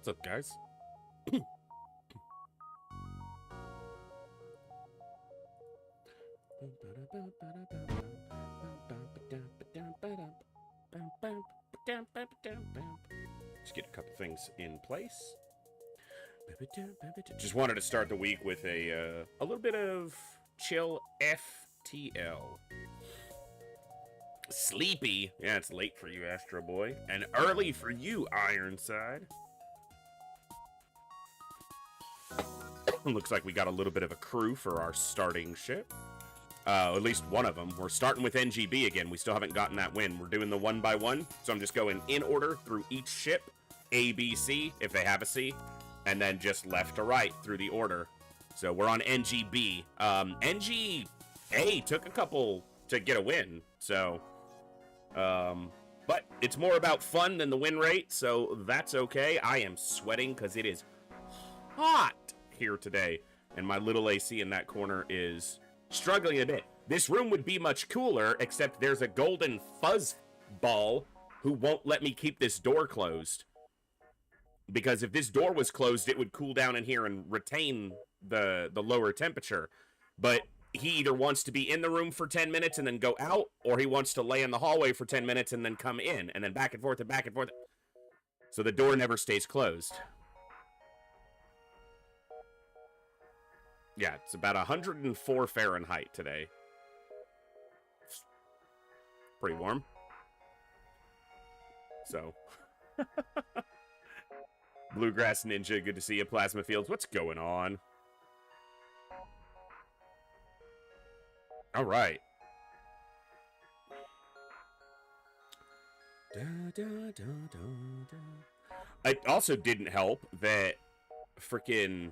What's up, guys? Just get a couple things in place. Just wanted to start the week with a little bit of chill FTL. Sleepy. Yeah, it's late for you, Astro Boy. And early for you, Ironside. Looks like we got a little bit of a crew for our starting ship. At least one of them. We're starting with Engi B again. We still haven't gotten that win. We're doing the 1 by 1. So I'm just going in order through each ship. A, B, C, if they have a C. And then just left to right through the order. So we're on Engi B. Engi A took a couple to get a win. So, but it's more about fun than the win rate. So that's okay. I am sweating because it is hot here today. And my little AC in that corner is struggling a bit. This room would be much cooler, except there's a golden fuzz ball who won't let me keep this door closed. Because if this door was closed, it would cool down in here and retain the lower temperature. But he either wants to be in the room for 10 minutes and then go out, or he wants to lay in the hallway for 10 minutes and then come in, and then back and forth and back and forth. So the door never stays closed. Yeah, it's about 104 Fahrenheit today. Pretty warm. So. Bluegrass Ninja, good to see you. Plasma Fields, what's going on? All right. It also didn't help that freaking...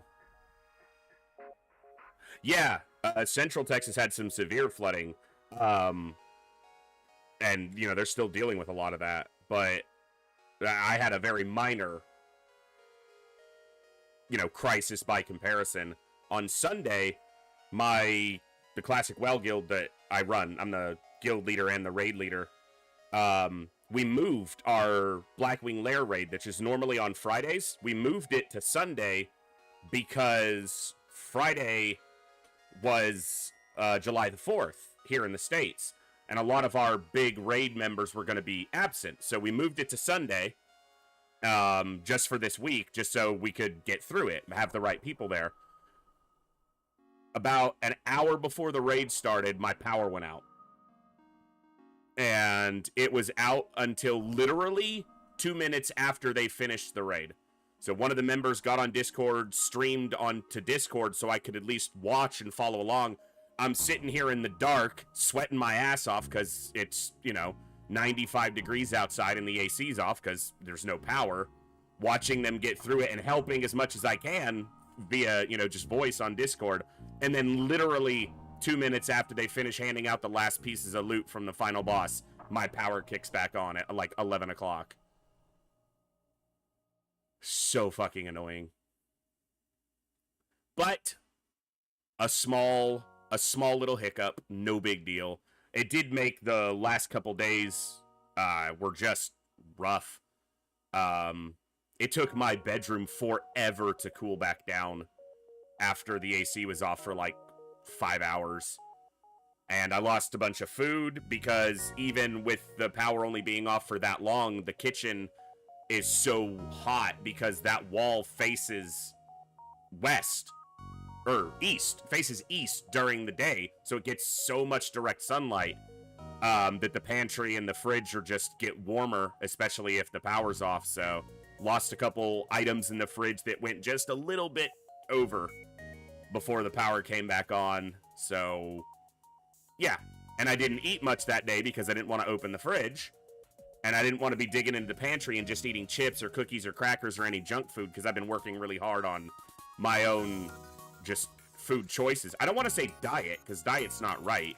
Yeah, Central Texas had some severe flooding. And, you know, they're still dealing with a lot of that. But I had a very minor, you know, crisis by comparison. On Sunday, the Classic Well Guild that I run, I'm the guild leader and the raid leader, we moved our Blackwing Lair raid, which is normally on Fridays. We moved it to Sunday because Friday was July the 4th here in the States. And a lot of our big raid members were going to be absent. So we moved it to Sunday just for this week, just so we could get through it, have the right people there. About an hour before the raid started, my power went out. And it was out until literally 2 minutes after they finished the raid. So one of the members got on Discord, streamed onto Discord so I could at least watch and follow along. I'm sitting here in the dark, sweating my ass off because it's, you know, 95 degrees outside and the AC's off because there's no power. Watching them get through it and helping as much as I can via, you know, just voice on Discord. And then literally 2 minutes after they finish handing out the last pieces of loot from the final boss, my power kicks back on at like 11 o'clock. So fucking annoying. But a small little hiccup, no big deal. It did make the last couple days were just rough. It took my bedroom forever to cool back down after the AC was off for like 5 hours. And I lost a bunch of food because even with the power only being off for that long, the kitchen is so hot because that wall faces west. Or east, faces east during the day, so it gets so much direct sunlight that the pantry and the fridge are just get warmer, especially if the power's off. So lost a couple items in the fridge that went just a little bit over before the power came back on. So yeah, and I didn't eat much that day because I didn't want to open the fridge, and I didn't want to be digging into the pantry and just eating chips or cookies or crackers or any junk food because I've been working really hard on my own just food choices. I don't want to say diet, because diet's not right.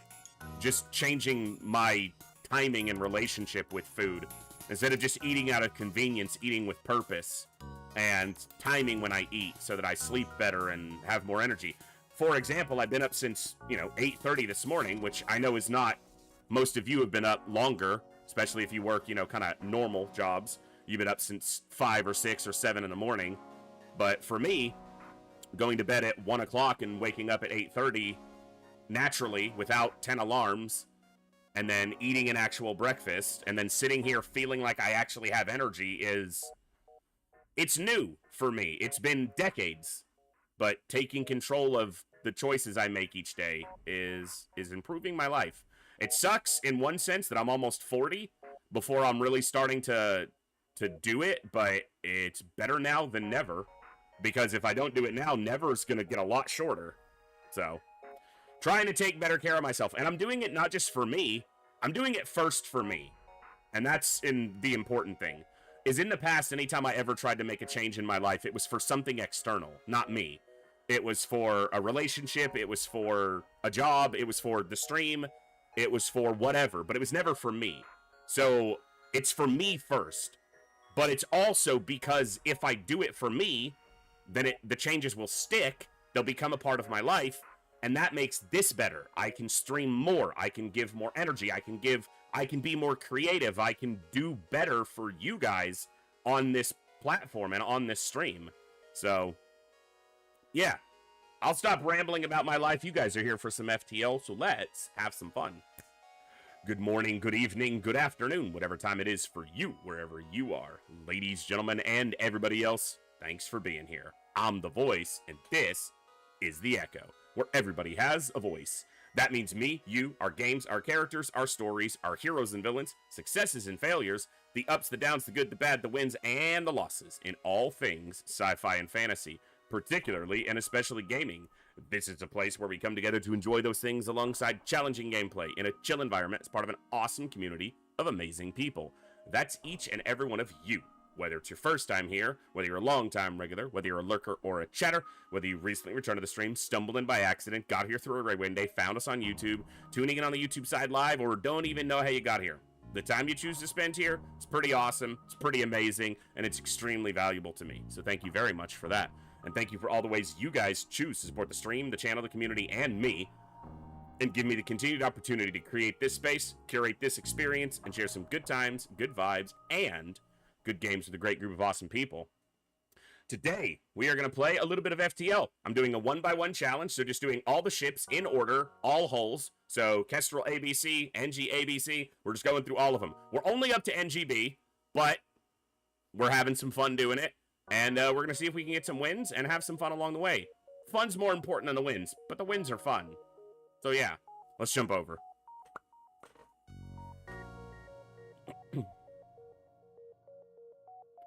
Just changing my timing and relationship with food. Instead of just eating out of convenience, eating with purpose. And timing when I eat so that I sleep better and have more energy. For example, I've been up since, you know, 8:30 this morning, which I know is not... Most of you have been up longer, especially if you work, you know, kind of normal jobs. you've been up since 5 or 6 or 7 in the morning. But for me, going to bed at 1 o'clock and waking up at 8:30 naturally without 10 alarms, and then eating an actual breakfast, and then sitting here feeling like I actually have energy it's new for me. It's been decades, but taking control of the choices I make each day is improving my life. It sucks in one sense that I'm almost 40 before I'm really starting to do it, but it's better now than never, because if I don't do it now, never is going to get a lot shorter. So, trying to take better care of myself, and I'm doing it not just for me, I'm doing it first for me. And that's the important thing. Is in the past, anytime I ever tried to make a change in my life, it was for something external, not me. It was for a relationship, it was for a job, it was for the stream, it was for whatever, but it was never for me. So, it's for me first. But it's also because if I do it for me, then the changes will stick, they'll become a part of my life, and that makes this better. I can stream more, I can give more energy, I can be more creative, I can do better for you guys on this platform and on this stream. So, yeah. I'll stop rambling about my life. You guys are here for some FTL, so let's have some fun. Good morning, good evening, good afternoon, whatever time it is for you, wherever you are. Ladies, gentlemen, and everybody else, thanks for being here. I'm the voice, and this is the Echo, where everybody has a voice. That means me, you, our games, our characters, our stories, our heroes and villains, successes and failures, the ups, the downs, the good, the bad, the wins, and the losses in all things sci-fi and fantasy, particularly and especially gaming. This is a place where we come together to enjoy those things alongside challenging gameplay in a chill environment as part of an awesome community of amazing people. That's each and every one of you. Whether it's your first time here, whether you're a long-time regular, whether you're a lurker or a chatter, whether you recently returned to the stream, stumbled in by accident, got here through a raid window, found us on YouTube, tuning in on the YouTube side live, or don't even know how you got here. The time you choose to spend here, it's pretty awesome, it's pretty amazing, and it's extremely valuable to me. So thank you very much for that. And thank you for all the ways you guys choose to support the stream, the channel, the community, and me, and give me the continued opportunity to create this space, curate this experience, and share some good times, good vibes, and good games with a great group of awesome people. Today, we are going to play a little bit of FTL. I'm doing a 1x1 challenge, so just doing all the ships in order, all hulls. So, Kestrel ABC, Engi ABC, we're just going through all of them. We're only up to Engi B, but we're having some fun doing it. And we're going to see if we can get some wins and have some fun along the way. Fun's more important than the wins, but the wins are fun. So yeah, let's jump over.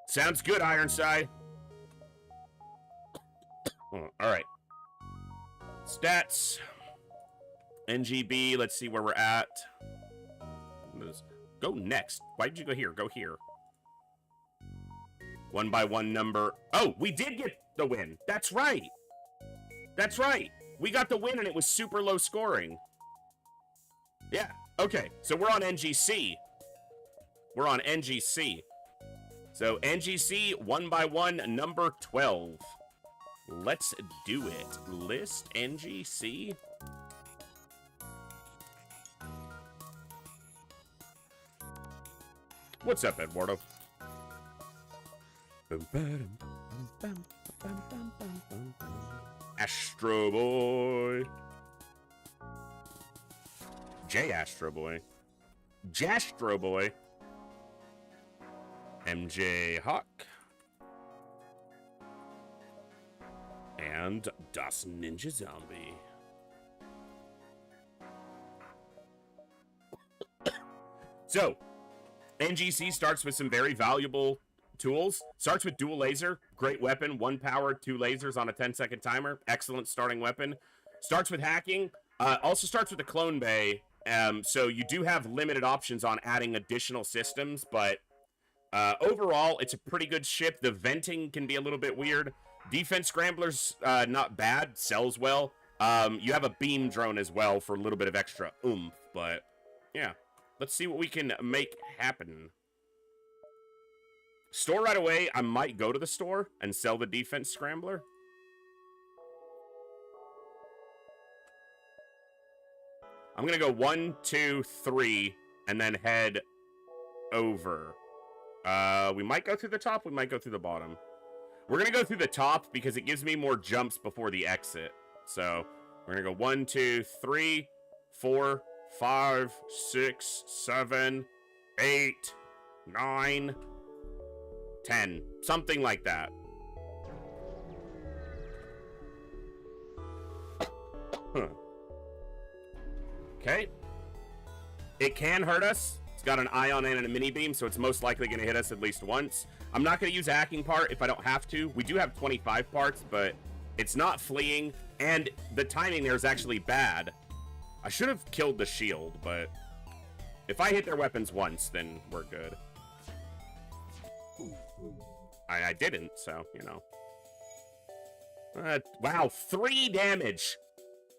Sounds good, Ironside. Alright. Stats. Engi B, let's see where we're at. Go next. Why did you go here? Go here. 1x1 number. Oh, we did get the win. That's right. That's right. We got the win and it was super low scoring. Yeah. Okay. So we're on NGC. We're on NGC. So NGC 1x1 number 12. Let's do it. List NGC. What's up, Eduardo? Astro Boy. J Astro Boy. Jastro Boy. MJ Hawk. And Das Ninja Zombie. So, NGC starts with some very valuable tools. Starts with dual laser, great weapon, 1 power, 2 lasers on a 10-second timer, excellent starting weapon. Starts with hacking, also starts with a clone bay, so you do have limited options on adding additional systems, but overall, it's a pretty good ship. The venting can be a little bit weird. Defense scramblers, not bad, sells well. You have a beam drone as well for a little bit of extra oomph, but yeah. Let's see what we can make happen. Store right away. I might go to the store and sell the defense scrambler. I'm going to go 1, 2, 3, and then head over. We might go through the top, we might go through the bottom. We're gonna go through the top because it gives me more jumps before the exit. So, we're gonna go 1, 2, 3, 4, 5, 6, 7, 8, 9, 10. Something like that. Huh. Okay. It can hurt us. It's got an ion and a mini beam, so it's most likely going to hit us at least once. I'm not going to use a hacking part if I don't have to. We do have 25 parts, but it's not fleeing, and the timing there is actually bad. I should have killed the shield, but if I hit their weapons once, then we're good. I didn't, so, you know. Wow, 3 damage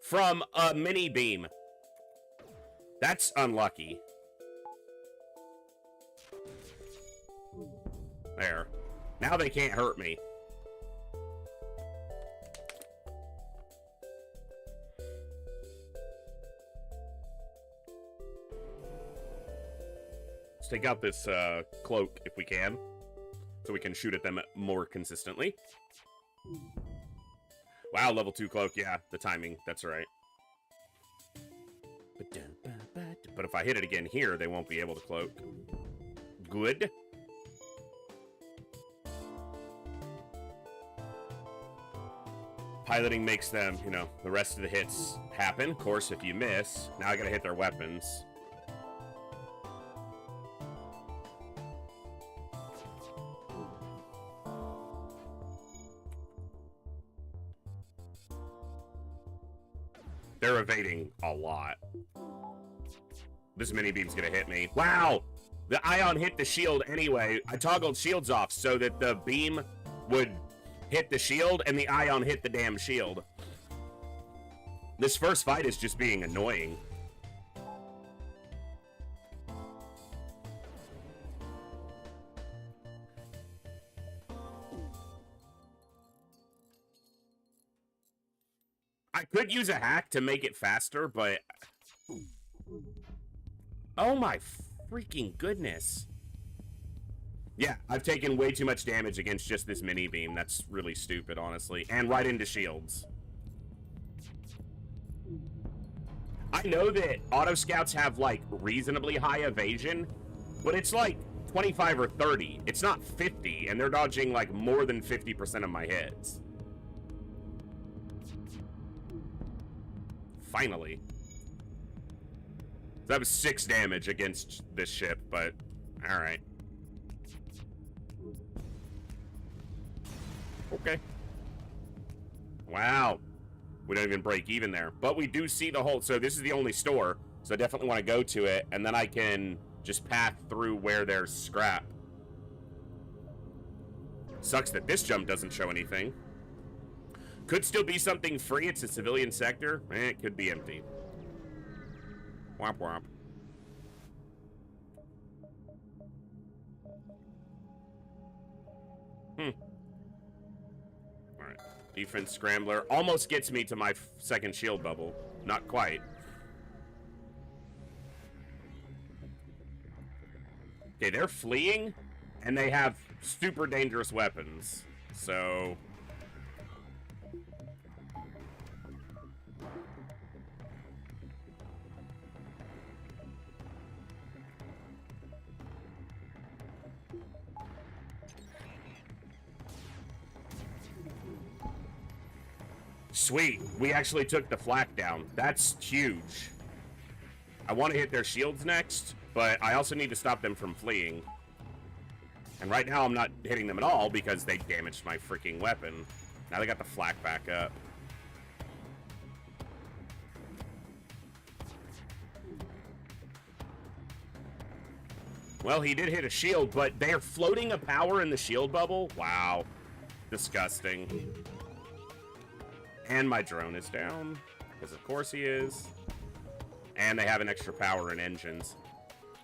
from a mini beam. That's unlucky. There. Now they can't hurt me. Let's take out this cloak if we can, so we can shoot at them more consistently. Wow, level 2 cloak. Yeah, the timing. That's right. But if I hit it again here, they won't be able to cloak. Good. Piloting makes them, you know, the rest of the hits happen. Of course, if you miss, now I gotta hit their weapons. They're evading a lot. This mini beam's gonna hit me. Wow! The ion hit the shield anyway. I toggled shields off so that the beam would hit the shield and the ion hit the damn shield. This first fight is just being annoying. I could use a hack to make it faster, but... Oh my freaking goodness. Yeah, I've taken way too much damage against just this mini beam. That's really stupid, honestly. And right into shields. I know that auto scouts have, like, reasonably high evasion, but it's like 25 or 30. It's not 50, and they're dodging, like, more than 50% of my hits. Finally. That was 6 damage against this ship, but alright. Okay. Wow. We don't even break even there. But we do see the whole... So this is the only store, so I definitely want to go to it, and then I can just path through where there's scrap. Sucks that this jump doesn't show anything. Could still be something free. It's a civilian sector. It could be empty. Womp womp. Alright. Defense scrambler. Almost gets me to my second shield bubble. Not quite. Okay, they're fleeing, and they have super dangerous weapons. So... Sweet. We actually took the flak down. That's huge. I want to hit their shields next, but I also need to stop them from fleeing. And right now I'm not hitting them at all because they damaged my freaking weapon. Now they got the flak back up. Well, he did hit a shield, but they're floating a power in the shield bubble? Wow. Disgusting. And my drone is down, because of course he is. And they have an extra power in engines.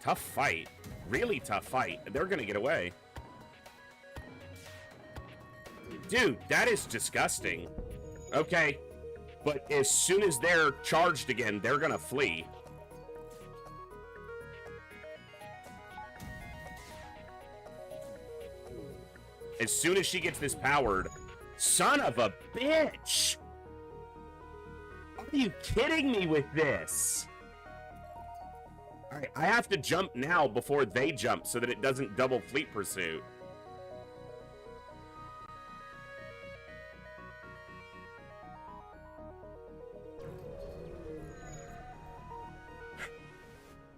Tough fight. Really tough fight. They're gonna get away. Dude, that is disgusting. Okay, but as soon as they're charged again, they're gonna flee. As soon as she gets this powered, son of a bitch! Are you kidding me with this? All right, I have to jump now before they jump so that it doesn't double fleet pursuit.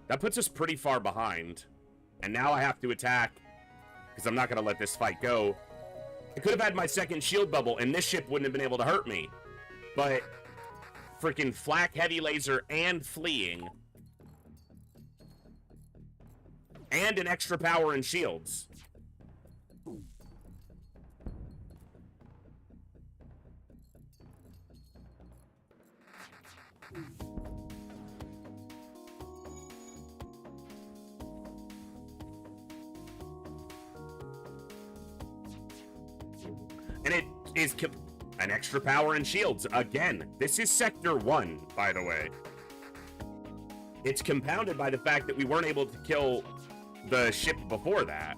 That puts us pretty far behind. And now I have to attack, because I'm not going to let this fight go. I could have had my second shield bubble, and this ship wouldn't have been able to hurt me. But freaking flak, heavy laser, and fleeing. And an extra power and shields. And it is an extra power and shields. Again, this is Sector 1, by the way. It's compounded by the fact that we weren't able to kill the ship before that.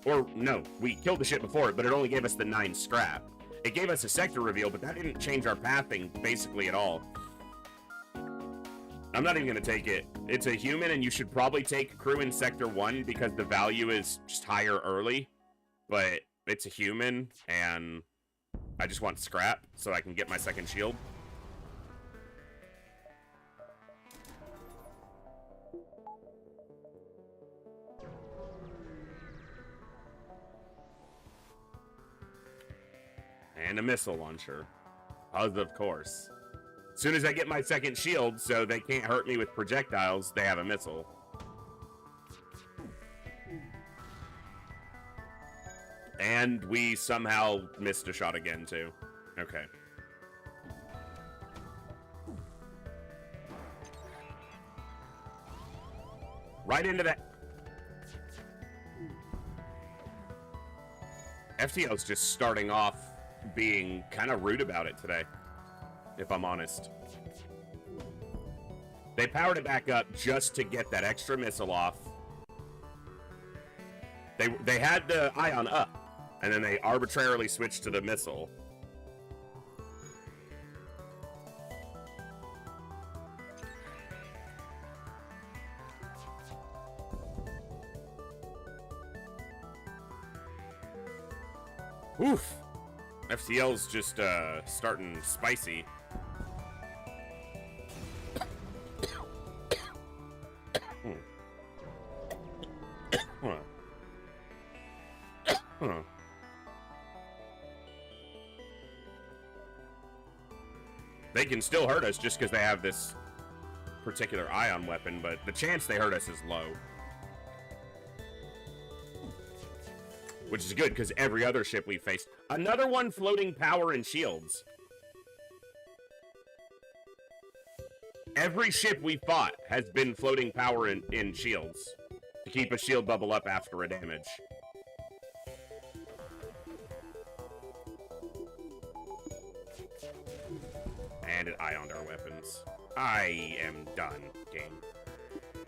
Or, no, we killed the ship before it, but it only gave us the 9 scrap. It gave us a sector reveal, but that didn't change our pathing basically at all. I'm not even going to take it. It's a human, and you should probably take crew in Sector 1 because the value is just higher early. But it's a human, and I just want scrap so I can get my second shield. And a missile launcher. Of course. As soon as I get my second shield, so they can't hurt me with projectiles, they have a missile. And we somehow missed a shot again, too. Okay. Right into that. FTL's just starting off being kind of rude about it today, if I'm honest. They powered it back up just to get that extra missile off. They had the ion up, and then they arbitrarily switched to the missile. Oof. FTL's just starting spicy. They can still hurt us just because they have this particular ion weapon, but the chance they hurt us is low. Which is good, because every other ship we faced... Another one floating power and shields. Every ship we fought has been floating power in shields. To keep a shield bubble up after a damage. And it ioned our weapons. I am done, game.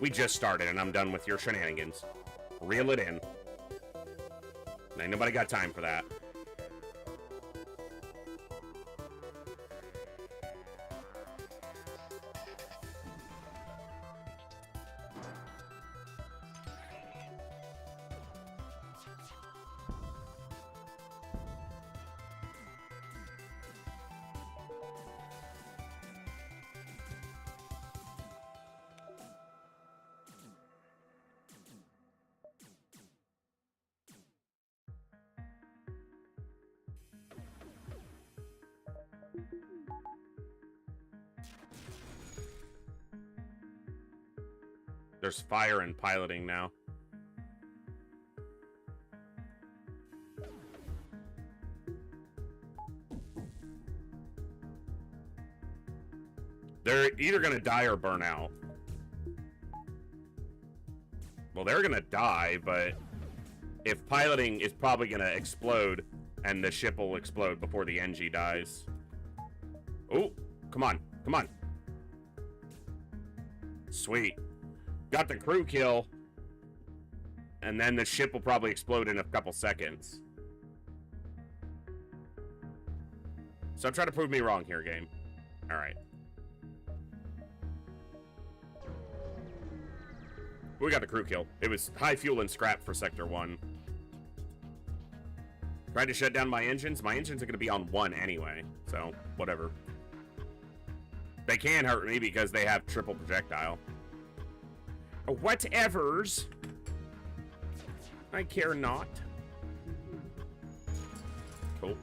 We just started, and I'm done with your shenanigans. Reel it in. Ain't nobody got time for that. There's fire and piloting now. They're either gonna die or burn out. Well, they're gonna die, but if piloting is probably gonna explode, and the ship will explode before the Engi dies. Oh, come on. Come on. Sweet. Got the crew kill. And then the ship will probably explode in a couple seconds. So I'm trying to prove me wrong here, game. Alright. We got the crew kill. It was high fuel and scrap for Sector 1. Tried to shut down my engines. My engines are going to be on 1 anyway. So, whatever. They can hurt me because they have triple projectile. Whatevers. I care not. Cool.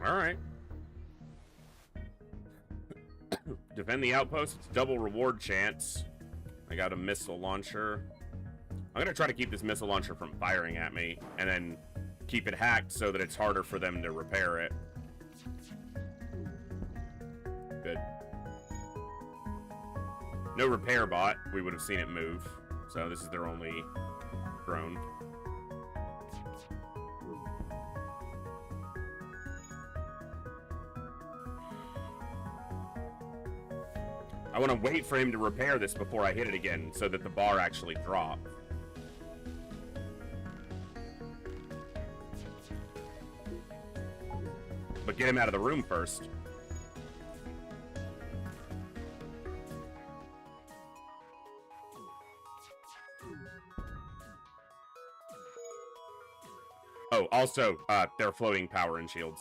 Alright. Defend the outpost. It's double reward chance. I got a missile launcher. I'm gonna try to keep this missile launcher from firing at me, and then keep it hacked so that it's harder for them to repair it. Good. No repair bot. We would have seen it move. So this is their only drone. I want to wait for him to repair this before I hit it again, so that the bar actually drops. But get him out of the room first. Oh, also, they're floating power and shields.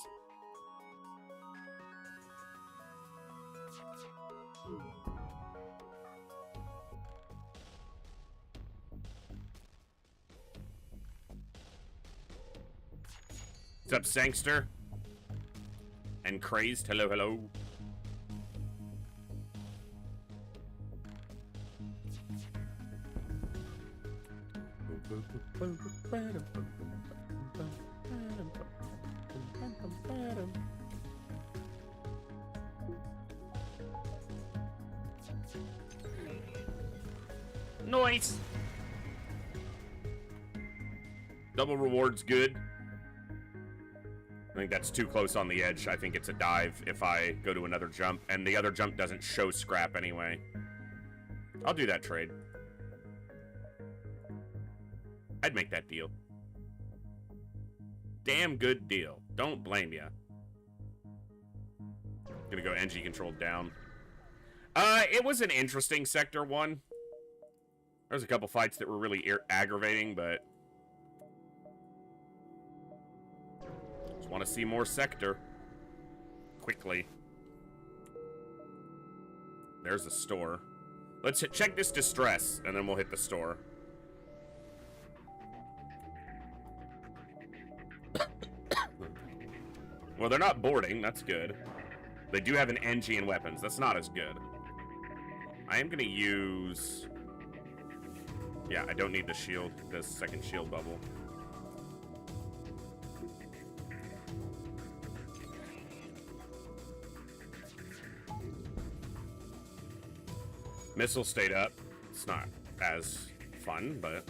What's up, Sangster? And Crazed, hello, hello. Nice. Double reward's good. I think that's too close on the edge. I think it's a dive if I go to another jump, and the other jump doesn't show scrap anyway. I'll do that trade. I'd make that deal. Damn good deal. Don't blame ya. Gonna go Engi controlled down. It was an interesting Sector 1. There was a couple fights that were really aggravating, but just want to see more Sector. Quickly. There's a store. Let's check this distress, and then we'll hit the store. Well, they're not boarding. That's good. They do have an Engi and weapons. That's not as good. I am going to use... Yeah, I don't need the shield, the second shield bubble. Missile stayed up. It's not as fun, but...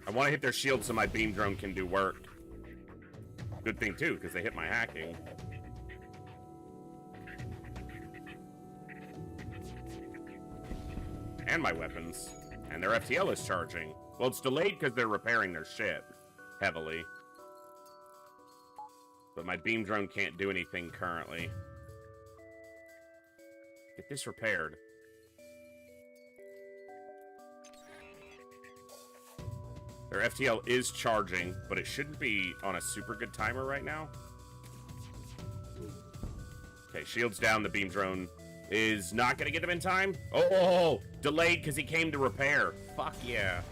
I want to hit their shield so my beam drone can do work. Good thing, too, because they hit my hacking. And my weapons. And their FTL is charging. Well, it's delayed because they're repairing their ship. Heavily. But my beam drone can't do anything currently. Get this repaired. Their FTL is charging, but it shouldn't be on a super good timer right now. Okay, shields down. The beam drone is not going to get them in time. Oh, delayed because he came to repair. Fuck yeah.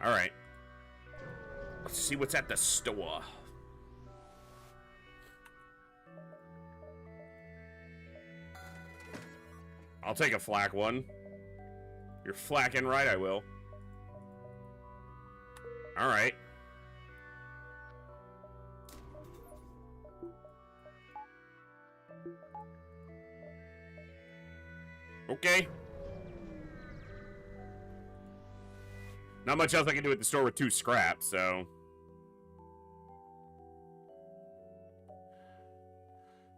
All right. Let's see what's at the store. I'll take a flak one. You're flacking right, I will. All right. Okay. Not much else I can do at the store with 2 scraps, so.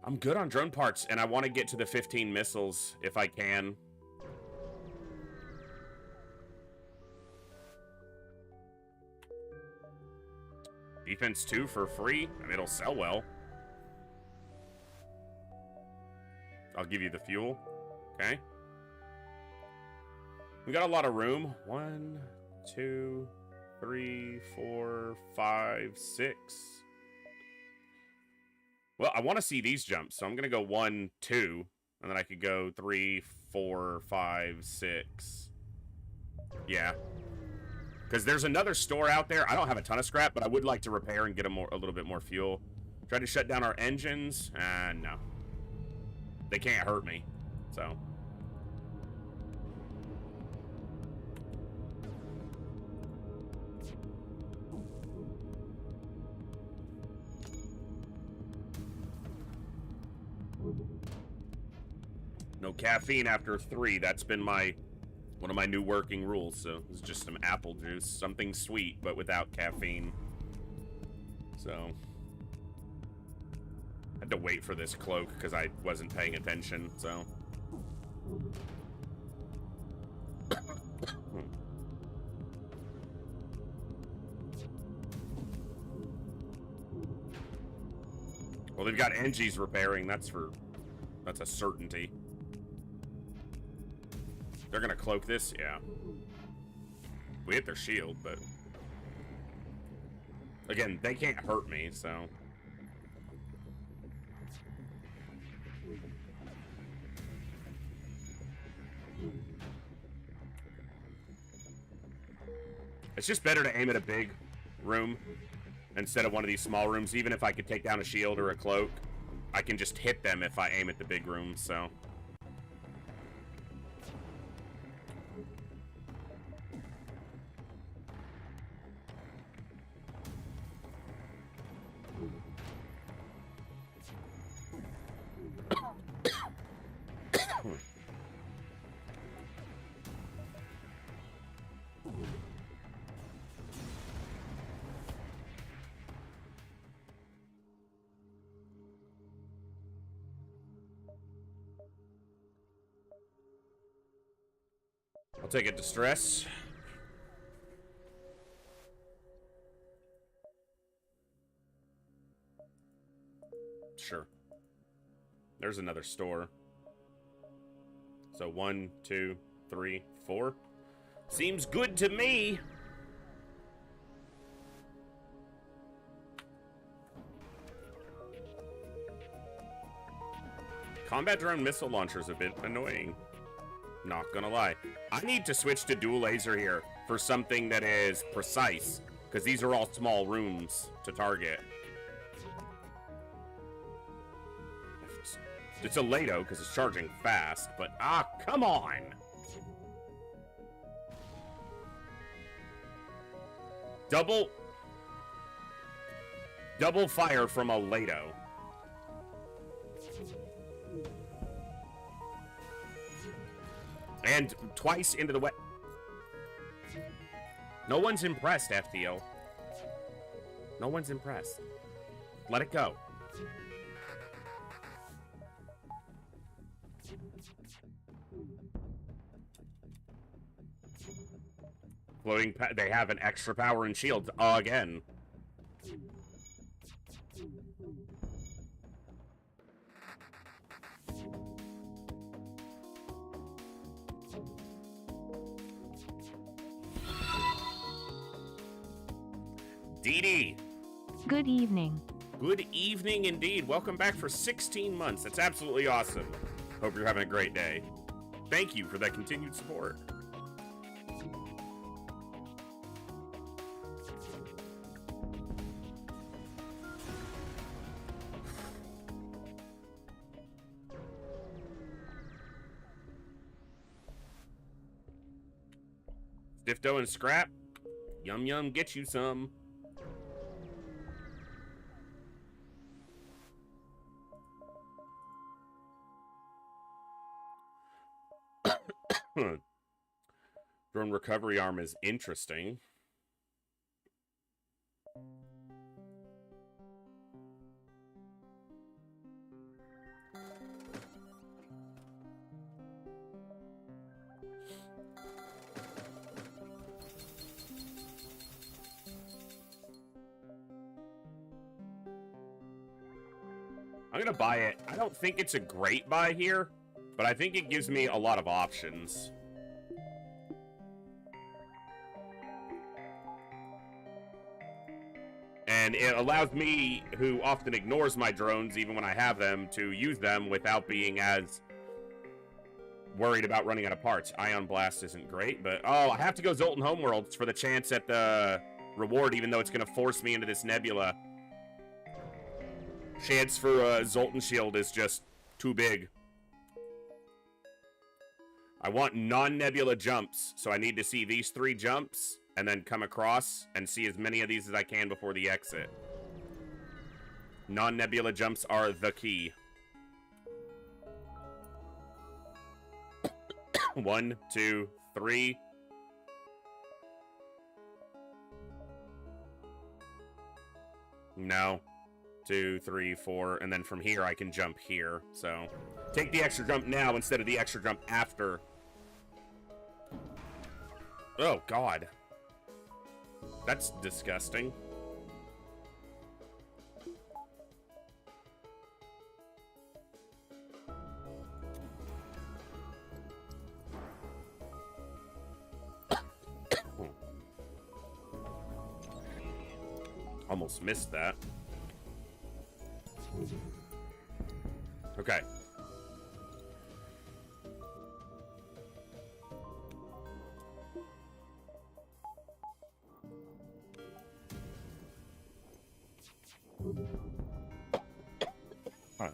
I'm good on drone parts, and I want to get to the 15 missiles if I can. Defense 2 for free? I mean, it'll sell well. I'll give you the fuel. Okay. We got a lot of room. 1, 2, 3, 4, 5, 6. Well, I want to see these jumps, so I'm going to go 1, 2, and then I could go 3, 4, 5, 6. Yeah. Because there's another store out there. I don't have a ton of scrap, but I would like to repair and get a little bit more fuel. Try to shut down our engines. No. They can't hurt me, so. No caffeine after 3. That's been one of my new working rules. So it's just some apple juice, something sweet but without caffeine. So had to wait for this cloak because I wasn't paying attention. So well, they've got Engi's repairing. That's a certainty. They're gonna cloak this? Yeah. We hit their shield, but again, they can't hurt me, so. It's just better to aim at a big room instead of one of these small rooms. Even if I could take down a shield or a cloak, I can just hit them if I aim at the big room, so. I'll take a distress. Sure. There's another store. So 1, 2, 3, 4. Seems good to me. Combat drone missile launcher's a bit annoying. Not gonna lie. I need to switch to dual laser here for something that is precise, because these are all small rooms to target. It's a Lato because it's charging fast, but come on! Double fire from a Lato. And twice into the wet. No one's impressed, FTL. No one's impressed. Let it go. Floating, they have an extra power and shield again. DD. Good evening. Good evening indeed. Welcome back for 16 months. That's absolutely awesome. Hope you're having a great day. Thank you for that continued support. Stiff dough and scrap. Yum yum, get you some. Drone recovery arm is interesting. I'm gonna buy it. I don't think it's a great buy here, but I think it gives me a lot of options. And it allows me, who often ignores my drones even when I have them, to use them without being as worried about running out of parts. Ion Blast isn't great, but... Oh, I have to go Zoltan Homeworlds for the chance at the reward, even though it's going to force me into this nebula. Chance for Zoltan Shield is just too big. I want non-nebula jumps, so I need to see these 3 jumps, and then come across and see as many of these as I can before the exit. Non-nebula jumps are the key. 1, 2, 3. No. 2, 3, 4, and then from here I can jump here. So take the extra jump now instead of the extra jump after. Oh god, that's disgusting. Almost missed that. Okay. Huh.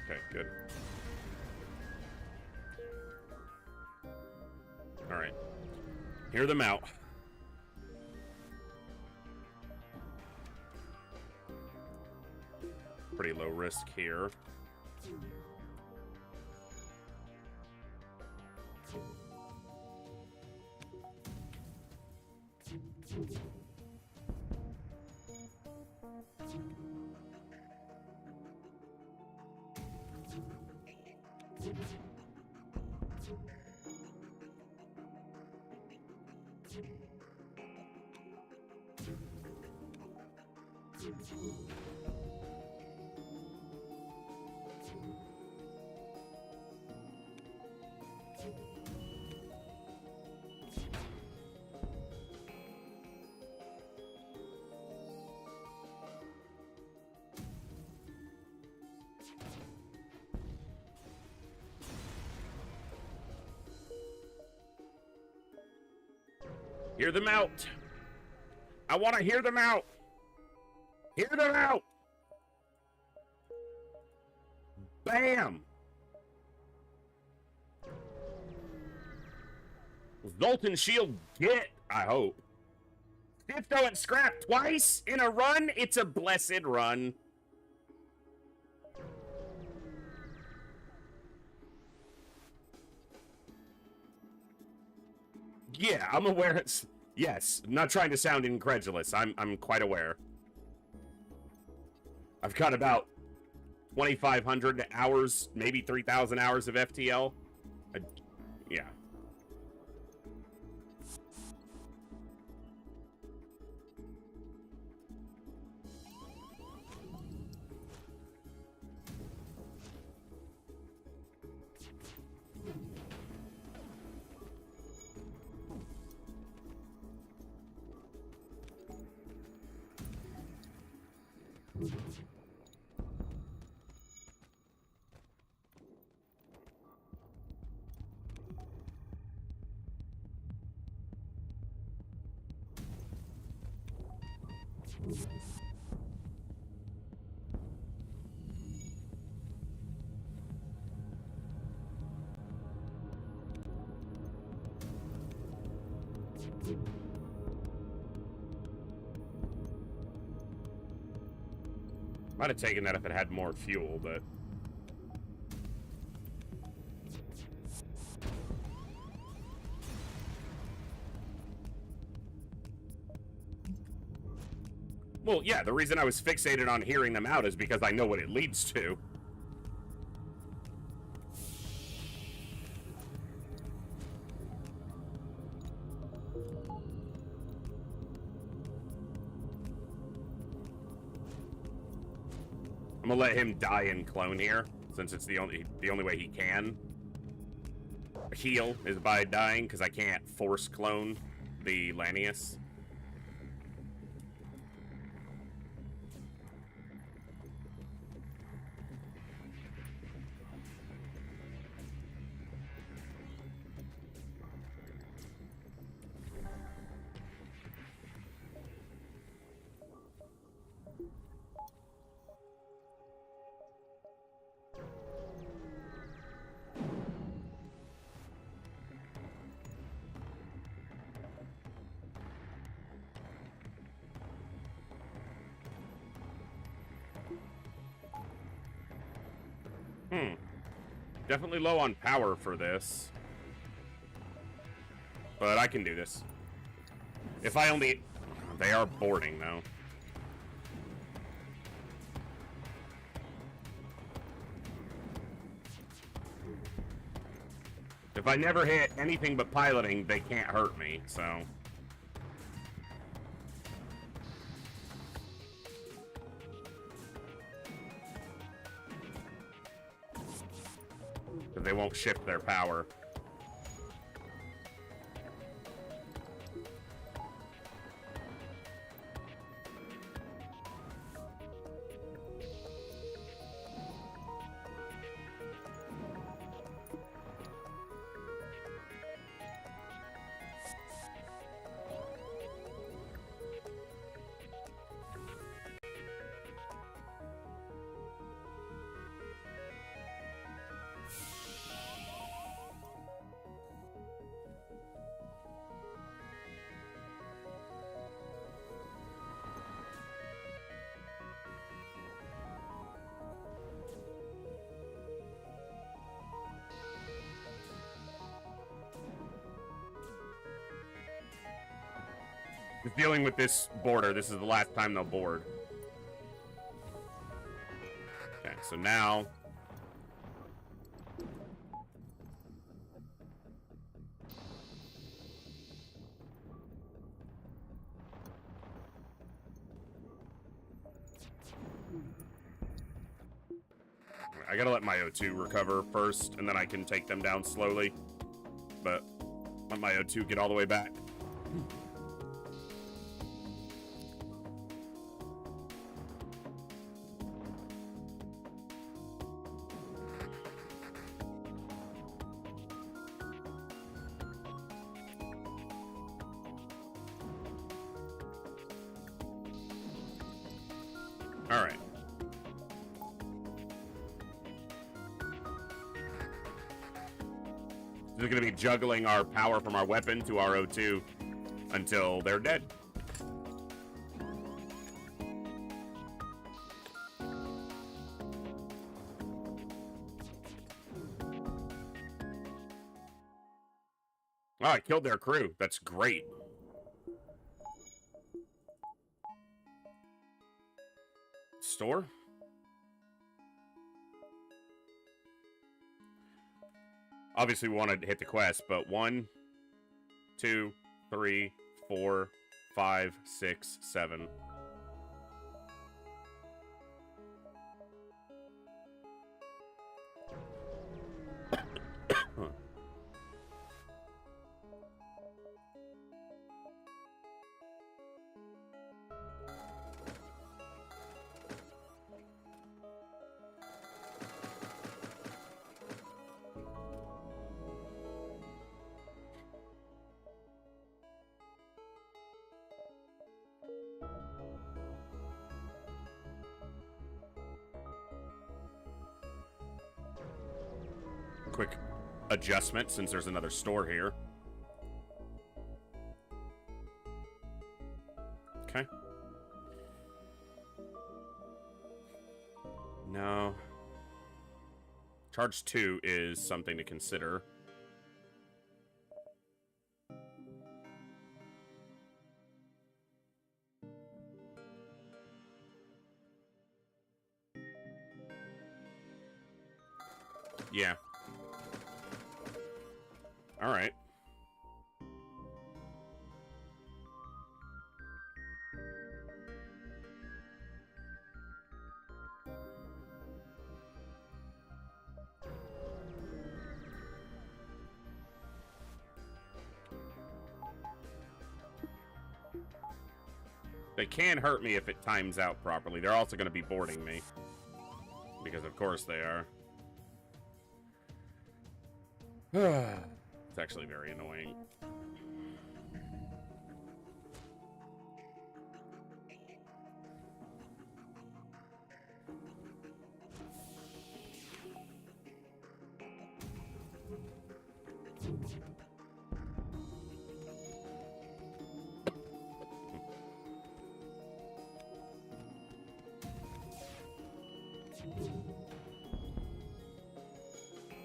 Okay, good. All right. Hear them out. Pretty low risk here. Hear them out. I want to hear them out. Hear them out. Bam. Zoltan Shield get, I hope. Stifto and Scrap twice in a run? It's a blessed run. Yeah, I'm aware it's... Yes, I'm not trying to sound incredulous. I'm quite aware. I've got about 2,500 hours, maybe 3,000 hours of FTL. Yeah. Might have taken that if it had more fuel, but... Well, yeah, the reason I was fixated on hearing them out is because I know what it leads to. I'm gonna let him die in clone here, since it's the only way he can heal is by dying, because I can't force clone the Lanius. Definitely low on power for this. But I can do this. If I only... They are boarding, though. If I never hit anything but piloting, they can't hurt me, so... They won't shift their power. Just dealing with this border. This is the last time they'll board. Okay, so now... I gotta let my O2 recover first, and then I can take them down slowly. But let my O2 get all the way back. All right. We're going to be juggling our power from our weapon to our O2 until they're dead. Oh, I killed their crew. That's great. Store? Obviously, we want to hit the quest, but 1, 2, 3, 4, 5, 6, 7. quick adjustment since there's another store here. Okay. No. Charge 2 is something to consider. Yeah. All right. They can hurt me if it times out properly. They're also going to be boarding me. Because of course they are. It's actually very annoying.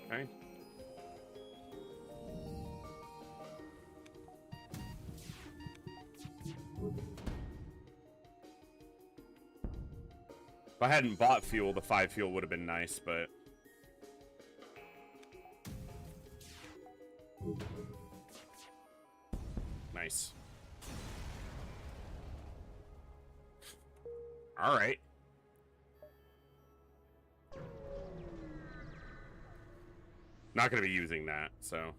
Okay. If I hadn't bought fuel, the 5 fuel would have been nice, but... Nice. Alright. Not going to be using that, so...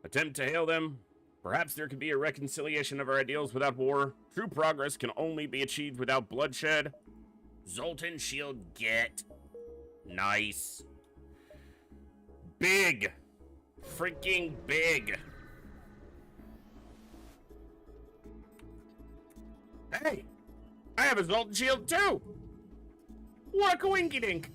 Attempt to hail them. Perhaps there could be a reconciliation of our ideals without war. True progress can only be achieved without bloodshed. Zoltan shield get. Nice. Big. Freaking big. Hey! I have a Zoltan shield too! What a coinkydink!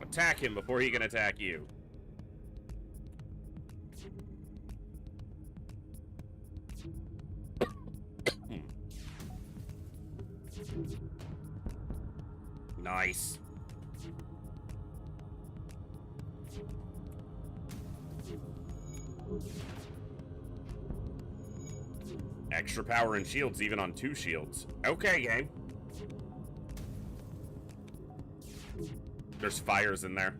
Attack him before he can attack you. Nice. Extra power and shields even on 2 shields. Okay, game. There's fires in there.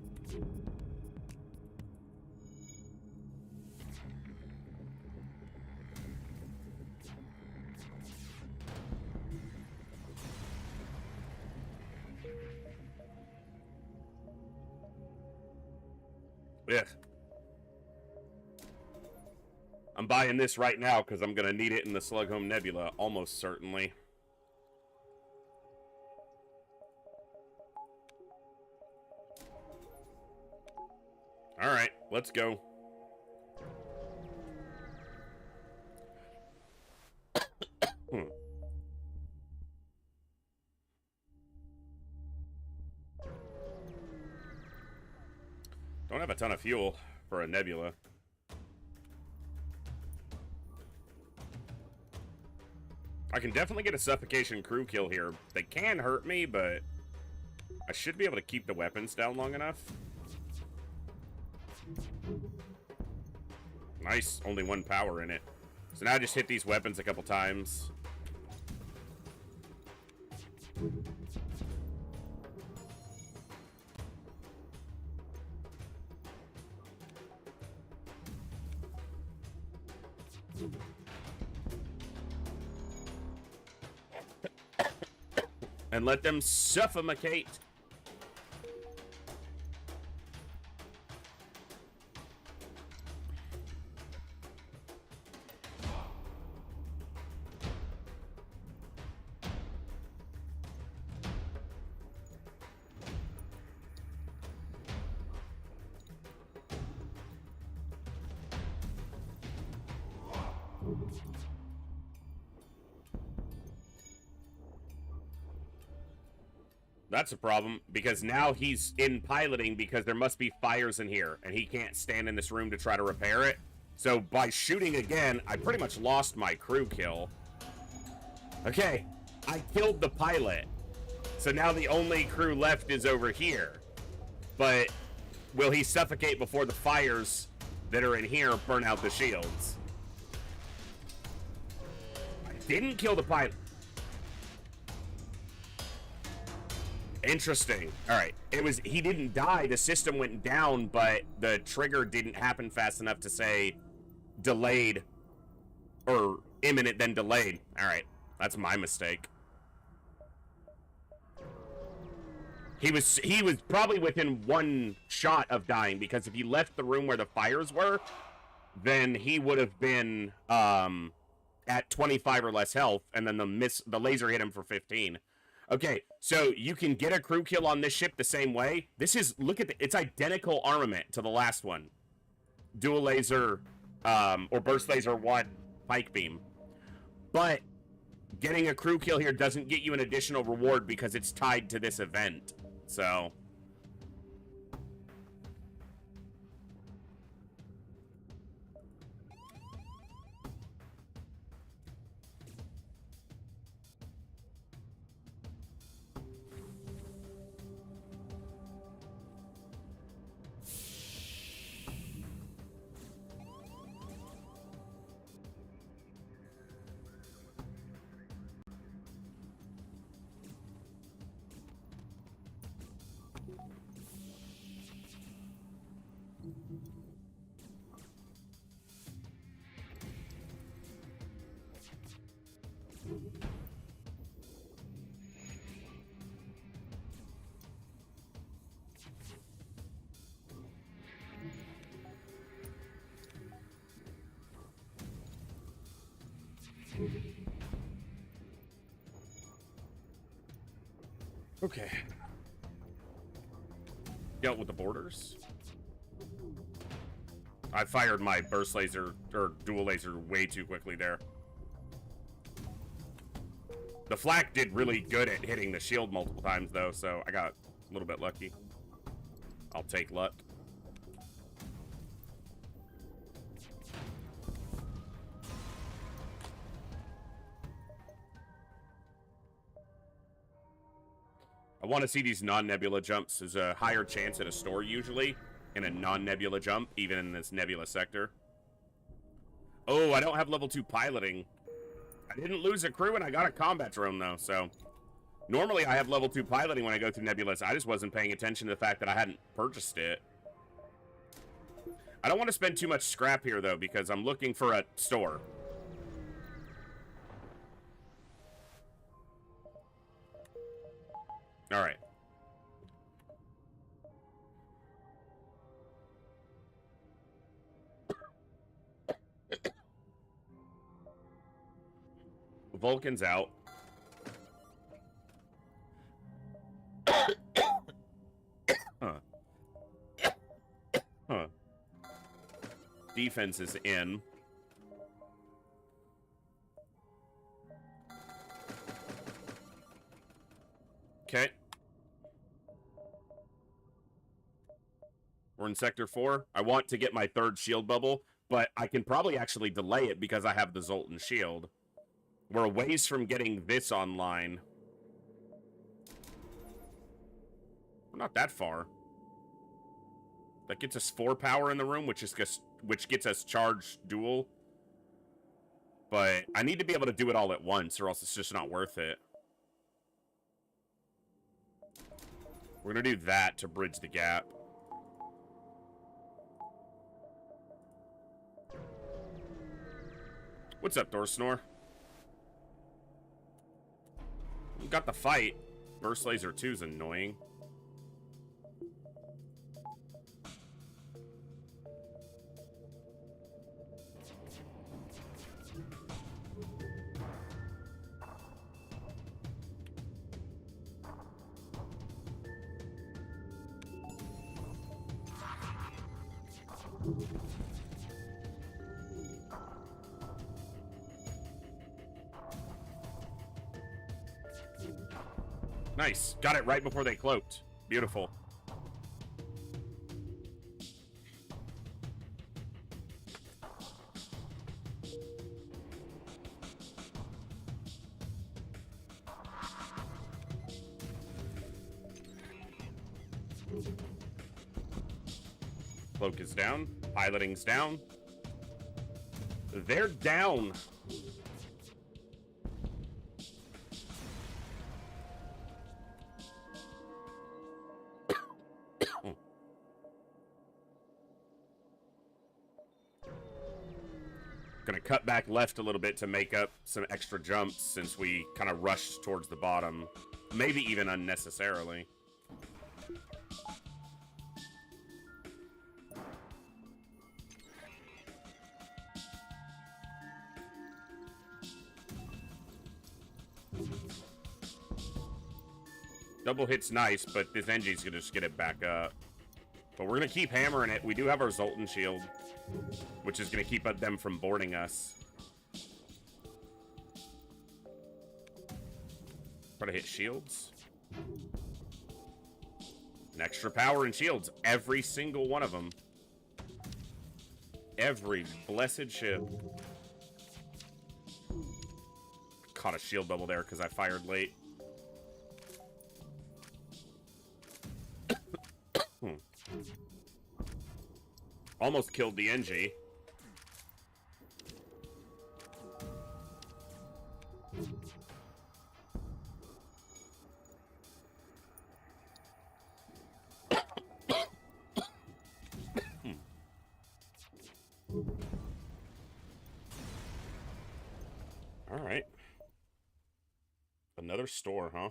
Yeah. I'm buying this right now because I'm going to need it in the Slughome Nebula, almost certainly. Alright, let's go. Don't have a ton of fuel for a nebula. I can definitely get a suffocation crew kill here. They can hurt me, but I should be able to keep the weapons down long enough. Nice, only 1 power in it. So now I just hit these weapons a couple times. And let them suffocate. That's a problem, because now he's in piloting because there must be fires in here, and he can't stand in this room to try to repair it. So by shooting again, I pretty much lost my crew kill. Okay, I killed the pilot. So now the only crew left is over here. But will he suffocate before the fires that are in here burn out the shields? I didn't kill the pilot. Interesting. All right. He didn't die. The system went down, but the trigger didn't happen fast enough to say delayed or imminent then delayed. All right. That's my mistake. He was probably within one shot of dying, because if he left the room where the fires were, then he would have been at 25 or less health, and then the laser hit him for 15. Okay, so you can get a crew kill on this ship the same way. This is, look at it's identical armament to the last one. Dual laser, or burst laser 1 pike beam. But getting a crew kill here doesn't get you an additional reward because it's tied to this event. So okay. Dealt with the borders. I fired my burst laser, or dual laser, way too quickly there. The flak did really good at hitting the shield multiple times, though, so I got a little bit lucky. I'll take luck. I want to see these non-nebula jumps. There's a higher chance at a store, usually, in a non-nebula jump, even in this nebula sector. Oh, I don't have level 2 piloting. I didn't lose a crew, and I got a combat drone, though, so... Normally, I have level 2 piloting when I go through nebulas. I just wasn't paying attention to the fact that I hadn't purchased it. I don't want to spend too much scrap here, though, because I'm looking for a store. All right. Vulcan's out. Huh. Defense is in. Okay. We're in Sector 4. I want to get my 3rd shield bubble, but I can probably actually delay it because I have the Zoltan shield. We're a ways from getting this online. We're not that far. That gets us 4 power in the room, which gets us charged dual. But I need to be able to do it all at once, or else it's just not worth it. We're going to do that to bridge the gap. What's up, Door Snore? You got the fight. Burst Laser 2 is annoying. Nice. Got it right before they cloaked. Beautiful. Cloak is down. Piloting's down. They're down. Gonna cut back left a little bit to make up some extra jumps since we kind of rushed towards the bottom. Maybe even unnecessarily. Double hit's nice, but this Engi's gonna just get it back up. But we're gonna keep hammering it. We do have our Zoltan shield, which is gonna keep them from boarding us. Try to hit shields. An extra power in shields. Every single one of them. Every blessed ship. Caught a shield bubble there because I fired late. Almost killed the Engi. All right. Another store, huh?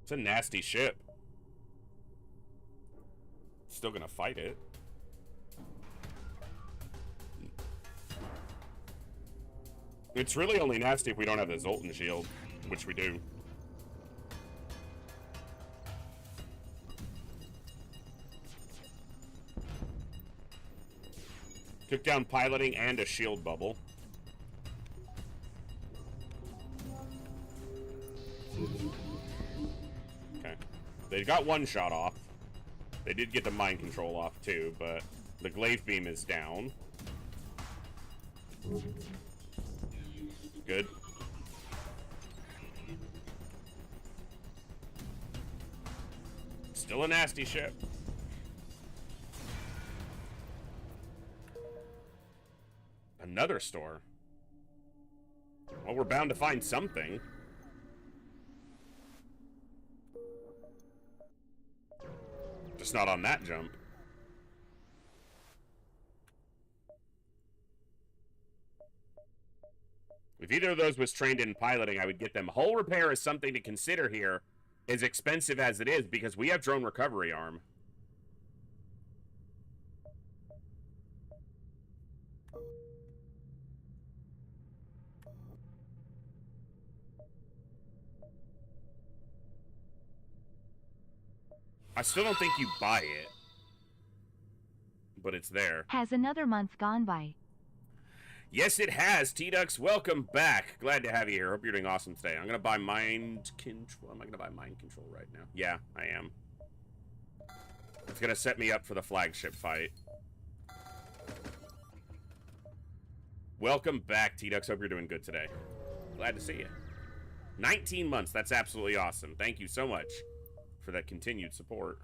It's a nasty ship. Still gonna fight it. It's really only nasty if we don't have the Zoltan shield, which we do. Took down piloting and a shield bubble. Okay. They got one shot off. They did get the mind control off too, but the glaive beam is down. Good. Still a nasty ship. Another store. Well, we're bound to find something. Just not on that jump. If either of those was trained in piloting, I would get them. Hull repair is something to consider here, as expensive as it is, because we have drone recovery arm. I still don't think you buy it, but it's there. Has another month gone by? Yes, it has. T-Ducks, welcome back. Glad to have you here. Hope you're doing awesome today. I'm going to buy mind control. Am I going to buy mind control right now? Yeah, I am. It's going to set me up for the flagship fight. Welcome back, T-Dux. Hope you're doing good today. Glad to see you. 19 months. That's absolutely awesome. Thank you so much for that continued support.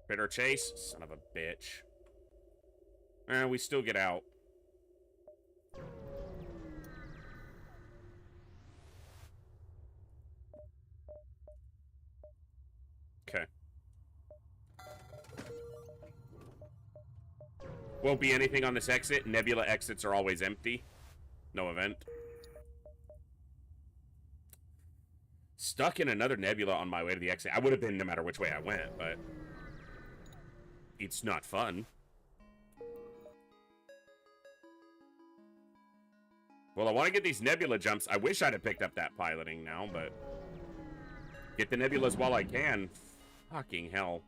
Bitter chase. Son of a bitch. We still get out. Okay. Won't be anything on this exit. Nebula exits are always empty. No event. Stuck in another nebula on my way to the exit. I would have been no matter which way I went, but it's not fun. Well, I want to get these nebula jumps. I wish I'd have picked up that piloting now, but get the nebulas while I can. Fucking hell.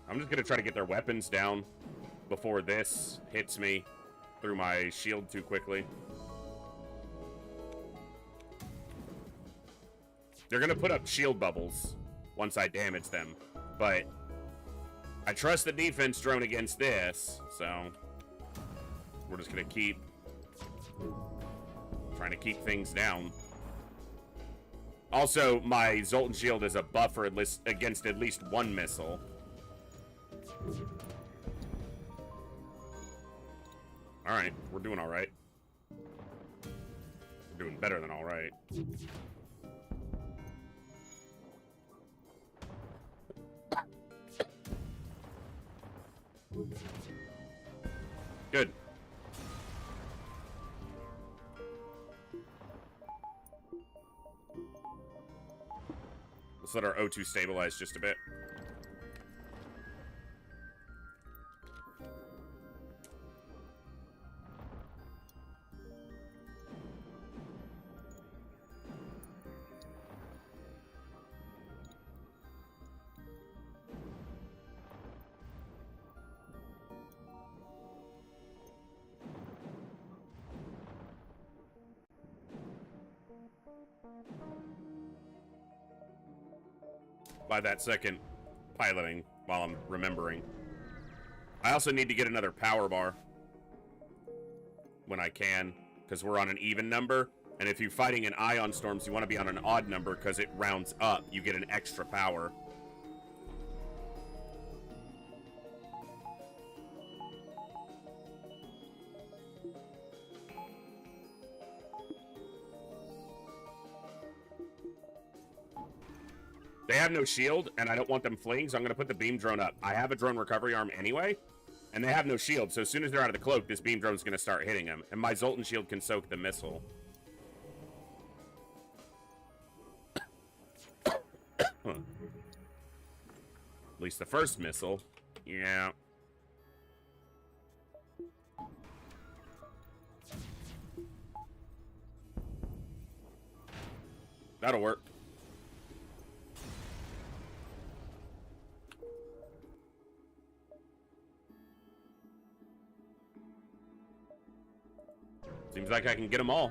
I'm just gonna try to get their weapons down before this hits me through my shield too quickly. They're gonna put up shield bubbles once I damage them, but I trust the defense drone against this, so we're just gonna keep trying to keep things down. Also, my Zoltan shield is a buffer against at least one missile. Alright, we're doing alright. We're doing better than alright. Good. Let's let our O2 stabilize just a bit. By that second, piloting while I'm remembering. I also need to get another power bar when I can, because we're on an even number. And if you're fighting in ion storms, you want to be on an odd number because it rounds up. You get an extra power. They have no shield, and I don't want them fleeing, so I'm going to put the beam drone up. I have a drone recovery arm anyway, and they have no shield, so as soon as they're out of the cloak, this beam drone's going to start hitting them, and my Zoltan shield can soak the missile. Huh. At least the first missile. Yeah. That'll work. Seems like I can get them all.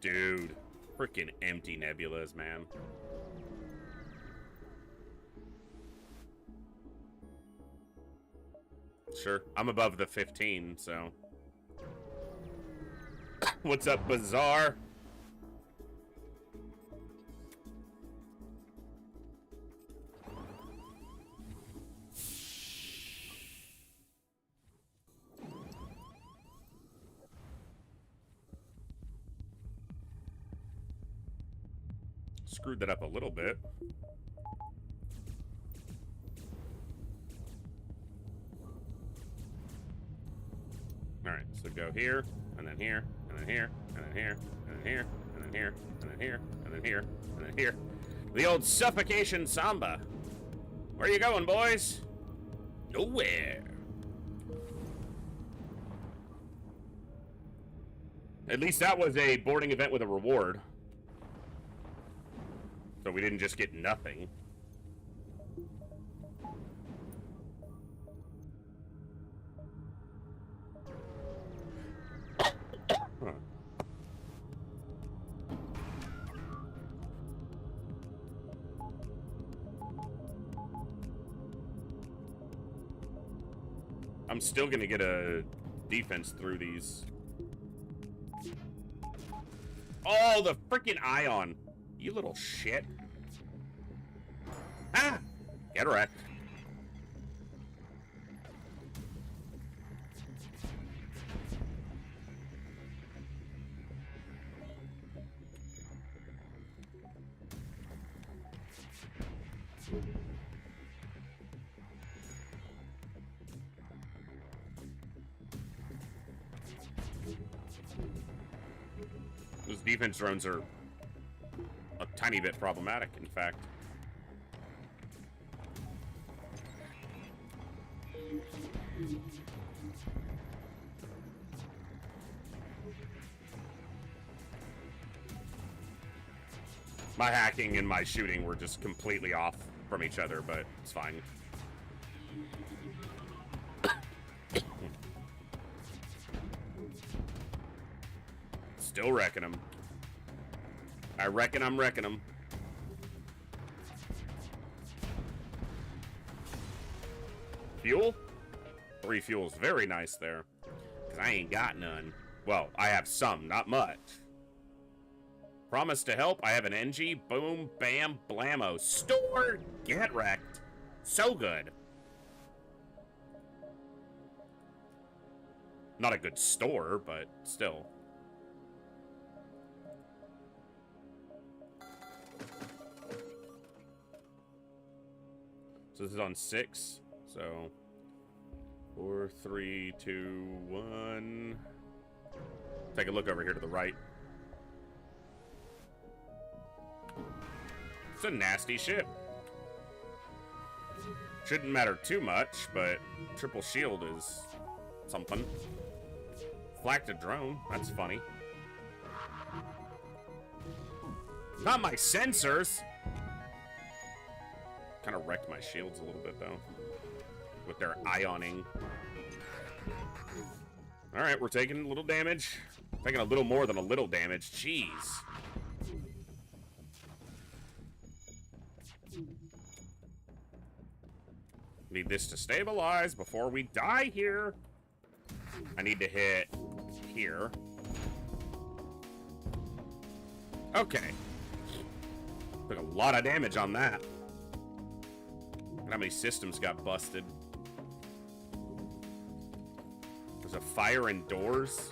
Dude, freaking empty nebulas, man. Sure, I'm above the 15, so. What's up, Bazaar? Screwed that up a little bit. Alright, so go here, and then here, and then here, and then here, and then here, and then here, and then here, and then here, and then here. The old suffocation samba. Where you going, boys? Nowhere. At least that was a boarding event with a reward. So we didn't just get nothing. Huh. I'm still gonna get a defense through these. Oh, the freaking ion. You little shit. Ah! Get wrecked. Those defense drones are a tiny bit problematic, in fact. My hacking and my shooting were just completely off from each other, but it's fine. Still wrecking them. I reckon I'm wrecking them. Fuel? 3 fuels. Very nice there. Because I ain't got none. Well, I have some, not much. Promise to help. I have an Engi. Boom, bam, blammo. Store! Get wrecked. So good. Not a good store, but still. So this is on 6. So 4, 3, 2, 1. Take a look over here to the right. It's a nasty ship. Shouldn't matter too much, but triple shield is something. Flaked a drone. That's funny. Not my sensors. Kind of wrecked my shields a little bit, though. With their ioning. Alright, we're taking a little damage. Taking a little more than a little damage. Jeez. Need this to stabilize before we die here. I need to hit here. Okay. Took a lot of damage on that. How many systems got busted? There's a fire indoors.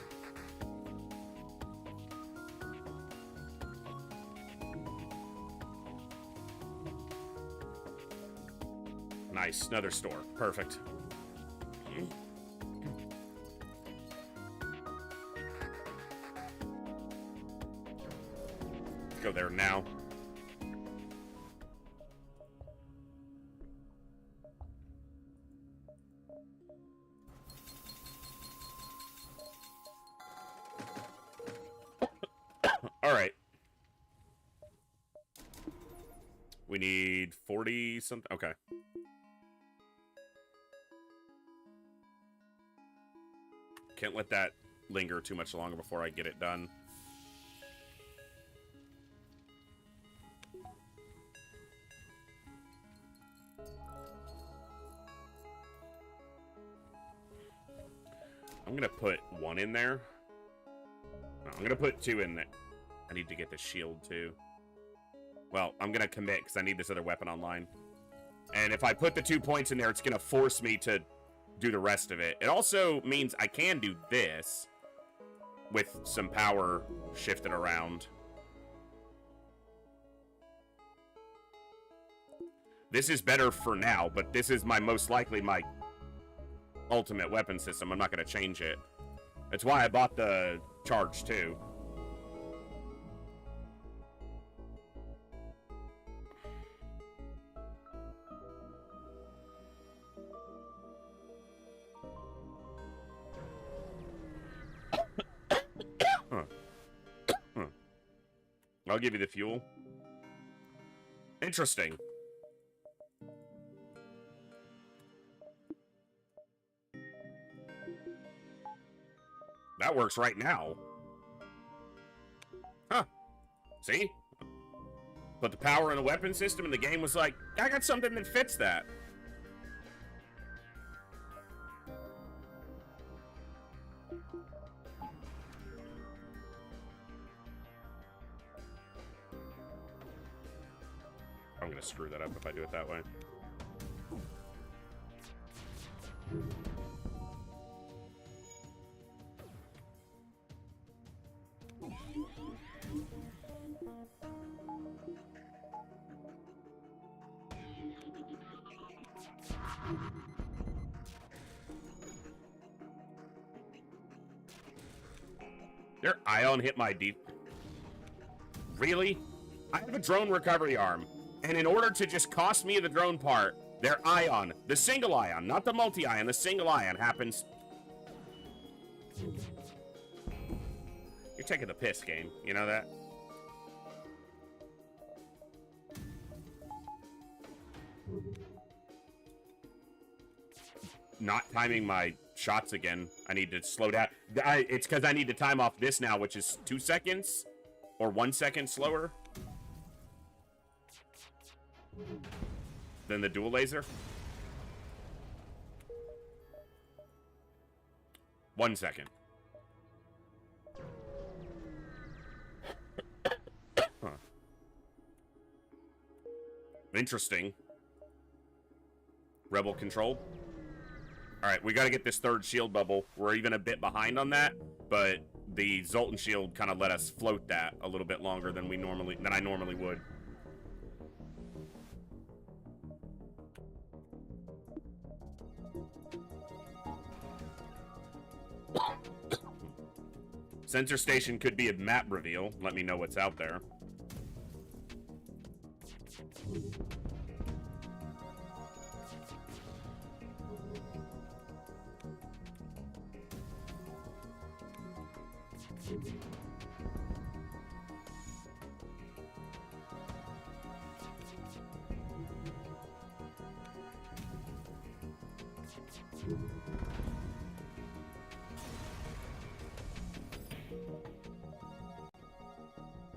Nice, another store. Perfect. Let's go there now. All right. We need 40 something. Okay. Can't let that linger too much longer before I get it done. I'm gonna put 1 in there. No, I'm gonna put 2 in there. I need to get the shield too. Well, I'm gonna commit because I need this other weapon online. And if I put the 2 points in there, it's gonna force me to do the rest of it. It also means I can do this with some power shifted around. This is better for now, but this is my most likely my ultimate weapon system. I'm not going to change it. That's why I bought the charge too. Huh. I'll give you the fuel. Interesting. That works right now. Huh. See? Put the power in the weapon system, and the game was like, I got something that fits that. I'm gonna screw that up if I do it that way. Their ion hit my deep. Really? I have a drone recovery arm, and in order to just cost me the drone part, their ion, the single ion, not the multi-ion, the single ion happens. You're taking the piss, game. You know that? Not timing my shots again. I need to slow down. It's because I need to time off this now, which is 2 seconds or 1 second slower than the dual laser. 1 second. Huh. Interesting. Rebel controlled. Alright, we gotta get this third shield bubble. We're even a bit behind on that, but the Zoltan shield kind of let us float that a little bit longer than I normally would. Sensor station could be a map reveal. Let me know what's out there.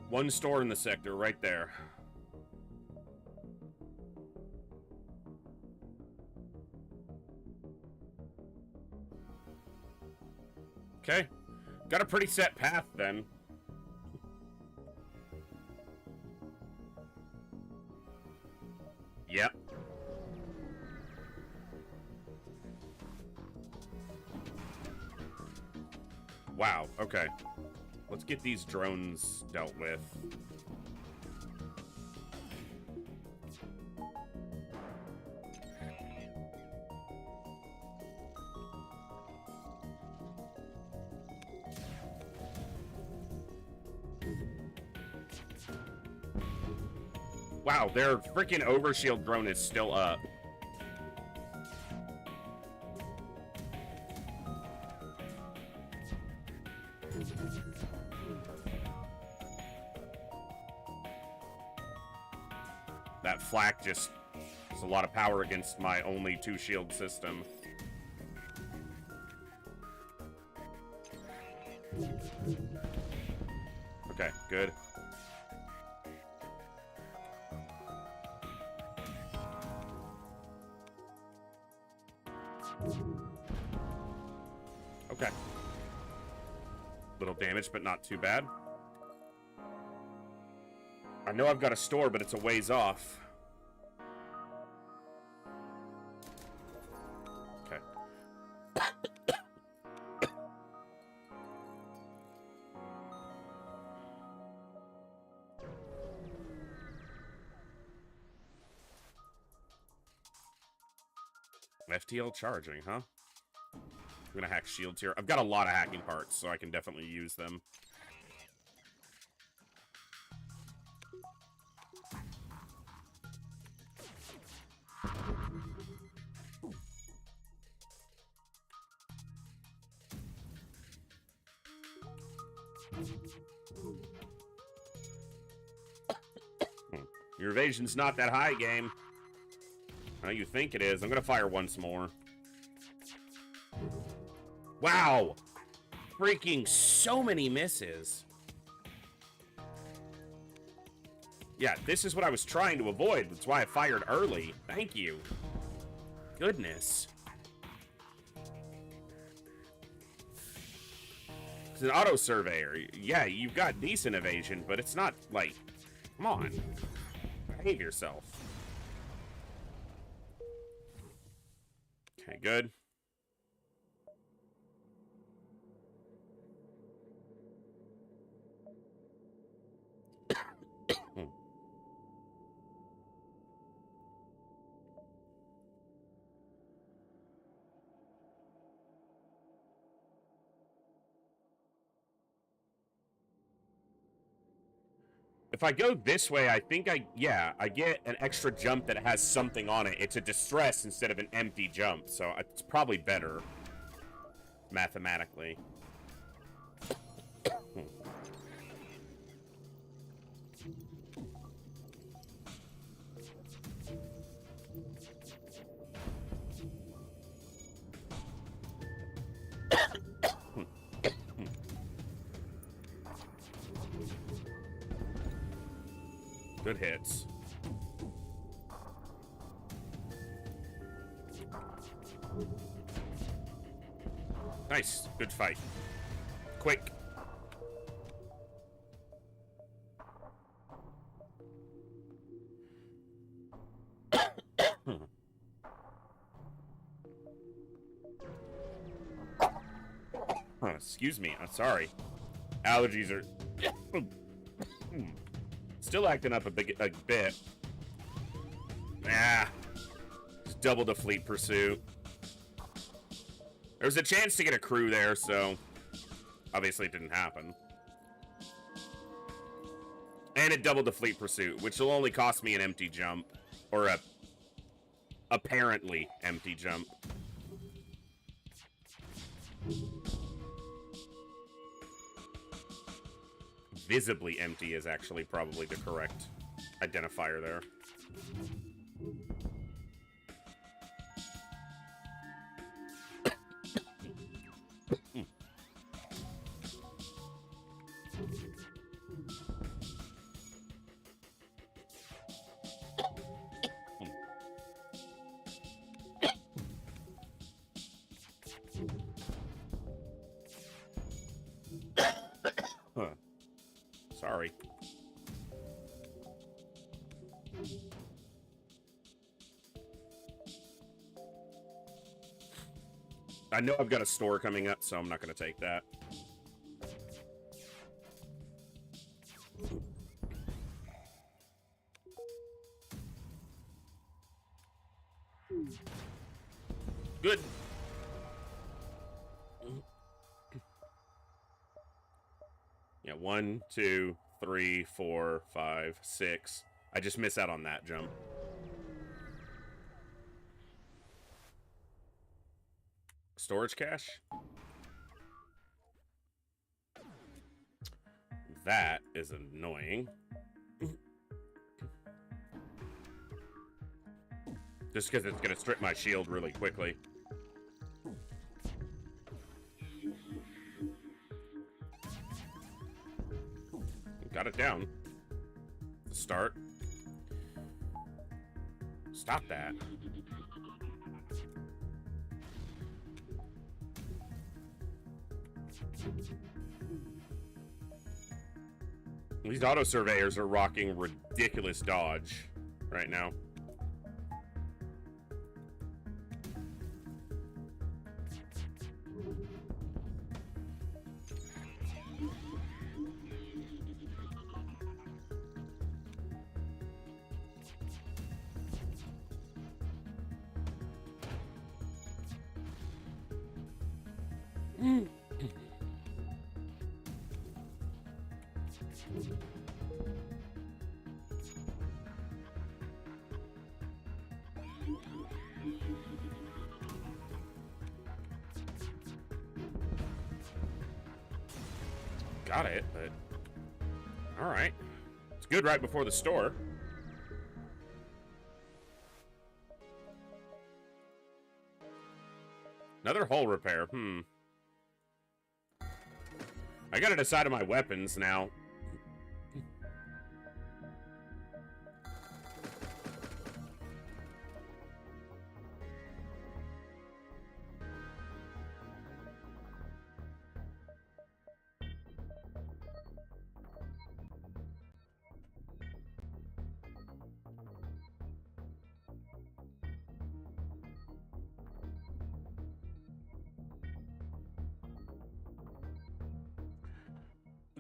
One store in the sector, right there. Okay. Got a pretty set path, then. Yep. Wow, okay. Let's get these drones dealt with. Wow, their freaking overshield drone is still up. That flak just is a lot of power against my only 2 shield system. Okay, good. Okay. Little damage, but not too bad. I know I've got a store, but it's a ways off. Okay. FTL charging, huh? I'm gonna hack shields here. I've got a lot of hacking parts, so I can definitely use them. Your evasion's not that high, game. How you think it is. I'm gonna fire once more. Wow! Freaking so many misses. Yeah, this is what I was trying to avoid. That's why I fired early. Thank you. Goodness. It's an auto surveyor. Yeah, you've got decent evasion, but it's not like, come on. Behave yourself. Okay, good. If I go this way, I think I get an extra jump that has something on it. It's a distress instead of an empty jump, so it's probably better mathematically. Good hits. Nice. Good fight. Quick. Excuse me. I'm sorry. Allergies are still acting up a bit. Ah. Just double the fleet pursuit. There was a chance to get a crew there, so obviously it didn't happen. And it doubled the fleet pursuit, which will only cost me an empty jump. Or a apparently empty jump. Visibly empty is actually probably the correct identifier there. Sorry. I know I've got a store coming up, so I'm not going to take that. Good. Yeah, 1, 2, 3, 4, 5, 6. I just miss out on that jump. Storage cache? That is annoying. Just because it's going to strip my shield really quickly. Got it down. Start. Stop that. These auto surveyors are rocking ridiculous dodge right now. Got it, but all right. It's good right before the store. Another hull repair. I gotta decide on my weapons now.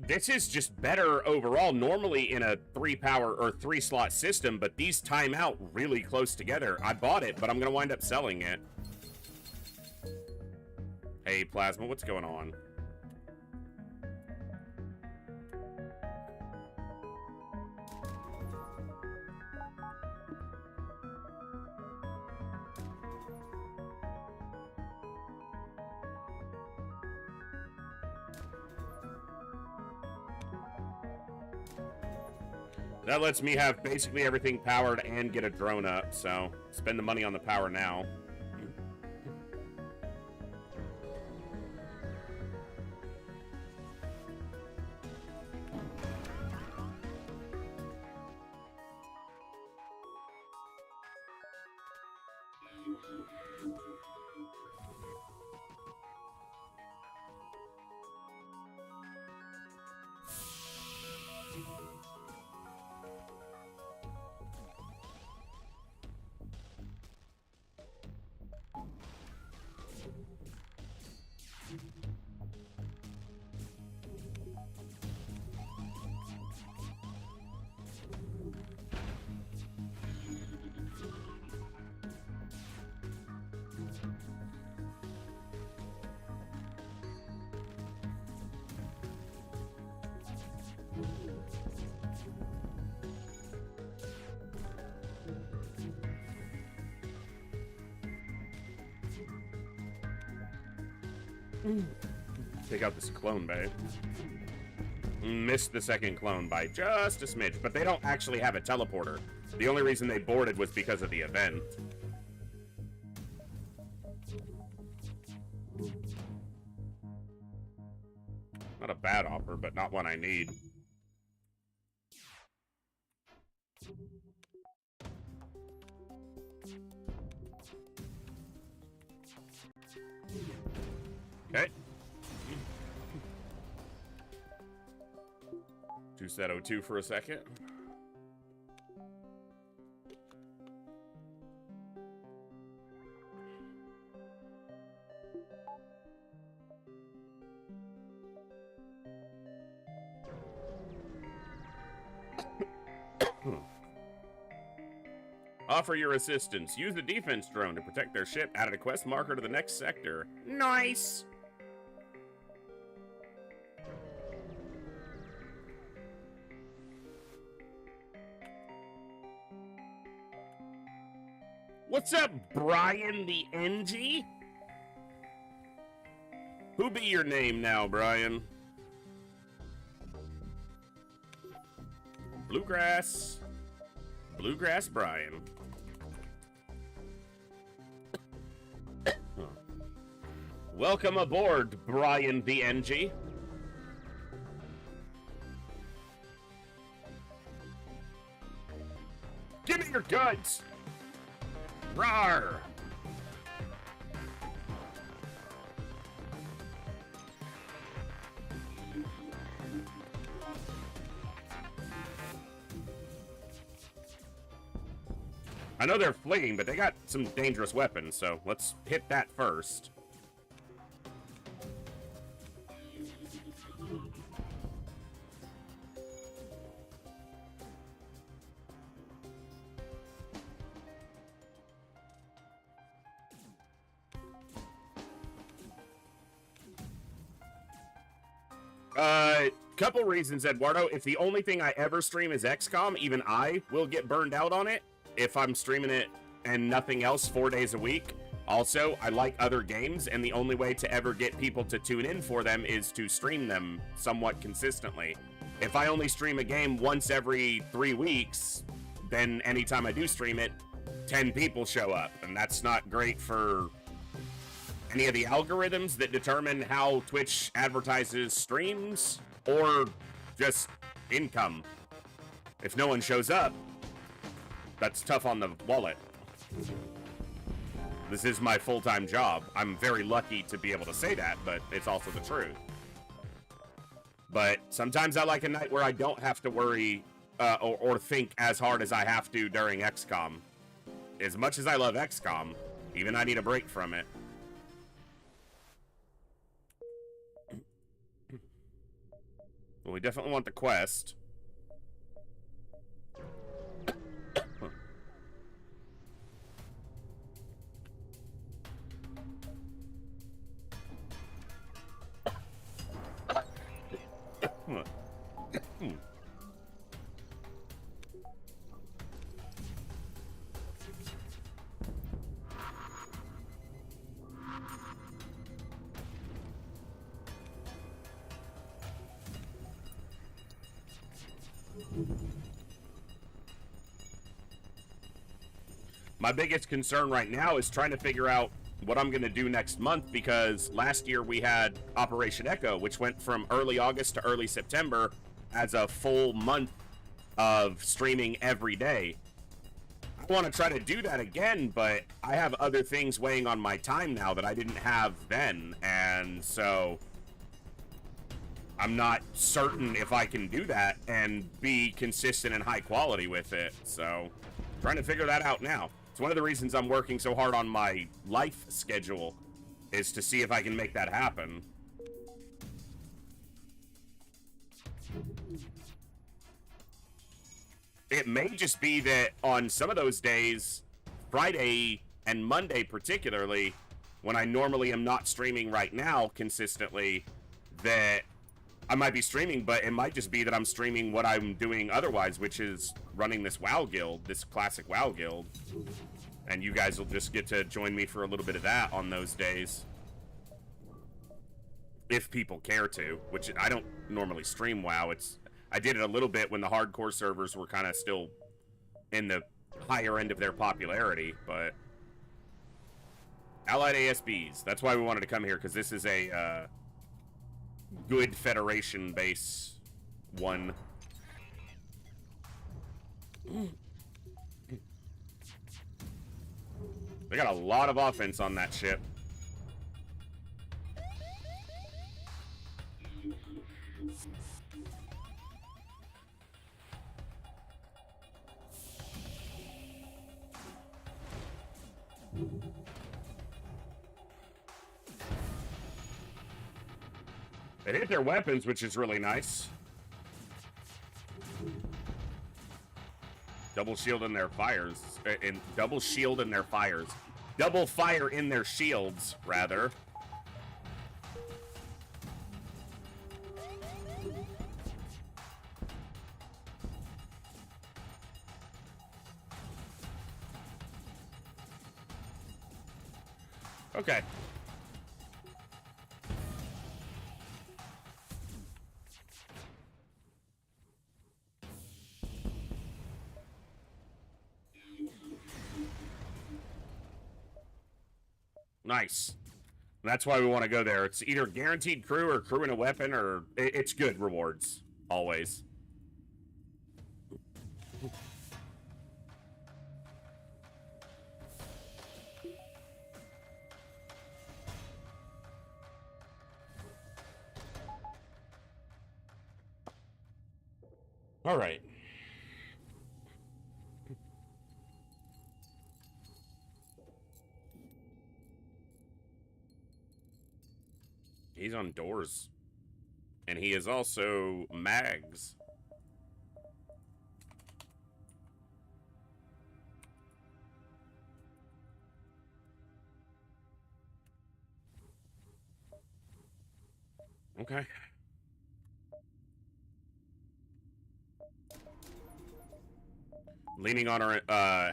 This is just better overall. Normally in a 3-power or 3-slot system, but these time out really close together. I bought it, but I'm gonna wind up selling it. Hey, Plasma, what's going on? That lets me have basically everything powered and get a drone up, so spend the money on the power now. Take out this clone bay. Missed the second clone by just a smidge, but they don't actually have a teleporter. The only reason they boarded was because of the event. Not a bad offer, but not one I need. Okay. Juice that O2 for a second. Offer your assistance. Use the defense drone to protect their ship. Added a quest marker to the next sector. Nice! What's up, Brian the Engi? Who be your name now, Brian? Bluegrass. Bluegrass Brian. Welcome aboard, Brian the Engi. Give me your goods! Rawr! I know they're fleeing, but they got some dangerous weapons, so let's hit that first. Couple reasons, Eduardo. If the only thing I ever stream is XCOM, even I will get burned out on it if I'm streaming it and nothing else 4 days a week. Also, I like other games, and the only way to ever get people to tune in for them is to stream them somewhat consistently. If I only stream a game once every 3 weeks, then anytime I do stream it, 10 people show up, and that's not great for any of the algorithms that determine how Twitch advertises streams, or just income. If no one shows up, that's tough on the wallet. This is my full-time job. I'm very lucky to be able to say that, but it's also the truth. But sometimes I like a night where I don't have to worry or think as hard as I have to during XCOM. As much as I love XCOM, even I need a break from it. Well, we definitely want the quest. My biggest concern right now is trying to figure out what I'm going to do next month, because last year we had Operation Echo, which went from early August to early September as a full month of streaming every day. I want to try to do that again, but I have other things weighing on my time now that I didn't have then, and so I'm not certain if I can do that and be consistent and high quality with it. So trying to figure that out now. It's one of the reasons I'm working so hard on my life schedule, is to see if I can make that happen. It may just be that on some of those days, Friday and Monday particularly, when I normally am not streaming right now consistently, that I might be streaming, but it might just be that I'm streaming what I'm doing otherwise, which is running this WoW guild, this classic WoW guild. And you guys will just get to join me for a little bit of that on those days. If people care to, which I don't normally stream WoW. I did it a little bit when the hardcore servers were kind of still in the higher end of their popularity, but Allied ASBs, that's why we wanted to come here, because this is a good Federation base one. They got a lot of offense on that ship. They hit their weapons, which is really nice. Double shield in their fires. Double shield in their fires. Double fire in their shields, rather. Okay. Nice. That's why we want to go there. It's either guaranteed crew or crew and a weapon, or it's good rewards. Always. All right. He's on doors. And he is also mags. Okay. Leaning on our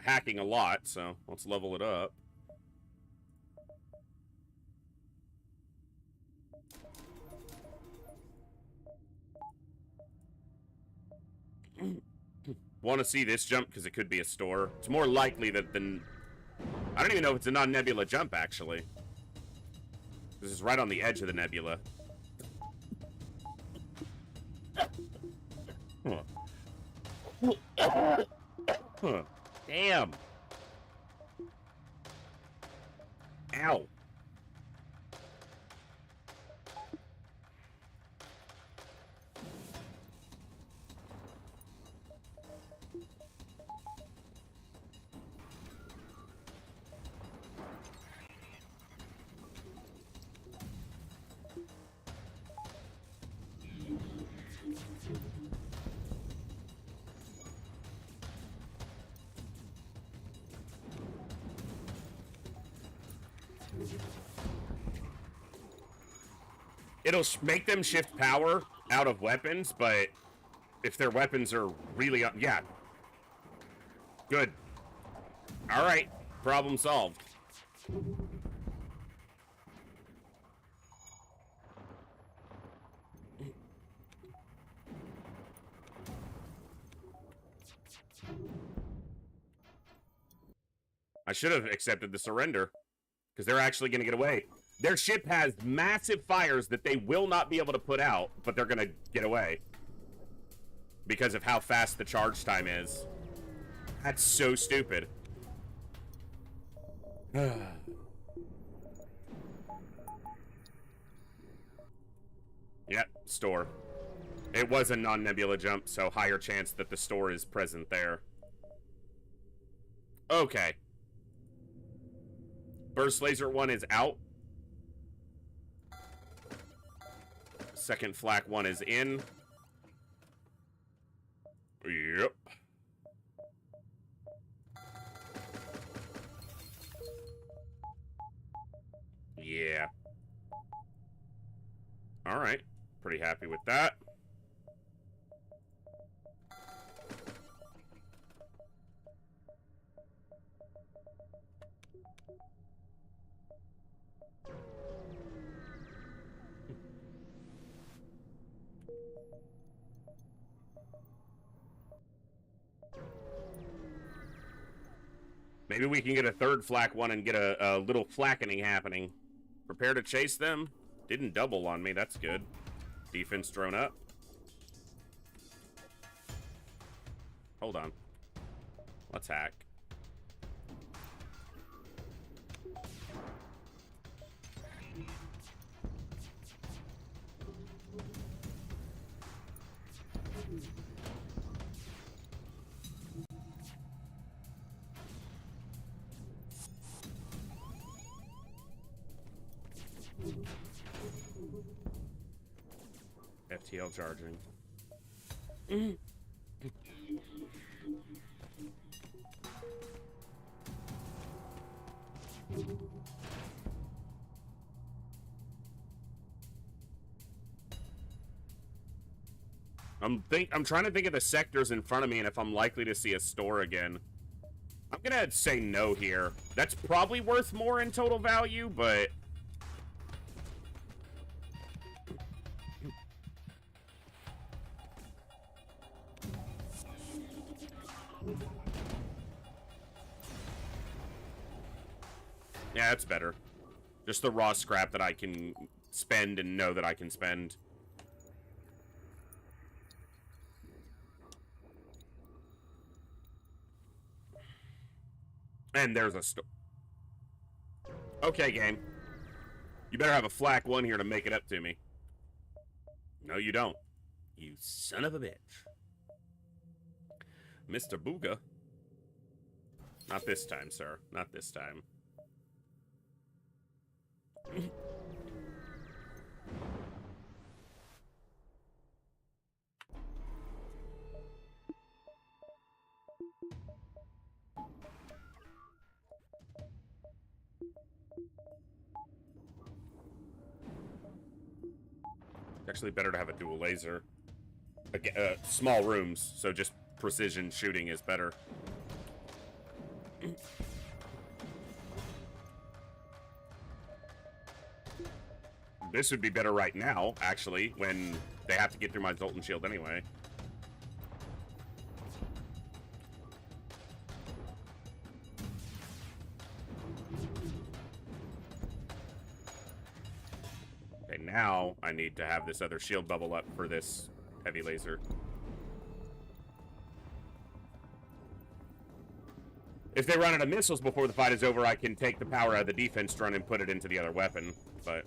hacking a lot, so let's level it up. Want to see this jump because it could be a store. It's more likely that than... I don't even know if it's a non-nebula jump, actually. This is right on the edge of the nebula. Huh. Damn. Ow. It'll make them shift power out of weapons, but if their weapons are really... yeah. Good. Alright. Problem solved. I should have accepted the surrender, because they're actually going to get away. Their ship has massive fires that they will not be able to put out, but they're going to get away. Because of how fast the charge time is. That's so stupid. Yep, store. It was a non-nebula jump, so higher chance that the store is present there. Okay. Burst Laser 1 is out. Second Flak 1 is in. Yep. Yeah. Alright. Pretty happy with that. Maybe we can get a third Flak 1 and get a little flackening happening. Prepare to chase them. Didn't double on me. That's good. Defense drone up. Hold on. Let's hack. FTL charging. I'm trying to think of the sectors in front of me and if I'm likely to see a store again. I'm gonna say no here. That's probably worth more in total value, but yeah, that's better. Just the raw scrap that I can spend and know that I can spend. And there's a store. Okay, game. You better have a Flak 1 here to make it up to me. No, you don't. You son of a bitch. Mr. Booga. Not this time, sir. Not this time. Actually better to have a dual laser. Small rooms, so just precision shooting is better. This would be better right now, actually, when they have to get through my Zoltan shield anyway. Okay, now I need to have this other shield bubble up for this heavy laser. If they run out of missiles before the fight is over, I can take the power out of the defense drone and put it into the other weapon, but...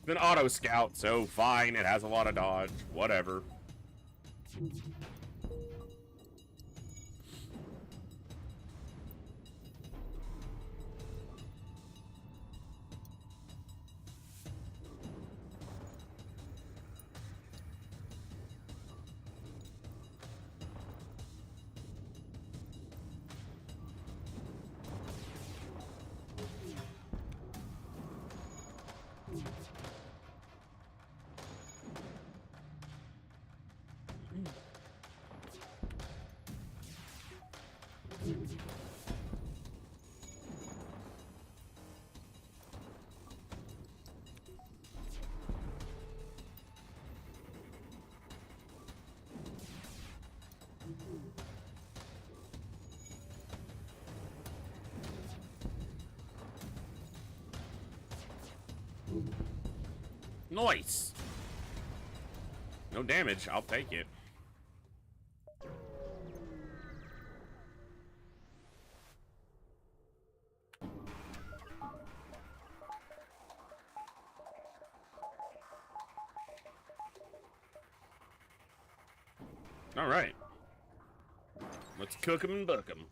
It's an auto scout, so fine, it has a lot of dodge, whatever. Nice! No damage, I'll take it. Alright. Let's cook 'em and book 'em.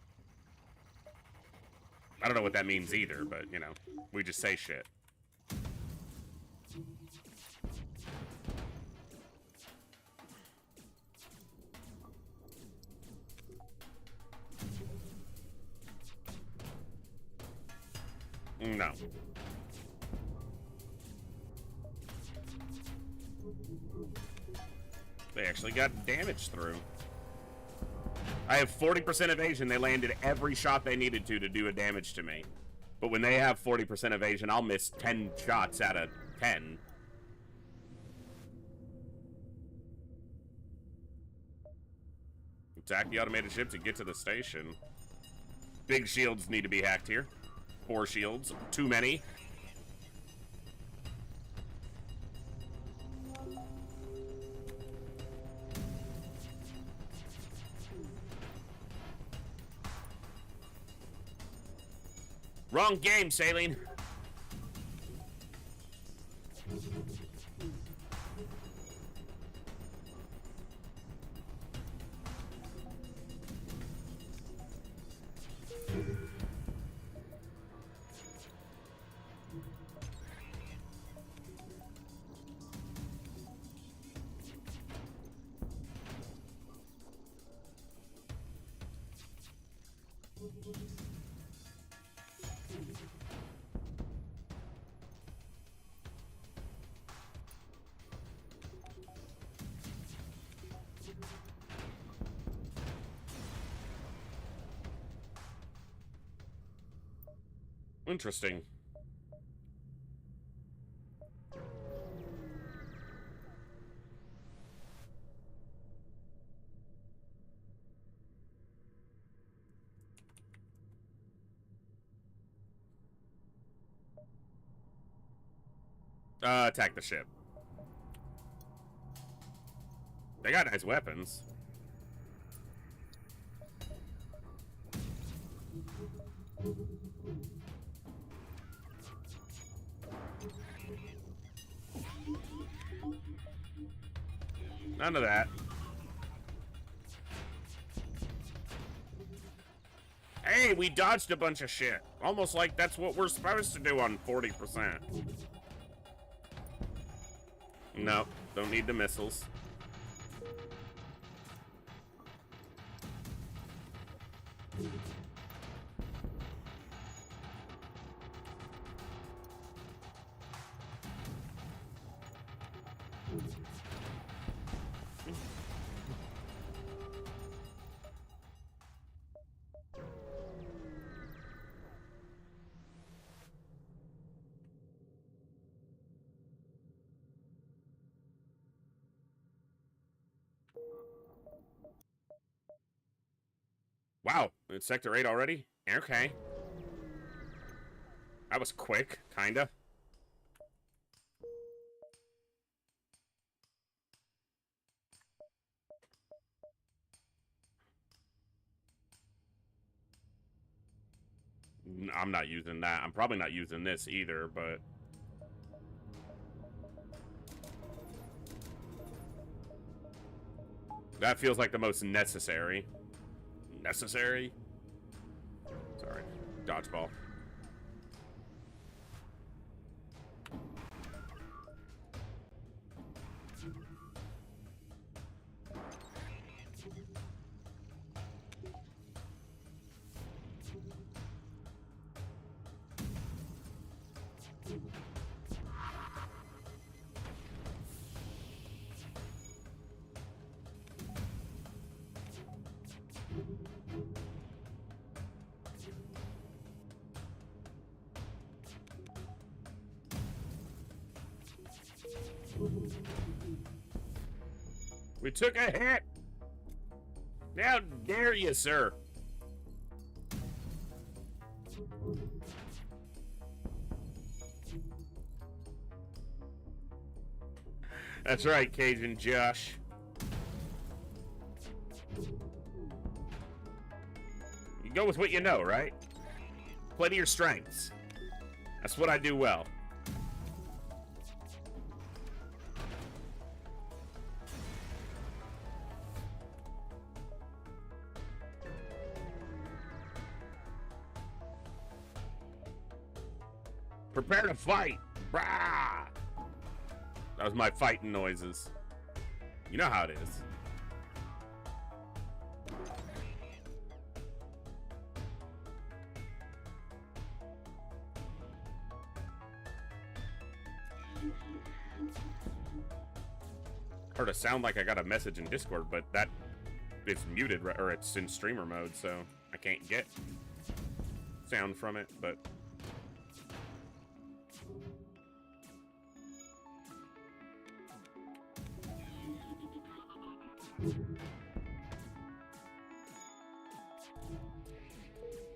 I don't know what that means either, but, you know, we just say shit. No. They actually got damage through. I have 40% evasion. They landed every shot they needed to do a damage to me. But when they have 40% evasion, I'll miss 10 shots out of 10. Attack the automated ship to get to the station. Big shields need to be hacked here. 4 shields. Too many. Wrong game, Saline. Interesting. Attack the ship. They got nice weapons. None of that. Hey, we dodged a bunch of shit. Almost like that's what we're supposed to do on 40%. Nope, don't need the missiles. Wow, it's Sector 8 already? Okay. That was quick, kinda. I'm not using that. I'm probably not using this either, but... that feels like the most necessary. Necessary? Sorry. Dodgeball. We took a hit! How dare you, sir? That's right, Cajun Josh. You go with what you know, right? Play to your strengths. That's what I do well. Prepare to fight! Brah! That was my fighting noises. You know how it is. Heard a sound like I got a message in Discord, but that is muted, or it's in streamer mode, so I can't get sound from it, but...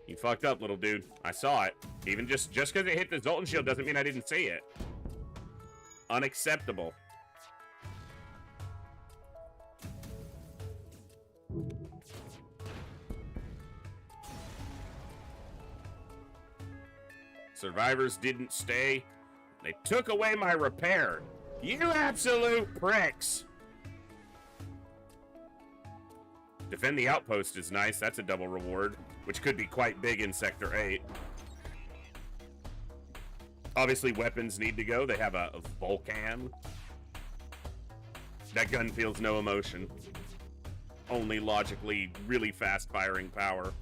you fucked up, little dude. I saw it. Even just because it hit the Zoltan shield doesn't mean I didn't see it. Unacceptable. Survivors didn't stay. They took away my repair. You absolute pricks! Defend the outpost is nice. That's a double reward, which could be quite big in Sector 8. Obviously, weapons need to go. They have a Vulcan. That gun feels no emotion. Only logically really fast-firing power.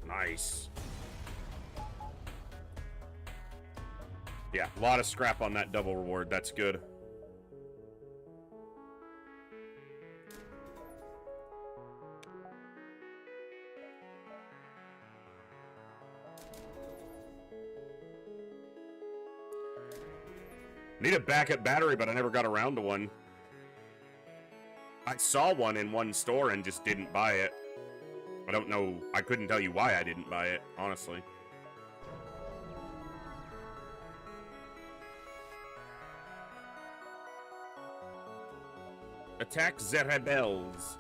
Nice. Yeah, a lot of scrap on that double reward. That's good. Need a backup battery, but I never got around to one. I saw one in one store and just didn't buy it. I don't know. I couldn't tell you why I didn't buy it, honestly. Attack the rebels.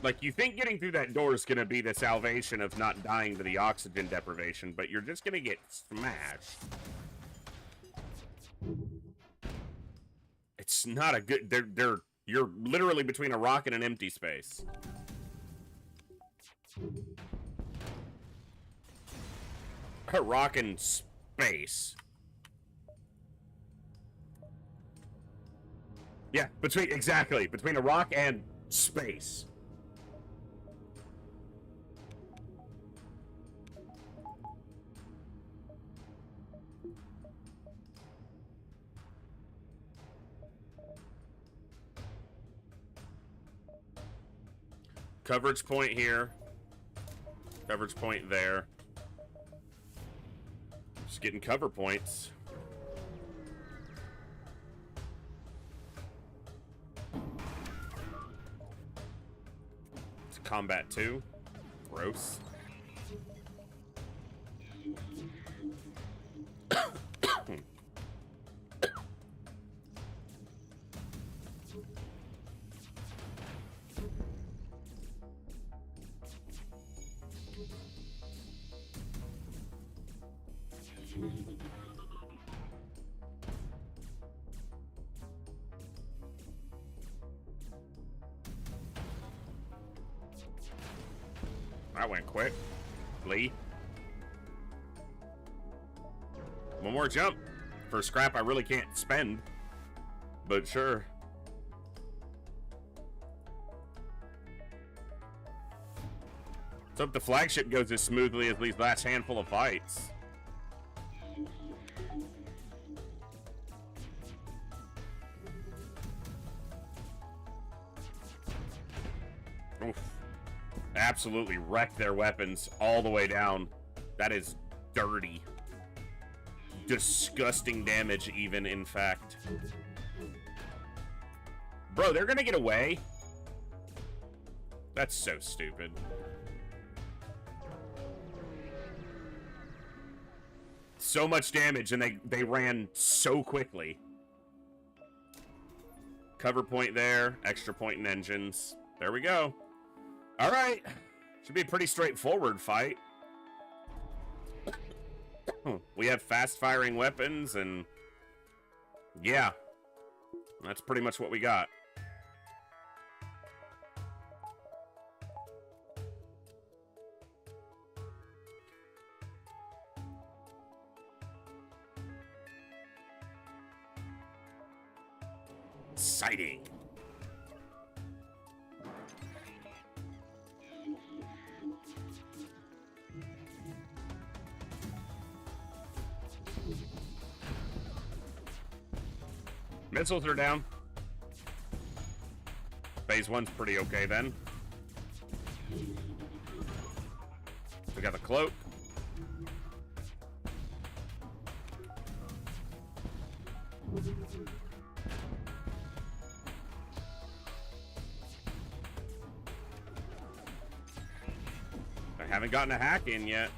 Like, you think getting through that door is going to be the salvation of not dying to the oxygen deprivation, but you're just going to get smashed. It's not a good... You're literally between a rock and an empty space. A rock and space. Yeah, exactly. Between a rock and space. Coverage point here. Coverage point there. Just getting cover points. It's combat 2. Gross. That went quick. Lee. One more jump. For scrap I really can't spend. But sure. Let's hope the flagship goes as smoothly as these last handful of fights. Oof. Absolutely wrecked their weapons all the way down. That is dirty. Disgusting damage, even, in fact. Bro, they're gonna get away? That's so stupid. So much damage, and they ran so quickly. Cover point there. Extra point in engines. There we go. All right. Should be a pretty straightforward fight. We have fast-firing weapons, and yeah, that's pretty much what we got. Exciting. Missiles are down. Phase 1's pretty okay then. We got the cloak. I haven't gotten a hack in yet.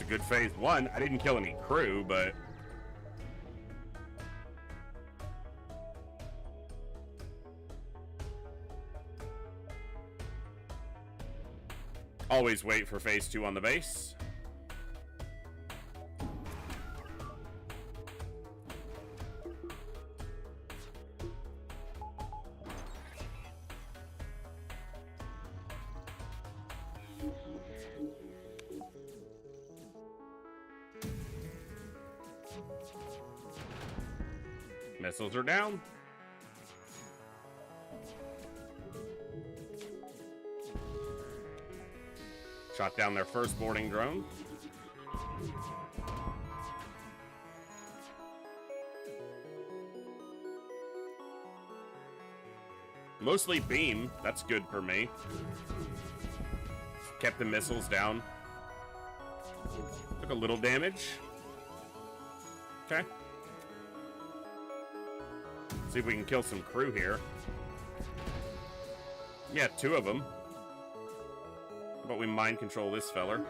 Good phase 1. I didn't kill any crew, but always wait for phase 2 on the base. Missiles are down. Shot down their first boarding drone. Mostly beam. That's good for me. Kept the missiles down. Took a little damage. Okay. See if we can kill some crew here. Yeah, 2 of them. How about we mind control this feller?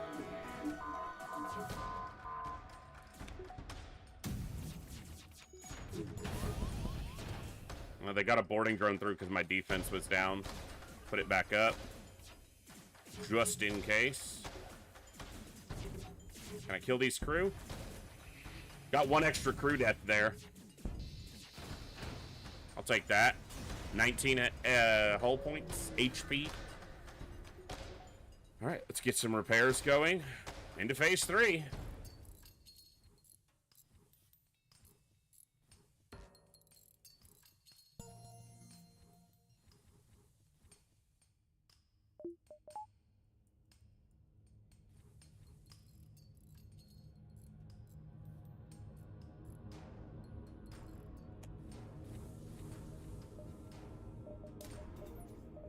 Well, they got a boarding drone through because my defense was down. Put it back up. Just in case. Can I kill these crew? Got one extra crew death there. I'll take that. 19 hull points, HP. Alright, let's get some repairs going. Into phase 3.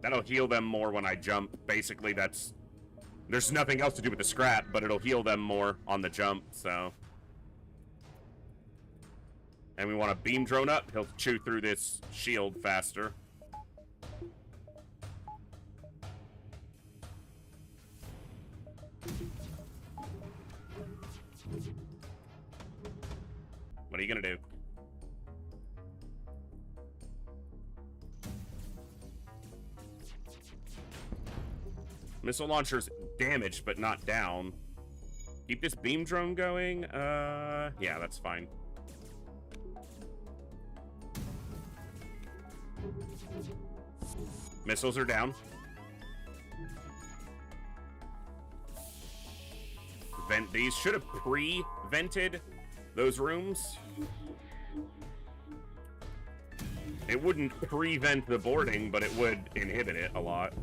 That'll heal them more when I jump. Basically, that's... There's nothing else to do with the scrap, but it'll heal them more on the jump, so... And we want a beam drone up. He'll chew through this shield faster. What are you gonna do? Missile launcher's damaged, but not down. Keep this beam drone going? Yeah, that's fine. Missiles are down. Vent these. Should have pre-vented those rooms. It wouldn't prevent the boarding, but it would inhibit it a lot.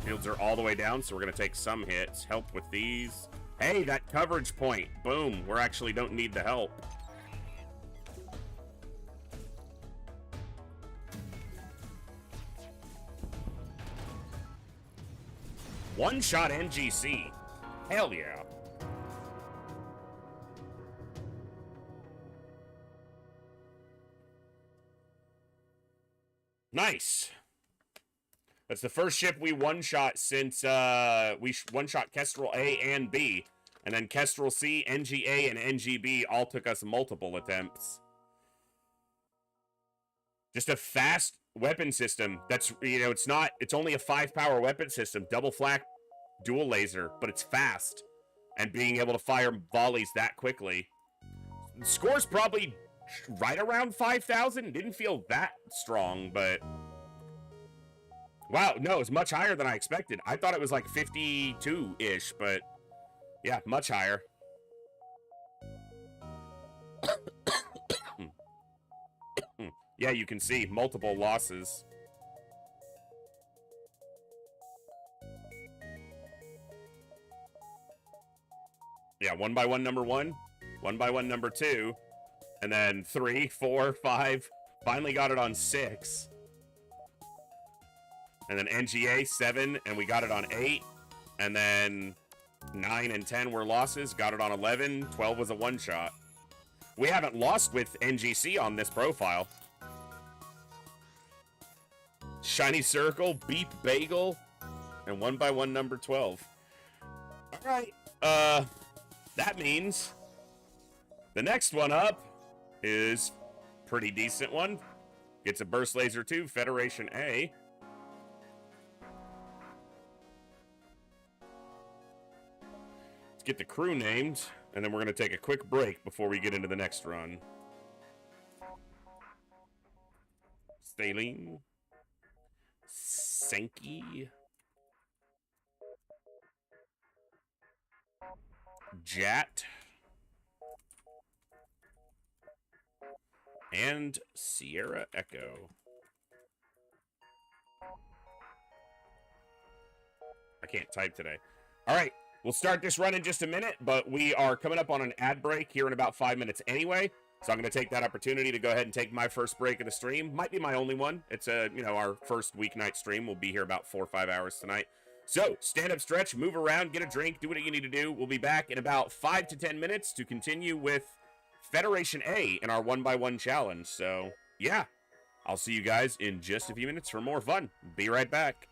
Shields are all the way down, so we're going to take some hits. Help with these. Hey, that coverage point. Boom. We actually don't need the help. One-shot NGC. Hell yeah. Nice. That's the first ship we one-shot since we one-shot Kestrel A and B. And then Kestrel C, NGA, and Engi B all took us multiple attempts. Just a fast weapon system. That's, you know, it's only a 5-power weapon system. Double flak, dual laser, but it's fast. And being able to fire volleys that quickly. The score's probably right around 5,000. Didn't feel that strong, but... Wow, no, it's much higher than I expected. I thought it was like 52-ish, but yeah, much higher. Yeah, you can see multiple losses. Yeah, 1 by 1 number 1, 1 by 1 number 2, and then 3, 4, 5. Finally got it on 6. And then NGA 7, and we got it on 8. And then 9 and 10 were losses. Got it on 11. 12 was a one-shot. We haven't lost with NGC on this profile. Shiny Circle, Beep Bagel, and 1 by 1 number 12. All right. That means the next one up is pretty decent one. Gets a Burst Laser 2, Federation A. Get the crew named, and then we're going to take a quick break before we get into the next run. Staline. Senki. Jat. And Sierra Echo. I can't type today. All right. We'll start this run in just a minute, but we are coming up on an ad break here in about 5 minutes anyway. So I'm going to take that opportunity to go ahead and take my first break of the stream. Might be my only one. It's our first weeknight stream. We'll be here about 4 or 5 hours tonight. So stand up, stretch, move around, get a drink, do what you need to do. We'll be back in about 5 to 10 minutes to continue with Federation A in our 1 by 1 challenge. So yeah, I'll see you guys in just a few minutes for more fun. Be right back.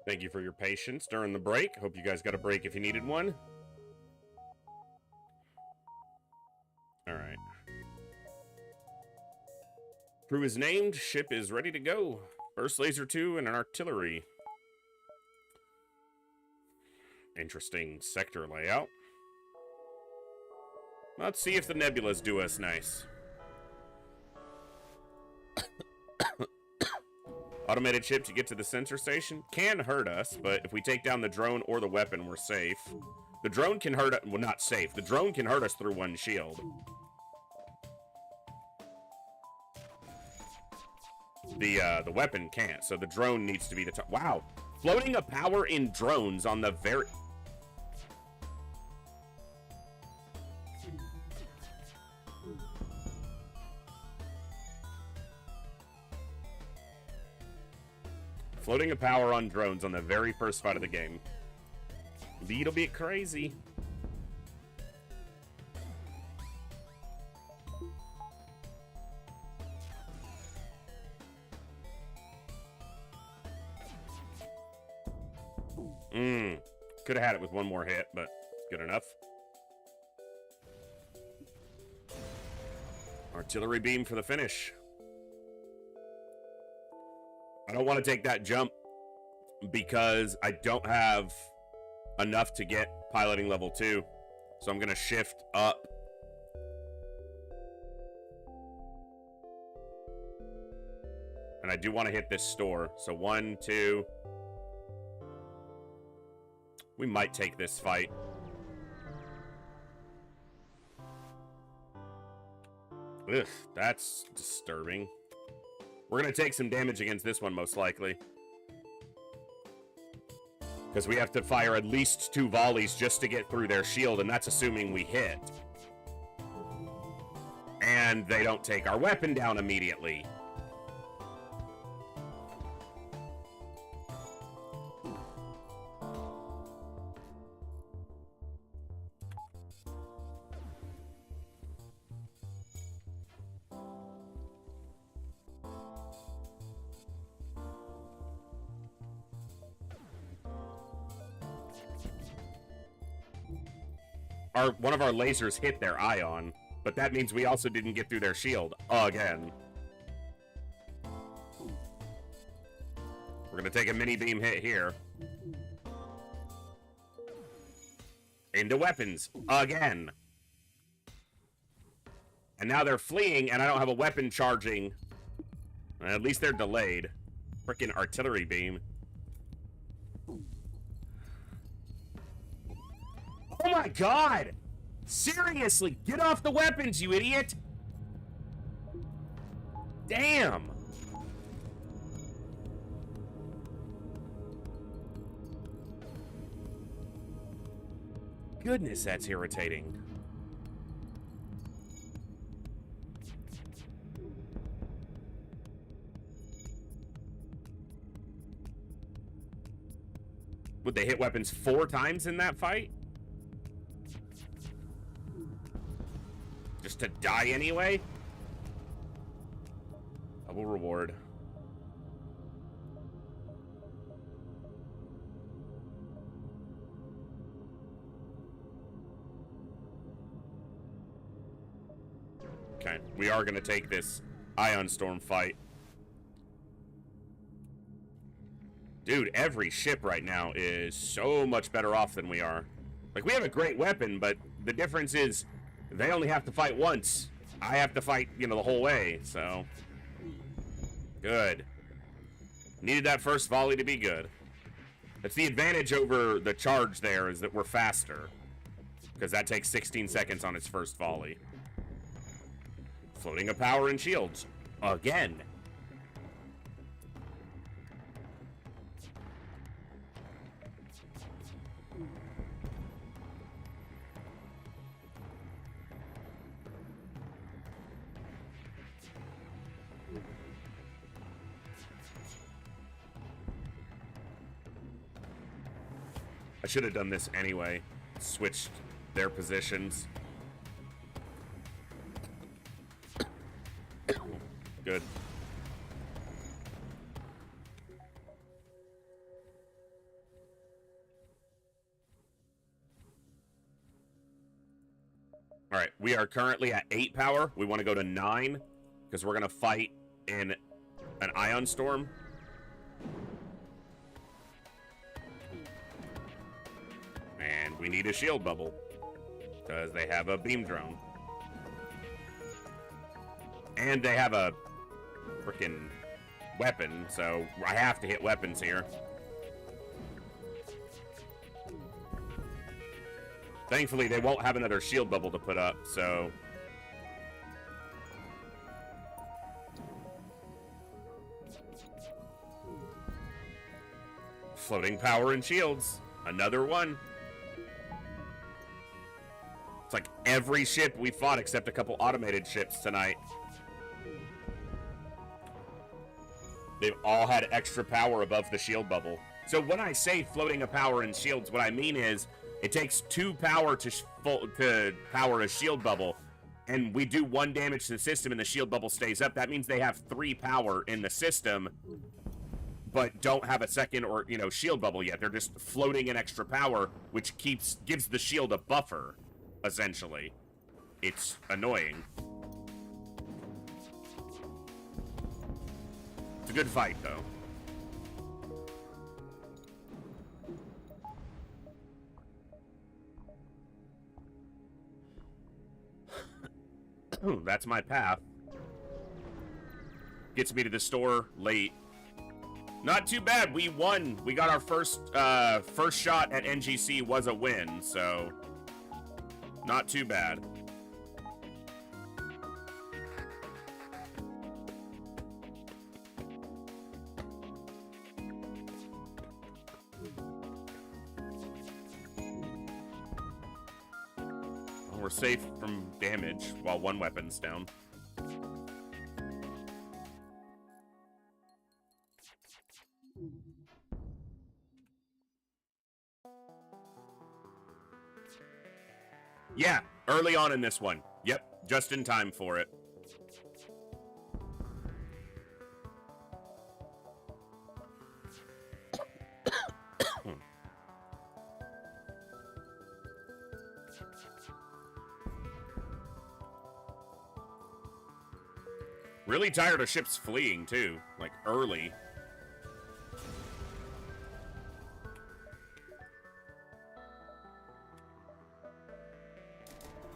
Thank you for your patience during the break. Hope you guys got a break if you needed one. All right. Crew is named. Ship is ready to go. Burst laser 2 and an artillery. Interesting sector layout. Let's see if the nebulas do us nice. Automated ship to get to the sensor station can hurt us, but if we take down the drone or the weapon, we're safe. The drone can hurt us. Well, not safe. The drone can hurt us through one shield. The weapon can't, so the drone needs to be the top. Wow. Floating a power in drones on the very... Floating a power on drones on the very first fight of the game. Little bit crazy. Could have had it with one more hit, but it's good enough. Artillery beam for the finish. I don't want to take that jump because I don't have enough to get piloting level 2. So I'm going to shift up. And I do want to hit this store. So 1, 2. We might take this fight. Ugh, that's disturbing. We're going to take some damage against this one, most likely. Because we have to fire at least 2 volleys just to get through their shield, and that's assuming we hit. And they don't take our weapon down immediately. One of our lasers hit their ion, but that means we also didn't get through their shield again. We're going to take a mini beam hit here. Into weapons again. And now they're fleeing, and I don't have a weapon charging. At least they're delayed. Frickin' artillery beam. Oh my god! Seriously, get off the weapons, you idiot! Damn! Goodness, that's irritating. Would they hit weapons 4 times in that fight? Just to die anyway? Double reward. Okay, we are going to take this Ion Storm fight. Dude, every ship right now is so much better off than we are. Like, we have a great weapon, but the difference is they only have to fight once. I have to fight, you know, the whole way, so. Good. Needed that first volley to be good. That's the advantage over the charge there, is that we're faster. Because that takes 16 seconds on its first volley. Floating a power and shields. Again. I should have done this anyway. Switched their positions. Good. All right, we are currently at 8 power. We want to go to 9 because we're going to fight in an ion storm. And we need a shield bubble because they have a beam drone. And they have a freaking weapon, so I have to hit weapons here. Thankfully, they won't have another shield bubble to put up, so... Floating power and shields. Another one. It's like every ship we fought except a couple automated ships tonight. They've all had extra power above the shield bubble. So when I say floating a power and shields, what I mean is it takes 2 power to power a shield bubble, and we do 1 damage to the system and the shield bubble stays up. That means they have 3 power in the system, but don't have a second or, you know, shield bubble yet. They're just floating an extra power, which gives the shield a buffer, essentially. It's annoying. It's a good fight, though. That's my path. Gets me to the store late. Not too bad. We won. We got our first shot at NGC was a win, so not too bad. We're safe from damage while 1 weapon's down. Yeah, early on in this one. Yep, just in time for it. Really tired of ships fleeing, too. Like, early.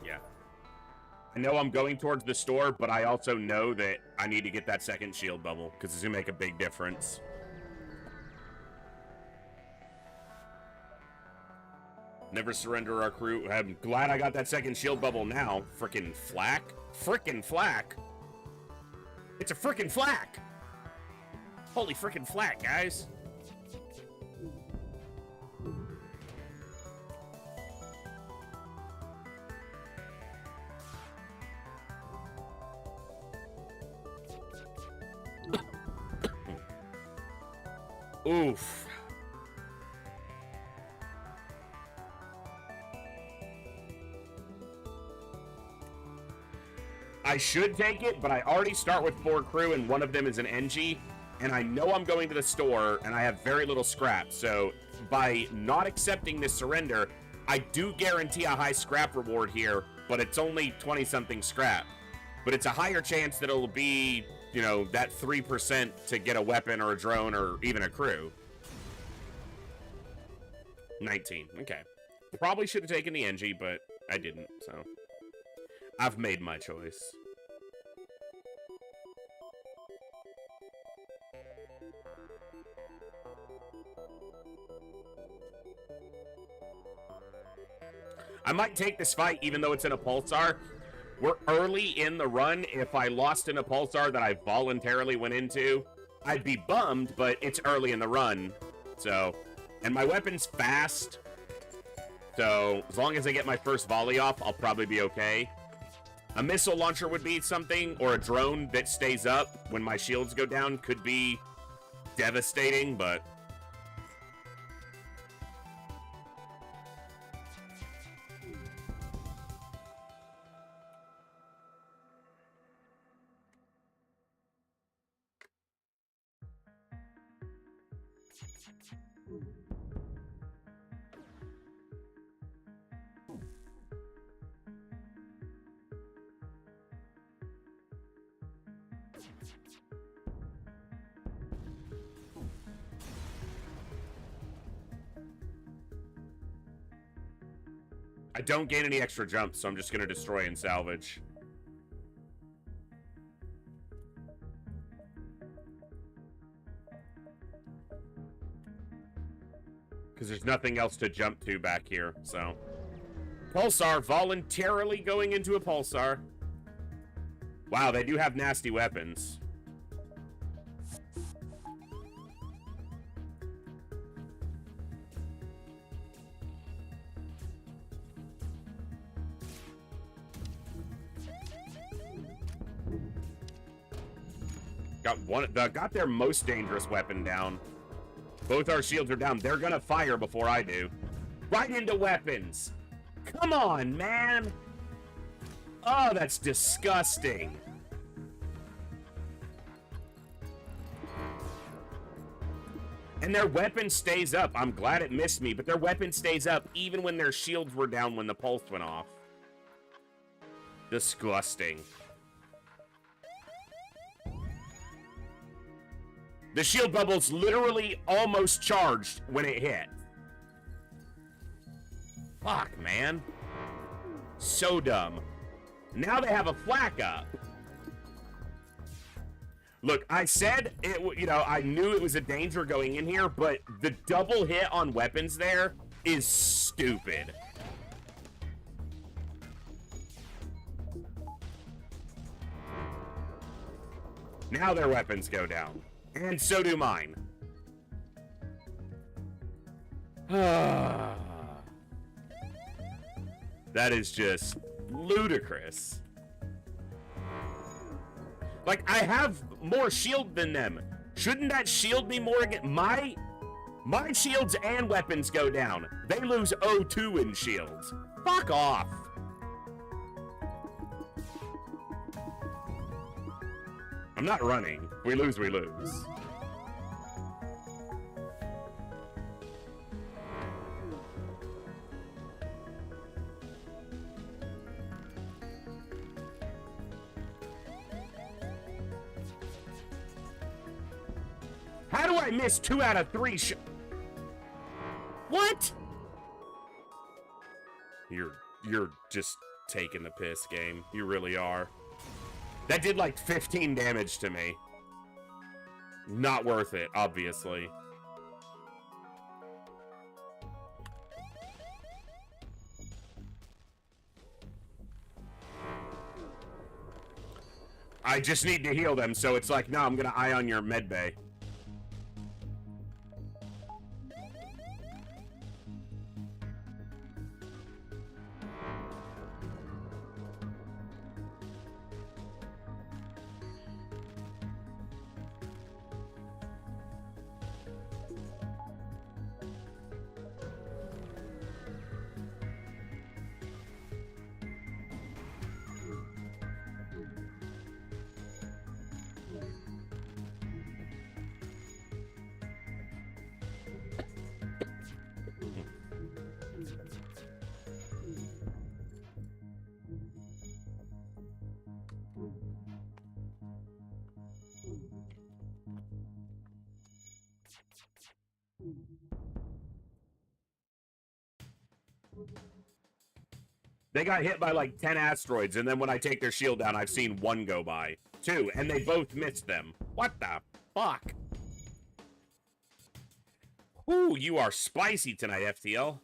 Yeah. I know I'm going towards the store, but I also know that I need to get that second shield bubble, because it's going to make a big difference. Never surrender our crew. I'm glad I got that second shield bubble now. Frickin' flak? Frickin' flak? It's a frickin' flak! Holy frickin' flak, guys. Oof. I should take it, but I already start with 4 crew, and one of them is an Engi, and I know I'm going to the store, and I have very little scrap, so by not accepting this surrender, I do guarantee a high scrap reward here, but it's only 20-something scrap. But it's a higher chance that it'll be, you know, that 3% to get a weapon or a drone or even a crew. 19, okay. Probably should have taken the Engi, but I didn't, so... I've made my choice. I might take this fight even though it's in a pulsar. We're early in the run. If I lost in a pulsar that I voluntarily went into, I'd be bummed, but it's early in the run. So, and my weapon's fast. So, as long as I get my first volley off, I'll probably be okay. A missile launcher would be something, or a drone that stays up when my shields go down could be devastating, but... I don't gain any extra jumps, so I'm just going to destroy and salvage. Because there's nothing else to jump to back here, so. Pulsar, voluntarily going into a Pulsar. Wow, they do have nasty weapons. Got their most dangerous weapon down. Both our shields are down. They're gonna fire before I do. Right into weapons. Come on, man. Oh, that's disgusting. And their weapon stays up. I'm glad it missed me, but their weapon stays up even when their shields were down when the pulse went off. Disgusting. The shield bubble's literally almost charged when it hit. Fuck, man. So dumb. Now they have a flak up. Look, I said it. You know, I knew it was a danger going in here, but the double hit on weapons there is stupid. Now their weapons go down. And so do mine. That is just ludicrous. Like, I have more shield than them. Shouldn't that shield me more again? My shields and weapons go down. They lose O2 in shields. Fuck off. I'm not running. We lose, we lose. How do I miss 2 out of 3 What? You're just taking the piss, game. You really are. That did like 15 damage to me. Not worth it, obviously. I just need to heal them, so it's like, no, I'm gonna eye on your med bay. They got hit by like 10 asteroids, and then when I take their shield down, I've seen 1 go by. 2, and they both missed them. What the fuck? Ooh, you are spicy tonight, FTL.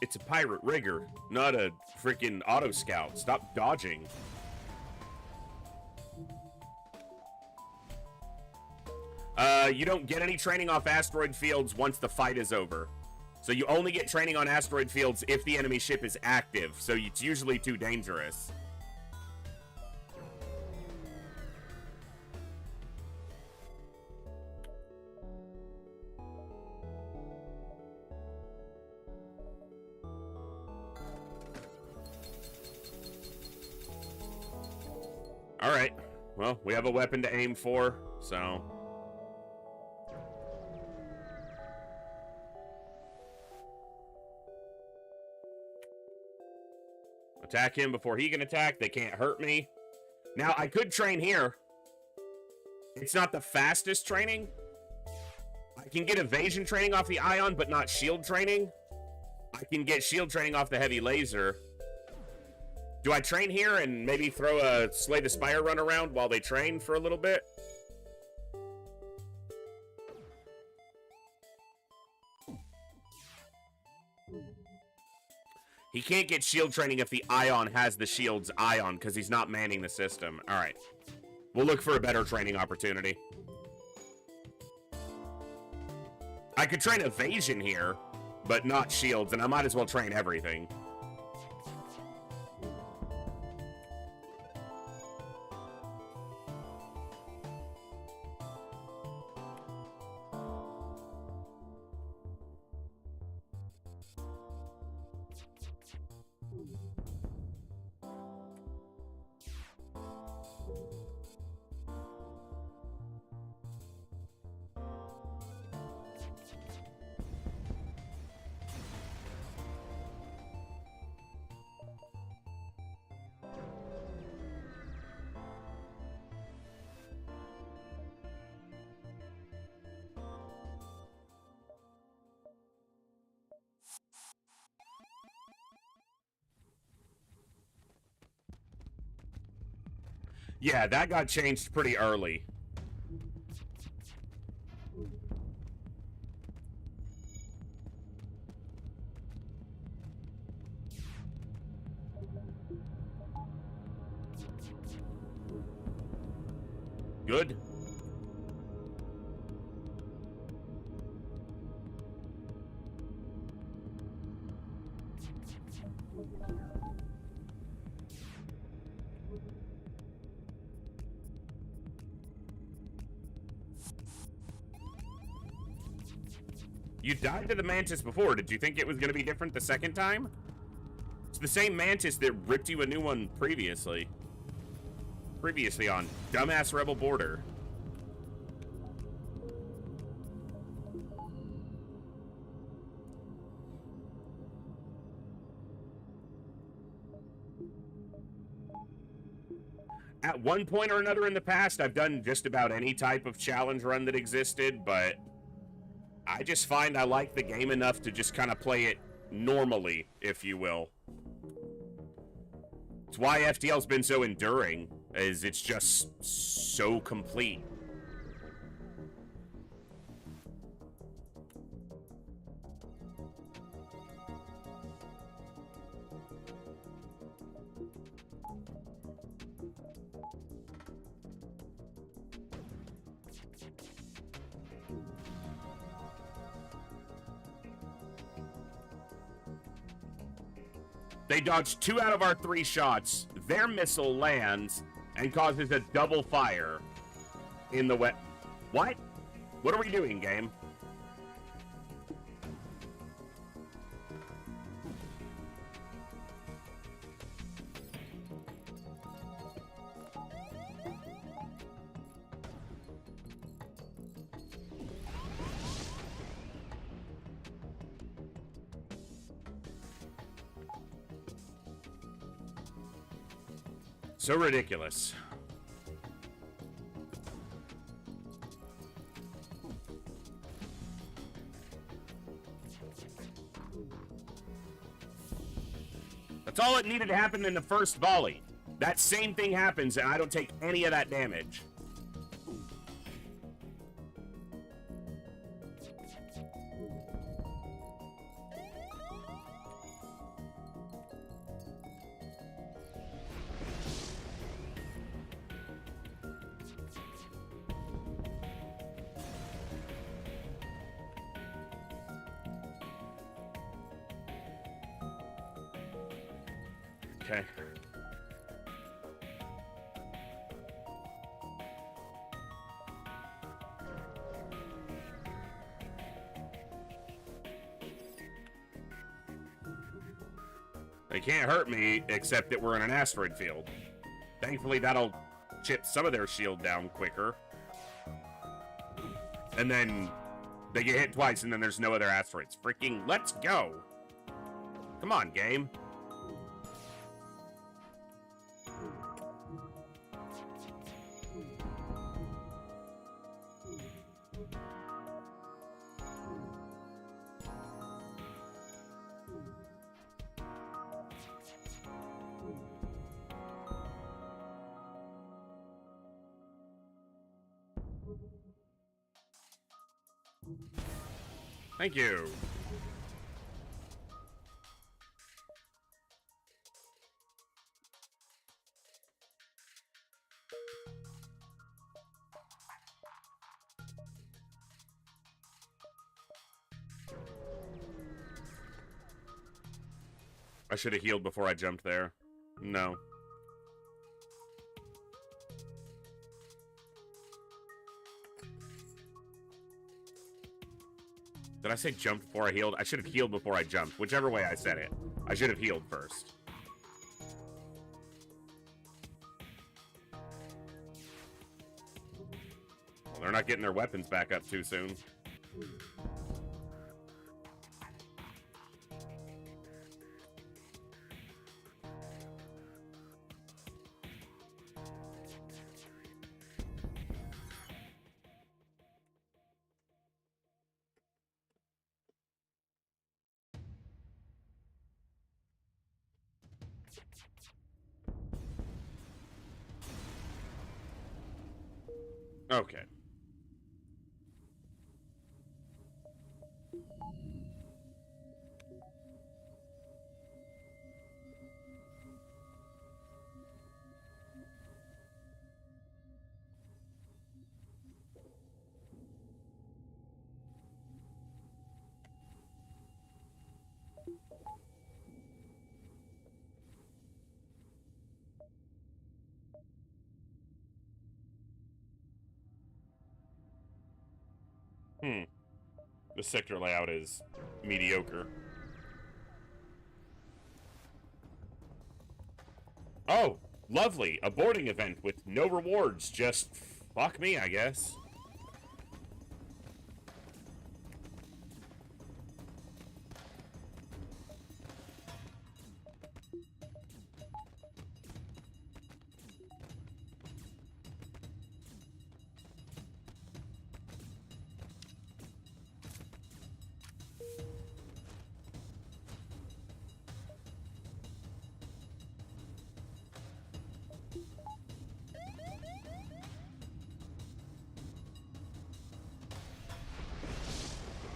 It's a pirate rigger, not a freaking auto scout. Stop dodging. You don't get any training off asteroid fields once the fight is over. So you only get training on asteroid fields if the enemy ship is active, so it's usually too dangerous. Alright, well, we have a weapon to aim for, so... Attack him before he can attack. They can't hurt me. Now, I could train here. It's not the fastest training. I can get evasion training off the Ion, but not shield training. I can get shield training off the heavy laser. Do I train here and maybe throw a Slay the Spire run around while they train for a little bit? He can't get shield training if the Ion has the shield's Ion because he's not manning the system. All right. We'll look for a better training opportunity. I could train evasion here, but not shields, and I might as well train everything. Yeah, that got changed pretty early. Good. You died to the Mantis before. Did you think it was going to be different the second time? It's the same Mantis that ripped you a new one previously. Previously on Dumbass Rebel Border. At one point or another in the past, I've done just about any type of challenge run that existed, but I just find I like the game enough to just kind of play it normally, if you will. It's why FTL's been so enduring, is it's just so complete. They dodged 2 out of our 3 shots. Their missile lands and causes a double fire in the wet. What? What are we doing, game? So ridiculous. That's all it needed to happen in the first volley. That same thing happens and I don't take any of that damage. Okay. They can't hurt me, except that we're in an asteroid field. Thankfully, that'll chip some of their shield down quicker. And then they get hit twice, and then there's no other asteroids. Freaking let's go! Come on, game. Thank you. I should have healed before I jumped there. No. Did I say jumped before I healed? I should have healed before I jumped. Whichever way I said it. I should have healed first. Well, they're not getting their weapons back up too soon. Okay. The sector layout is mediocre. Oh, lovely. A boarding event with no rewards. Just fuck me, I guess.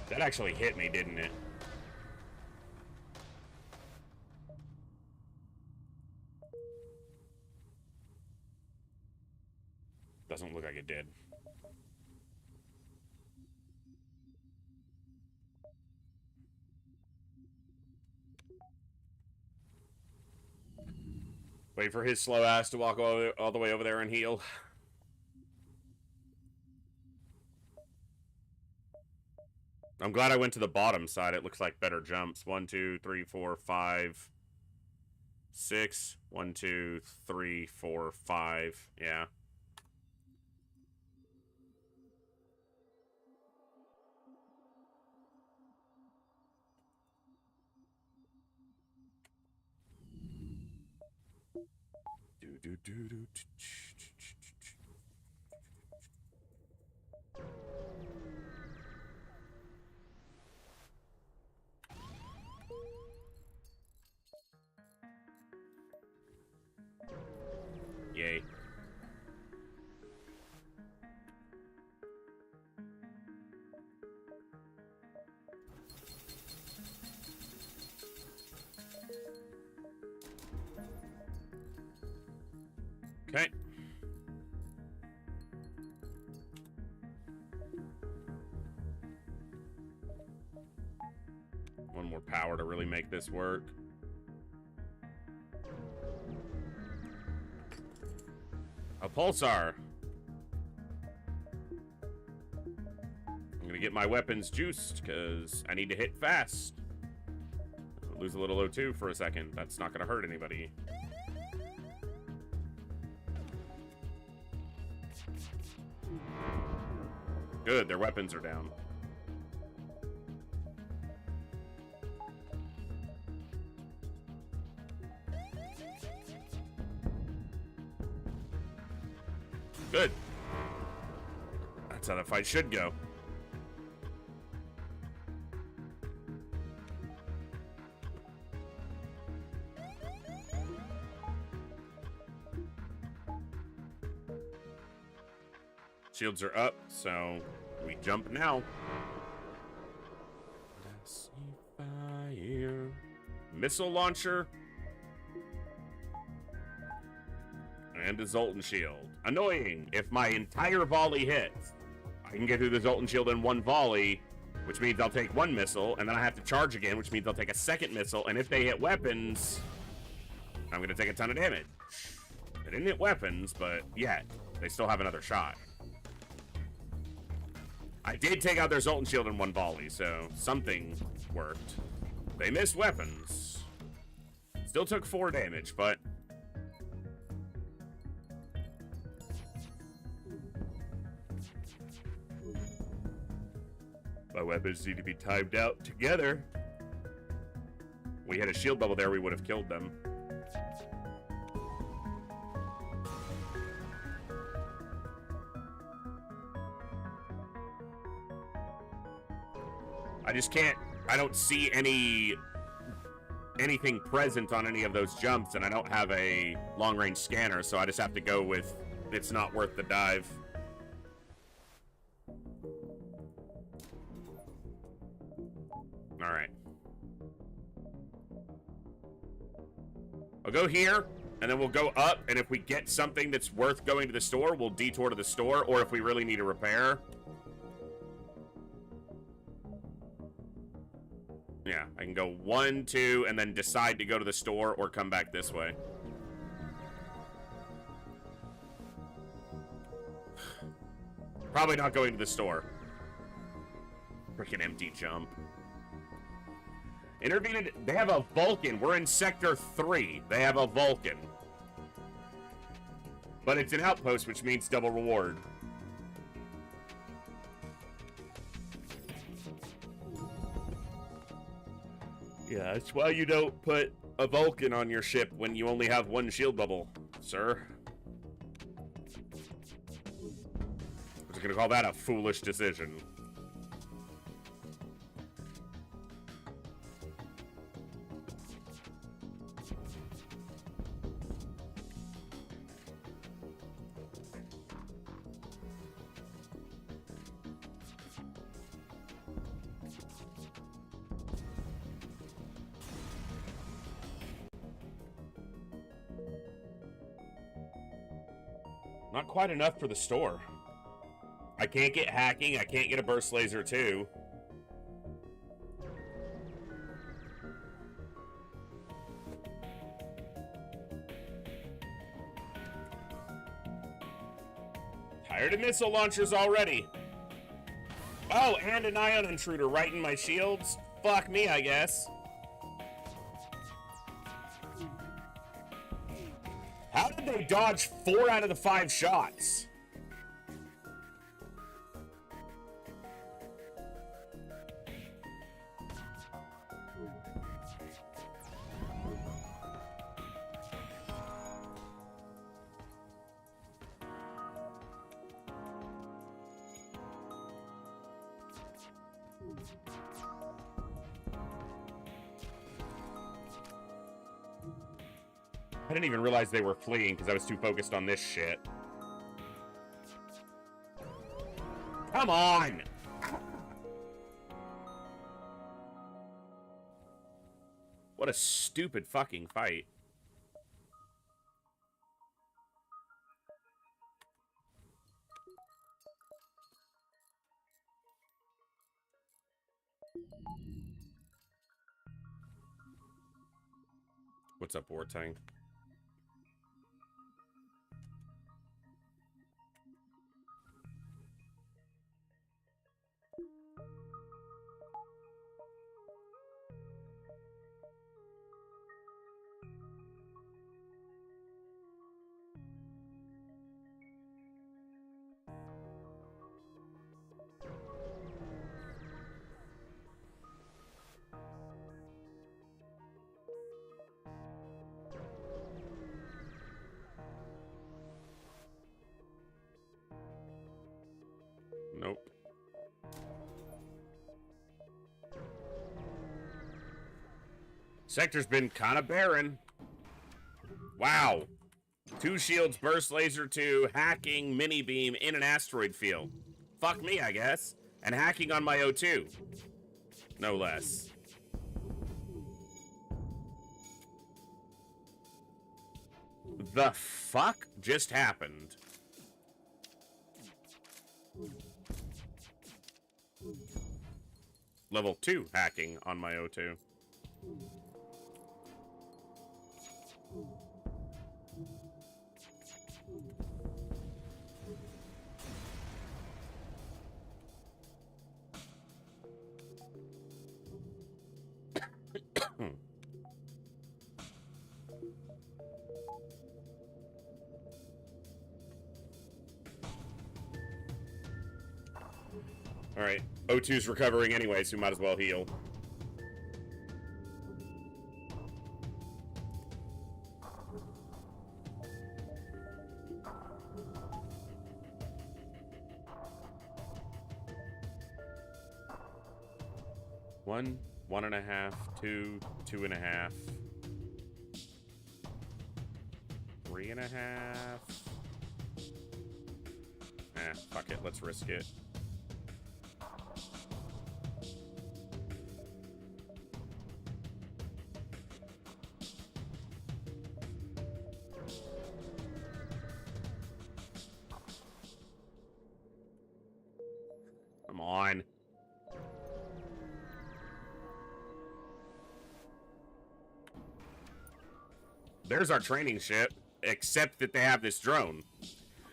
That actually hit me, didn't it? Doesn't look like it did. Wait for his slow ass to walk all the way over there and heal. I'm glad I went to the bottom side. It looks like better jumps. 1, 2, 3, 4, 5, 6. 1, 2, 3, 4, 5. Yeah. Yay. Okay. One more power to really make this work. A pulsar. I'm gonna get my weapons juiced because I need to hit fast. I'll lose a little O2 for a second. That's not gonna hurt anybody. Good, their weapons are down. Good. That's how the fight should go. Shields are up, so we jump now. missile launcher, and a Zoltan shield. Annoying. If my entire volley hits, I can get through the Zoltan shield in one volley, which means I'll take one missile, and then I have to charge again, which means I'll take a second missile, and if they hit weapons, I'm going to take a ton of damage. They didn't hit weapons, but yet, they still have another shot. I did take out their Zoltan shield in one volley, so something worked. They missed weapons. Still took 4 damage, but... my weapons need to be timed out together. We had a shield bubble there, we would have killed them. I just can't, I don't see anything present on any of those jumps, and I don't have a long-range scanner, so I just have to go with it's not worth the dive. Alright. I'll go here, and then we'll go up, and if we get something that's worth going to the store, we'll detour to the store, or if we really need a repair. Yeah, I can go 1, 2, and then decide to go to the store or come back this way. Probably not going to the store. Freaking empty jump. Intervened. They have a Vulcan. We're in Sector 3. They have a Vulcan. But it's an outpost, which means double reward. Yeah, that's why you don't put a Vulcan on your ship when you only have 1 shield bubble, sir. I was gonna call that a foolish decision. Not quite enough for the store. I can't get hacking. I can't get a burst laser too. Tired of missile launchers already. Oh, and an ion intruder right in my shields. Fuck me, I guess. How did they dodge 4 out of the 5 shots? I didn't even realize they were fleeing because I was too focused on this shit. Come on! What a stupid fucking fight. What's up, Wartang? Nope. Sector's been kind of barren. Wow. 2 shields, burst laser 2, hacking, mini beam in an asteroid field. Fuck me, I guess. And hacking on my O2. No less. The fuck just happened? Level 2 hacking on my O2. Alright, O2's recovering anyway, so we might as well heal. One, 1.5, 2, 2.5, 3.5. Fuck it, let's risk it. Come on. There's our training ship, except that they have this drone.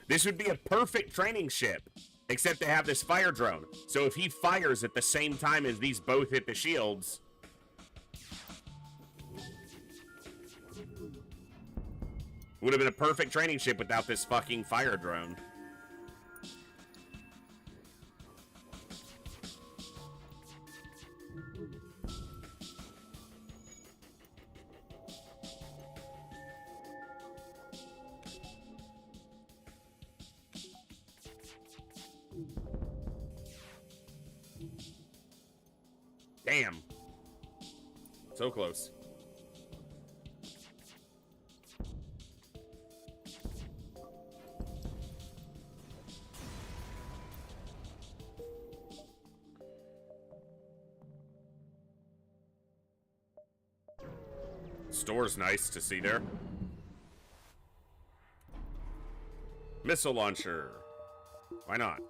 This would be a perfect training ship, except they have this fire drone. So if he fires at the same time as these both hit the shields... would have been a perfect training ship without this fucking fire drone. Damn. So close. Store's nice to see there. Missile launcher. Why not?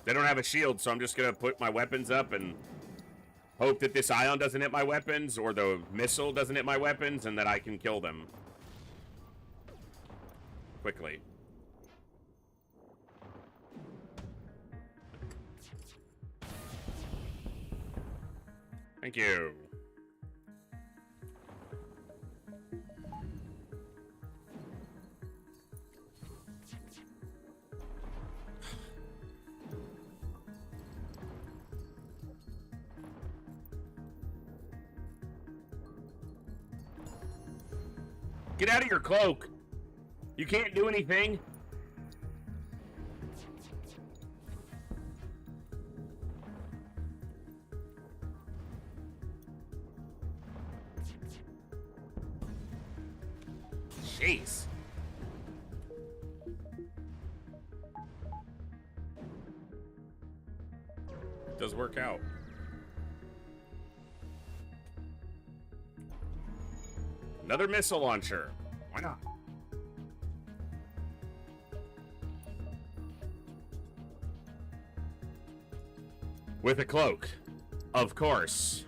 They don't have a shield, so I'm just gonna put my weapons up and hope that this ion doesn't hit my weapons, or the missile doesn't hit my weapons, and that I can kill them quickly. Thank you. Get out of your cloak. You can't do anything. Jeez. It does work out. Another missile launcher. Why not? With a cloak. Of course.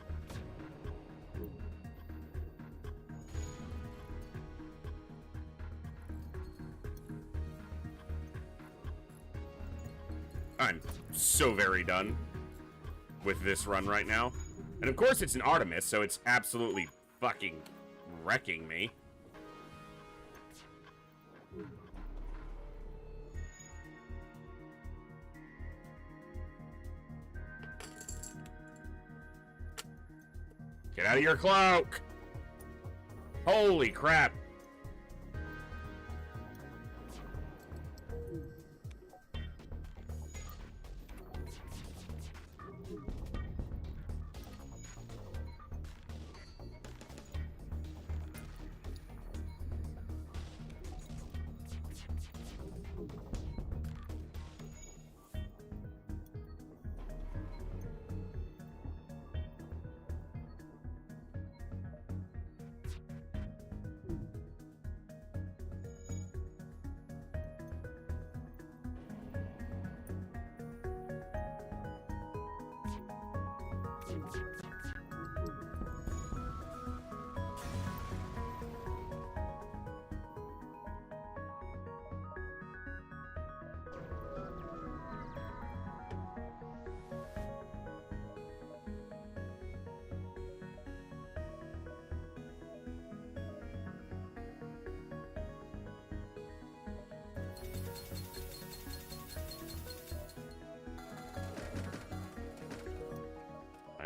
I'm so very done with this run right now. And of course it's an Artemis, so it's absolutely fucking wrecking me. Get out of your cloak! Holy crap!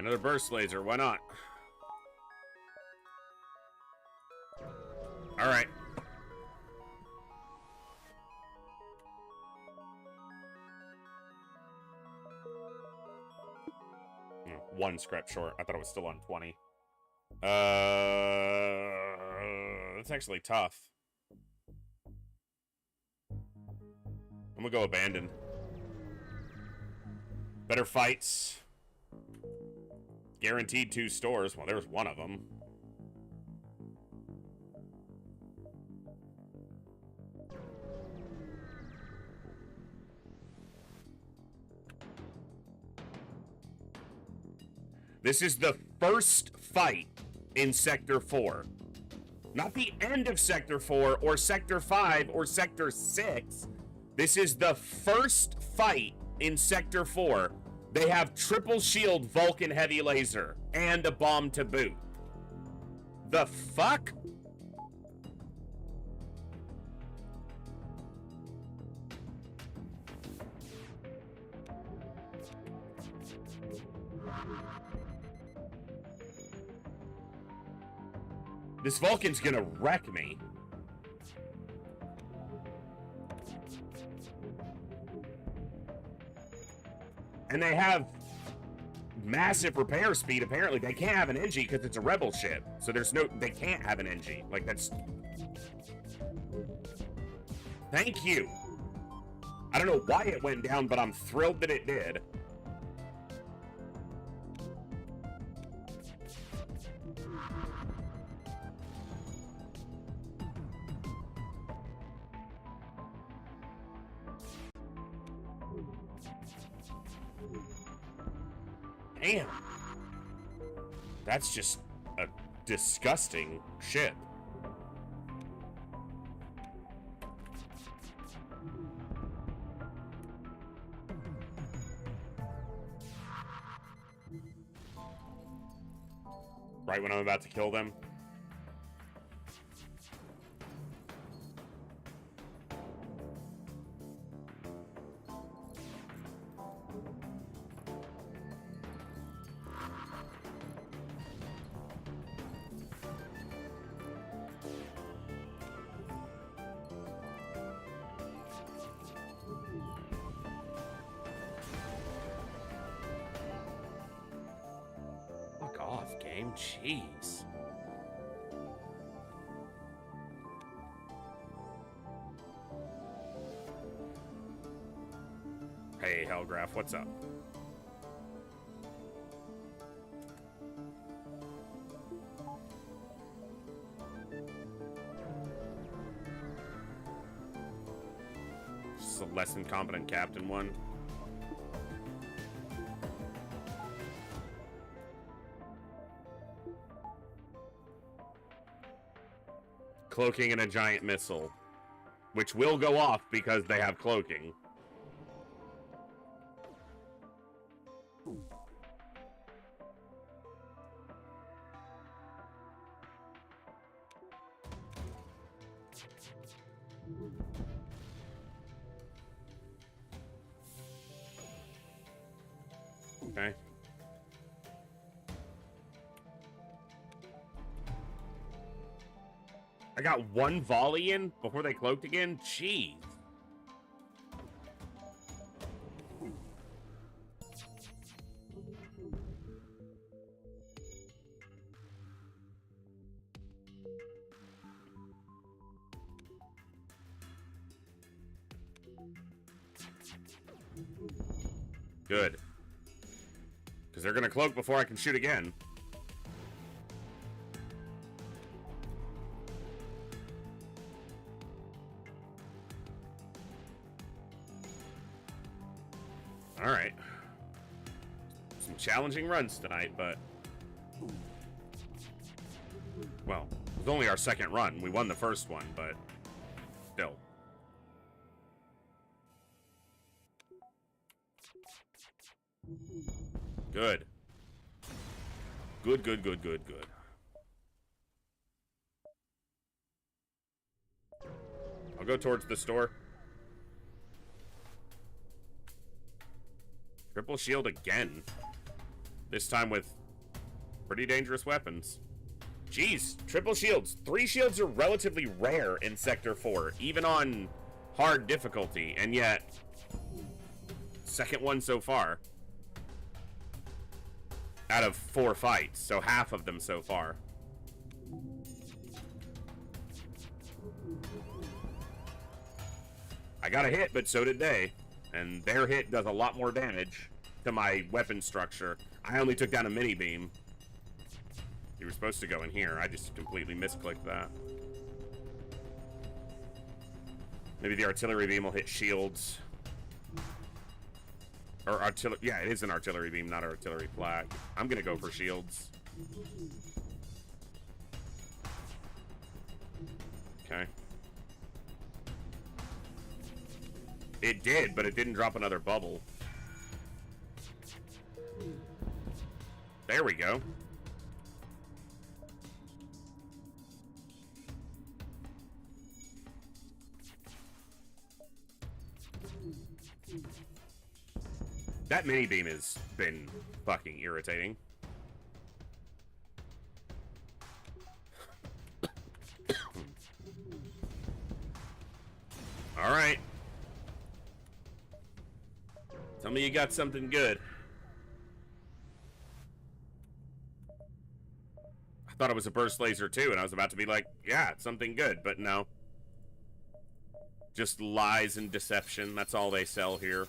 Another burst laser, why not? Alright. One scrap short. I thought it was still on 20. That's actually tough. I'm gonna go abandon. Better fights. Guaranteed 2 stores. Well, there's one of them. This is the first fight in Sector 4. Not the end of Sector 4 or Sector 5 or Sector 6. This is the first fight in Sector 4. They have triple shield Vulcan heavy laser and a bomb to boot. The fuck? This Vulcan's gonna wreck me. And they have massive repair speed, apparently. They can't have an Engi because it's a rebel ship. So there's no... They can't have an Engi. Like, that's... Thank you. I don't know why it went down, but I'm thrilled that it did. Damn. That's just a disgusting ship. Right when I'm about to kill them. Off game, jeez. Hey, Hellgraph, what's up? Just a less than competent captain one. Cloaking and a giant missile, which will go off because they have cloaking. Okay. I got one volley in before they cloaked again? Jeez. Good. Because they're going to cloak before I can shoot again. Alright. Some challenging runs tonight, but... Well, it was only our second run. We won the first one, but... Still. Good. Good, good, good, good, good. I'll go towards the store. Triple shield again. This time with Pretty dangerous weapons. Jeez, triple shields. 3 shields are relatively rare in Sector 4, even on hard difficulty, and yet, second one so far. Out of 4 fights, so half of them so far. I got a hit, but so did they. And their hit does a lot more damage to my weapon structure. I only took down a mini beam. You were supposed to go in here. I just completely misclicked that. Maybe the artillery beam will hit shields. Or artillery. Yeah, it is an artillery beam, not an artillery flag. I'm going to go for shields. Okay. It did, but it didn't drop another bubble. There we go. That mini beam has been fucking irritating. All right. Tell me you got something good. I thought it was a burst laser too, and I was about to be like, yeah, it's something good, but no. Just lies and deception. That's all they sell here.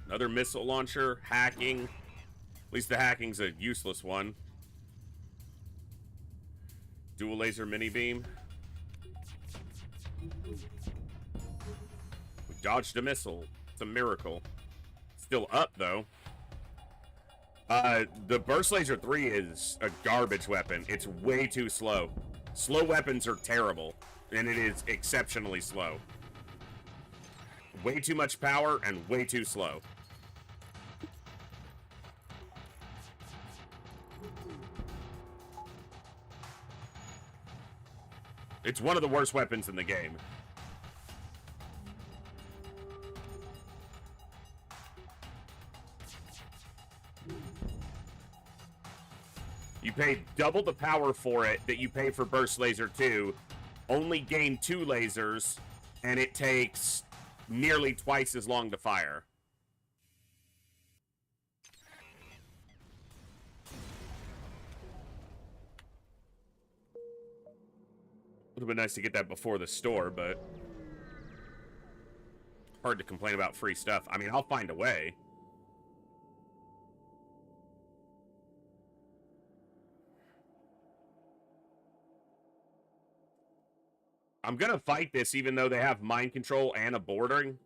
Another missile launcher, hacking. At least the hacking's a useless one. Dual laser mini beam. We dodged a missile. It's a miracle. Still up though. The burst laser 3 is a garbage weapon. It's way too slow. Slow weapons are terrible, and it is exceptionally slow. Way too much power and way too slow. It's one of the worst weapons in the game. You pay double the power for it that you pay for Burst Laser 2, only gain 2 lasers, and it takes nearly twice as long to fire. Would have been nice to get that before the store, but hard to complain about free stuff. I mean, I'll find a way. I'm gonna fight this even though they have mind control and a bordering.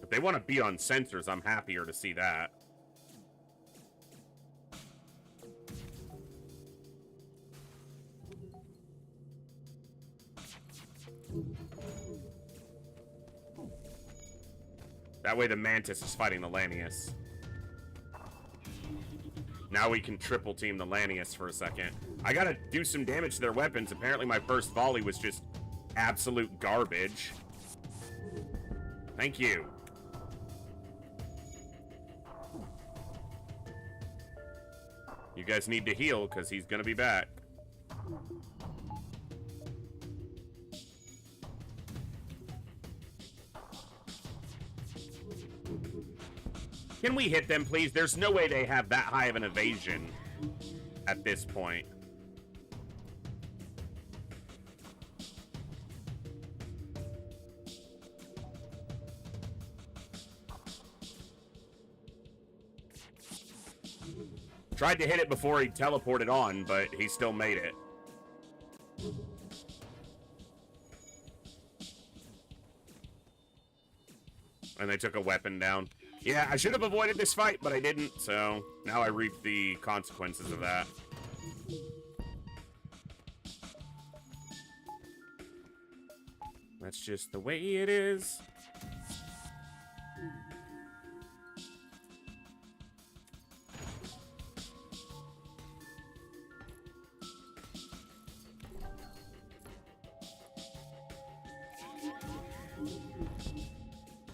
If they want to be on sensors, I'm happier to see that. That way the Mantis is fighting the Lanius. Now we can triple team the Lanius for a second. I gotta do some damage to their weapons. Apparently my first volley was just absolute garbage. Thank you. You guys need to heal because he's gonna be back. Can we hit them, please? There's no way they have that high of an evasion at this point. Tried to hit it before he teleported on, but he still made it. And they took a weapon down. Yeah, I should have avoided this fight, but I didn't, so now I reap the consequences of that. That's just the way it is.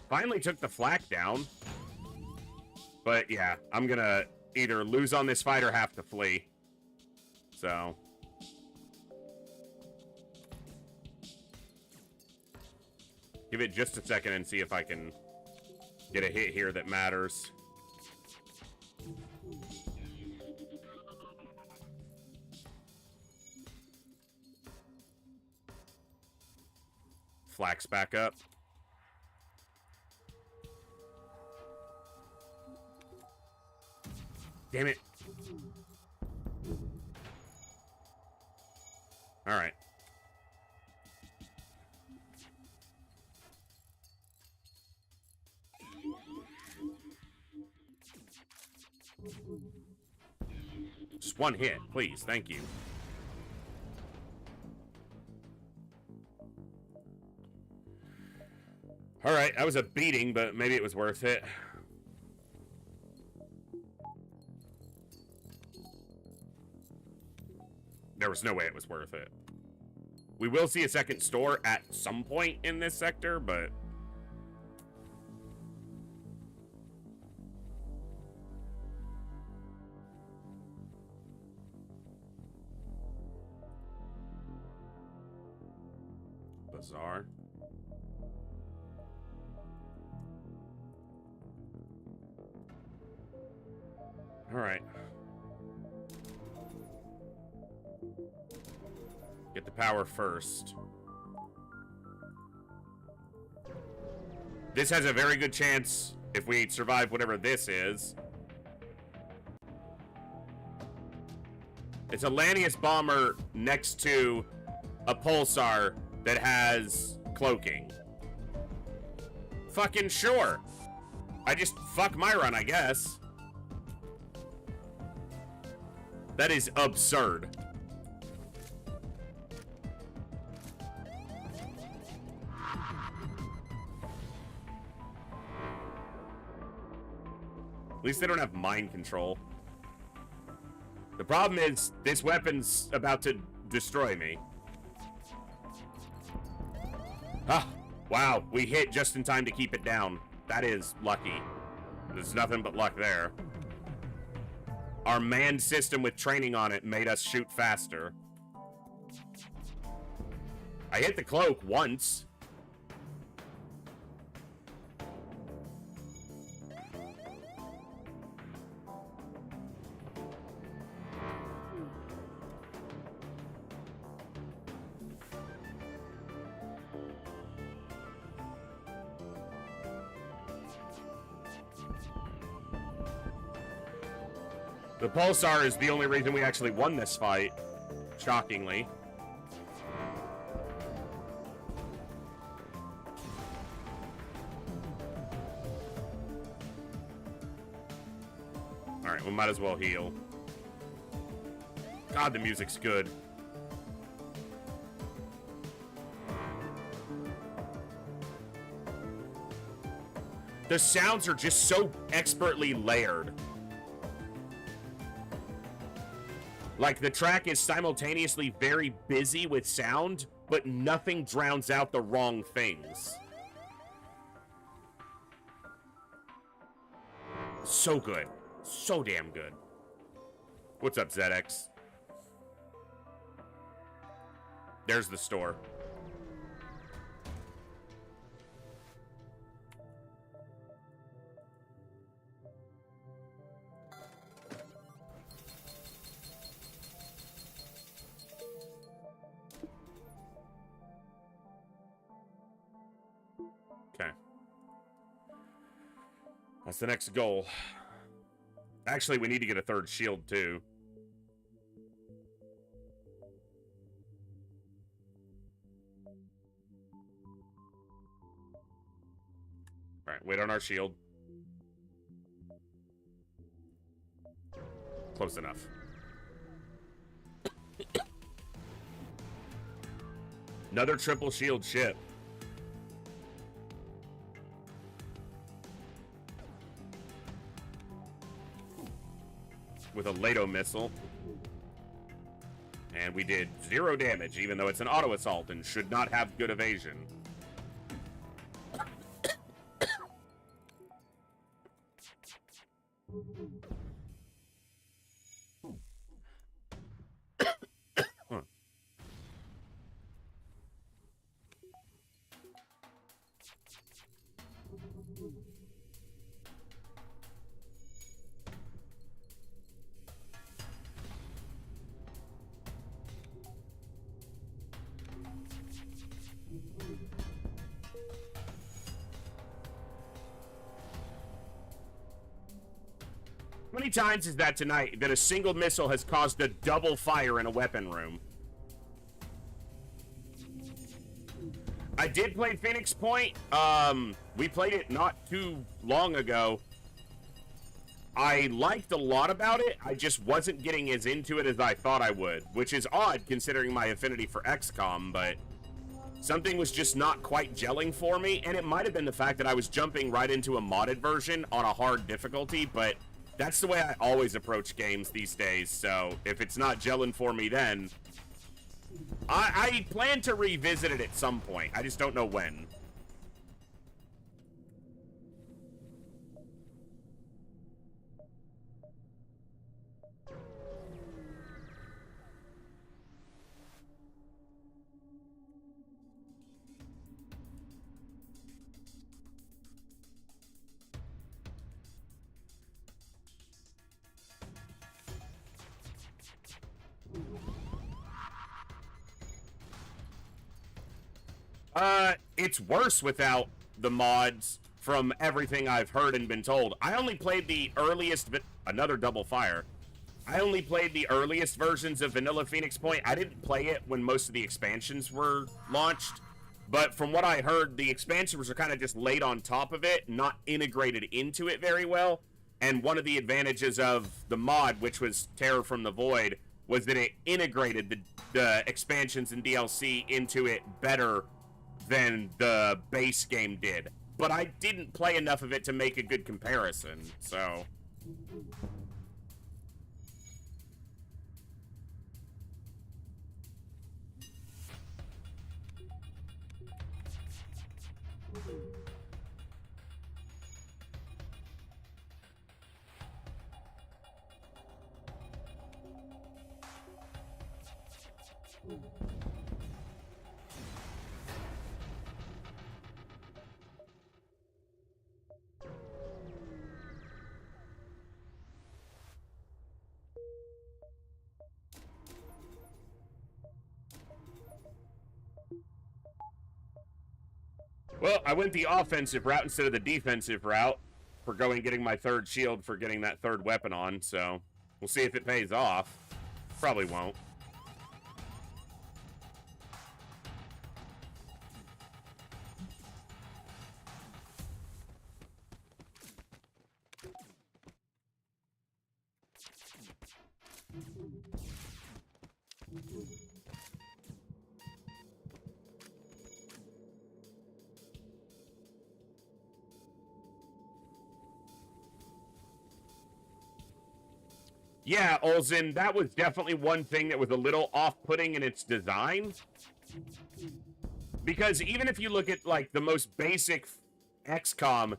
Finally took the flak down. But yeah, I'm gonna either lose on this fight or have to flee. So. Give it just a second and see if I can get a hit here that matters. Flak's back up. Damn it. All right. Just one hit, please. Thank you. All right, that was a beating, but maybe it was worth it. There was no way it was worth it. We will see a second store at some point in this sector, but... Bizarre. All right. Get the power first. This has a very good chance, if we survive whatever this is. It's a Lanius bomber next to a pulsar that has cloaking. Fucking sure. I just fuck my run, I guess. That is absurd. At least they don't have mind control. The problem is, this weapon's about to destroy me. Ah, wow, we hit just in time to keep it down. That is lucky. There's nothing but luck there. Our manned system with training on it made us shoot faster. I hit the cloak once. The pulsar is the only reason we actually won this fight, shockingly. Alright, we might as well heal. God, the music's good. The sounds are just so expertly layered. Like, the track is simultaneously very busy with sound, but nothing drowns out the wrong things. So good. So damn good. What's up, ZX? There's the store. Okay. That's the next goal. Actually, we need to get a third shield, too. Alright, wait on our shield. Close enough. Another triple shield ship. With a Lato missile. And we did 0 damage, even though it's an auto assault and should not have good evasion. many times is that tonight that a single missile has caused a double fire in a weapon room? I did play Phoenix Point. We played it not too long ago. I liked a lot about it. I just wasn't getting as into it as I thought I would, which is odd considering my affinity for XCOM, but something was just not quite gelling for me, and it might have been the fact that I was jumping right into a modded version on a hard difficulty, but that's the way I always approach games these days, so if it's not gelling for me then, I plan to revisit it at some point. I just don't know when. It's worse without the mods from everything I've heard and been told. I only played the earliest, another double fire. I only played the earliest versions of Vanilla Phoenix Point. I didn't play it when most of the expansions were launched. But from what I heard, the expansions were kind of just laid on top of it, not integrated into it very well. And one of the advantages of the mod, which was Terror from the Void, was that it integrated the expansions and DLC into it better than the base game did. But I didn't play enough of it to make a good comparison, so... Well, I went the offensive route instead of the defensive route for getting my third shield for getting that third weapon on, so we'll see if it pays off. Probably won't. Yeah, Olzen, that was definitely one thing that was a little off-putting in its design. Because even if you look at, like, the most basic XCOM,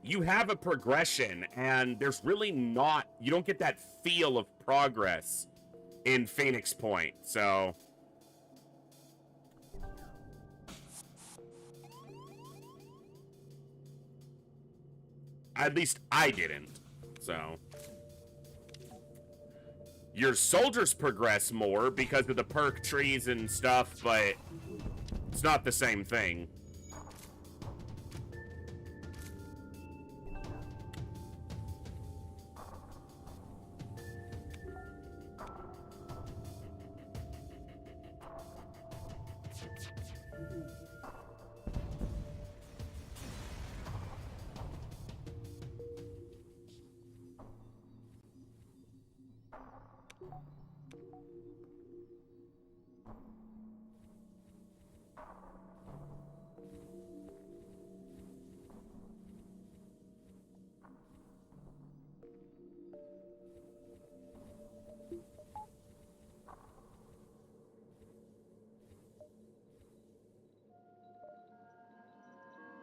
you have a progression, and there's really not... You don't get that feel of progress in Phoenix Point, so... At least I didn't, so... Your soldiers progress more because of the perk trees and stuff, but it's not the same thing.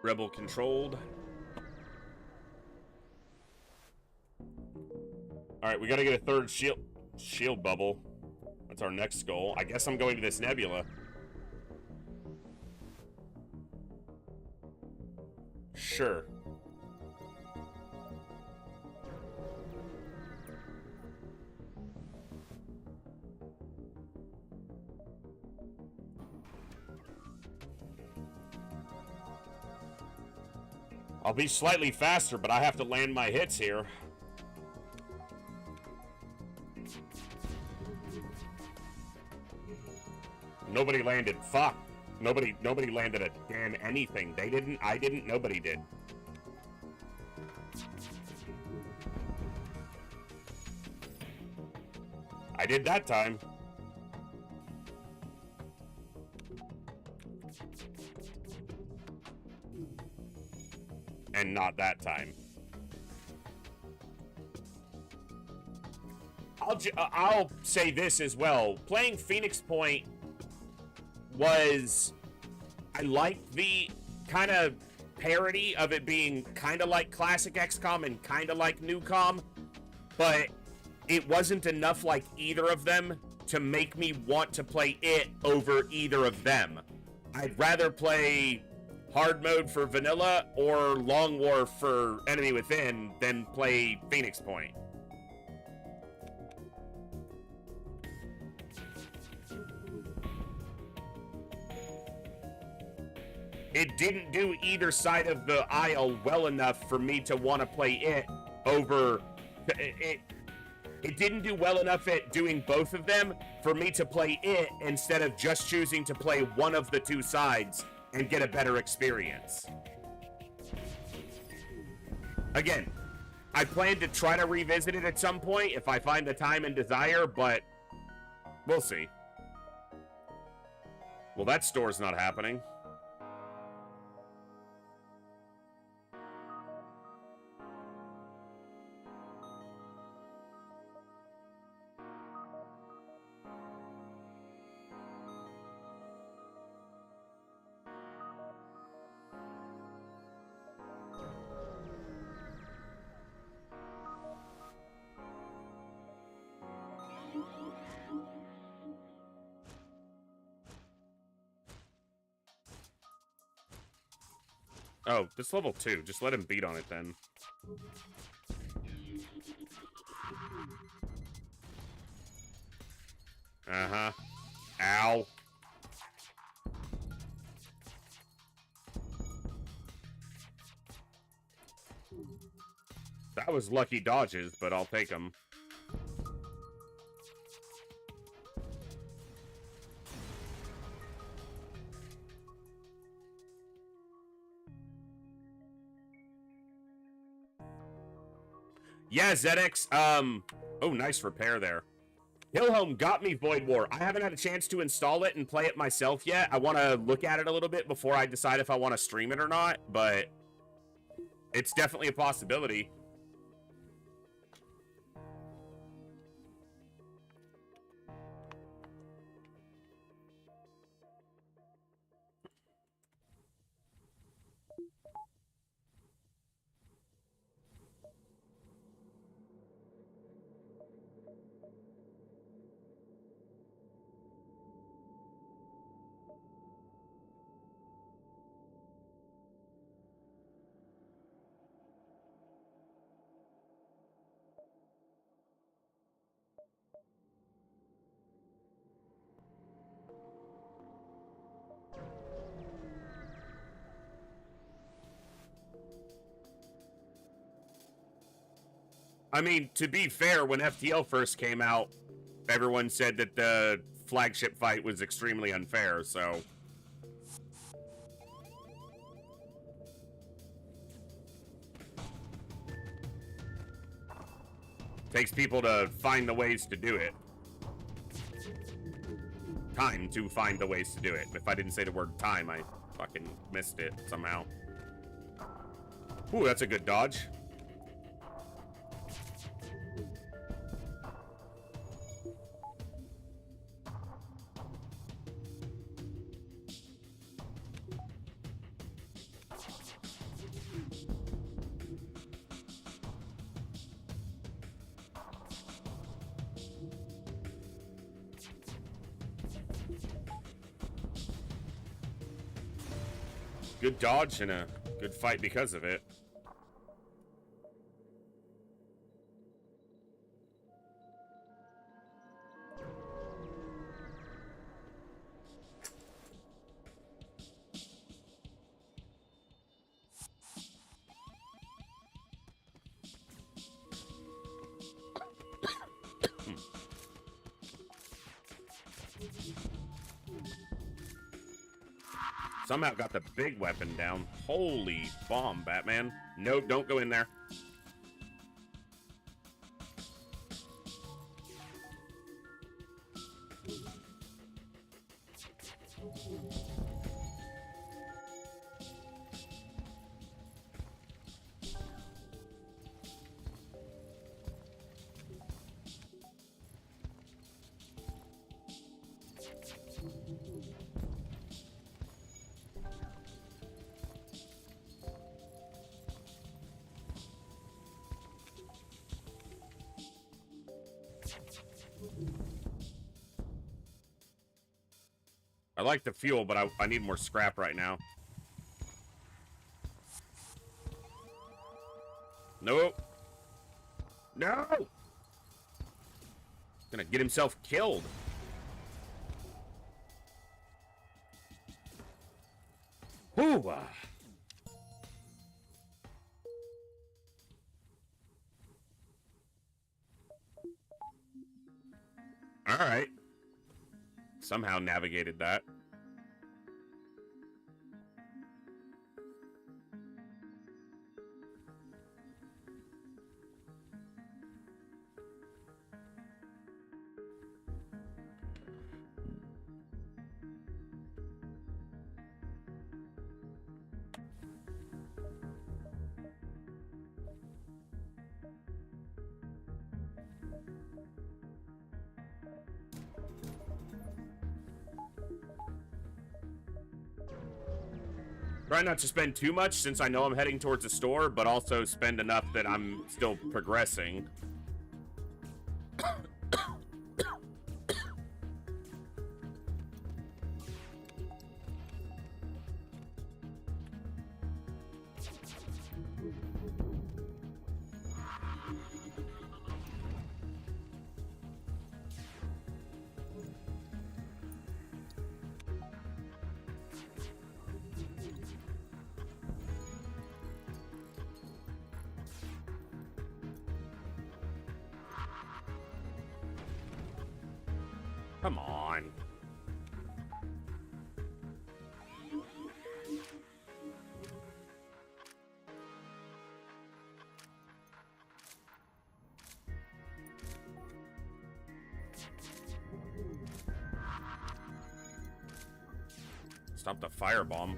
Rebel controlled. Alright, we gotta get a third shield bubble. That's our next goal. I guess I'm going to this nebula. Sure. I'll be slightly faster, but I have to land my hits here. Nobody landed. Fuck. Nobody landed a damn anything. They didn't. I didn't. Nobody did. I did that time. And not that time. I'll say this as well. Playing Phoenix Point was... I liked the kind of parody of it being kind of like classic XCOM and kind of like Newcom, but it wasn't enough like either of them to make me want to play it over either of them. I'd rather play hard mode for vanilla or long war for enemy within than play Phoenix Point. It didn't do either side of the aisle well enough for me to want to play it over... It didn't do well enough at doing both of them for me to play it instead of just choosing to play one of the two sides and get a better experience. Again, I plan to try to revisit it at some point if I find the time and desire, but we'll see. Well, that store's not happening. Oh, this level 2. Just let him beat on it then. Uh-huh. Ow. That was lucky dodges, but I'll take them. Yeah, ZX, oh, nice repair there. Hillhome got me Void War. I haven't had a chance to install it and play it myself yet. I want to look at it a little bit before I decide if I want to stream it or not, but it's definitely a possibility. I mean, to be fair, when FTL first came out, everyone said that the flagship fight was extremely unfair, so... Takes people to find the ways to do it. Time to find the ways to do it. If I didn't say the word time, I fucking missed it somehow. Ooh, that's a good dodge. Good dodge and a good fight because of it. Somehow got the big weapon down. Holy bomb, Batman. Nope, don't go in there. I like the fuel, but I need more scrap right now. Nope. No! Gonna get himself killed. Whew. Alright. Somehow navigated that. Try not to spend too much since I know I'm heading towards the store, but also spend enough that I'm still progressing. Come on. Stop the firebomb.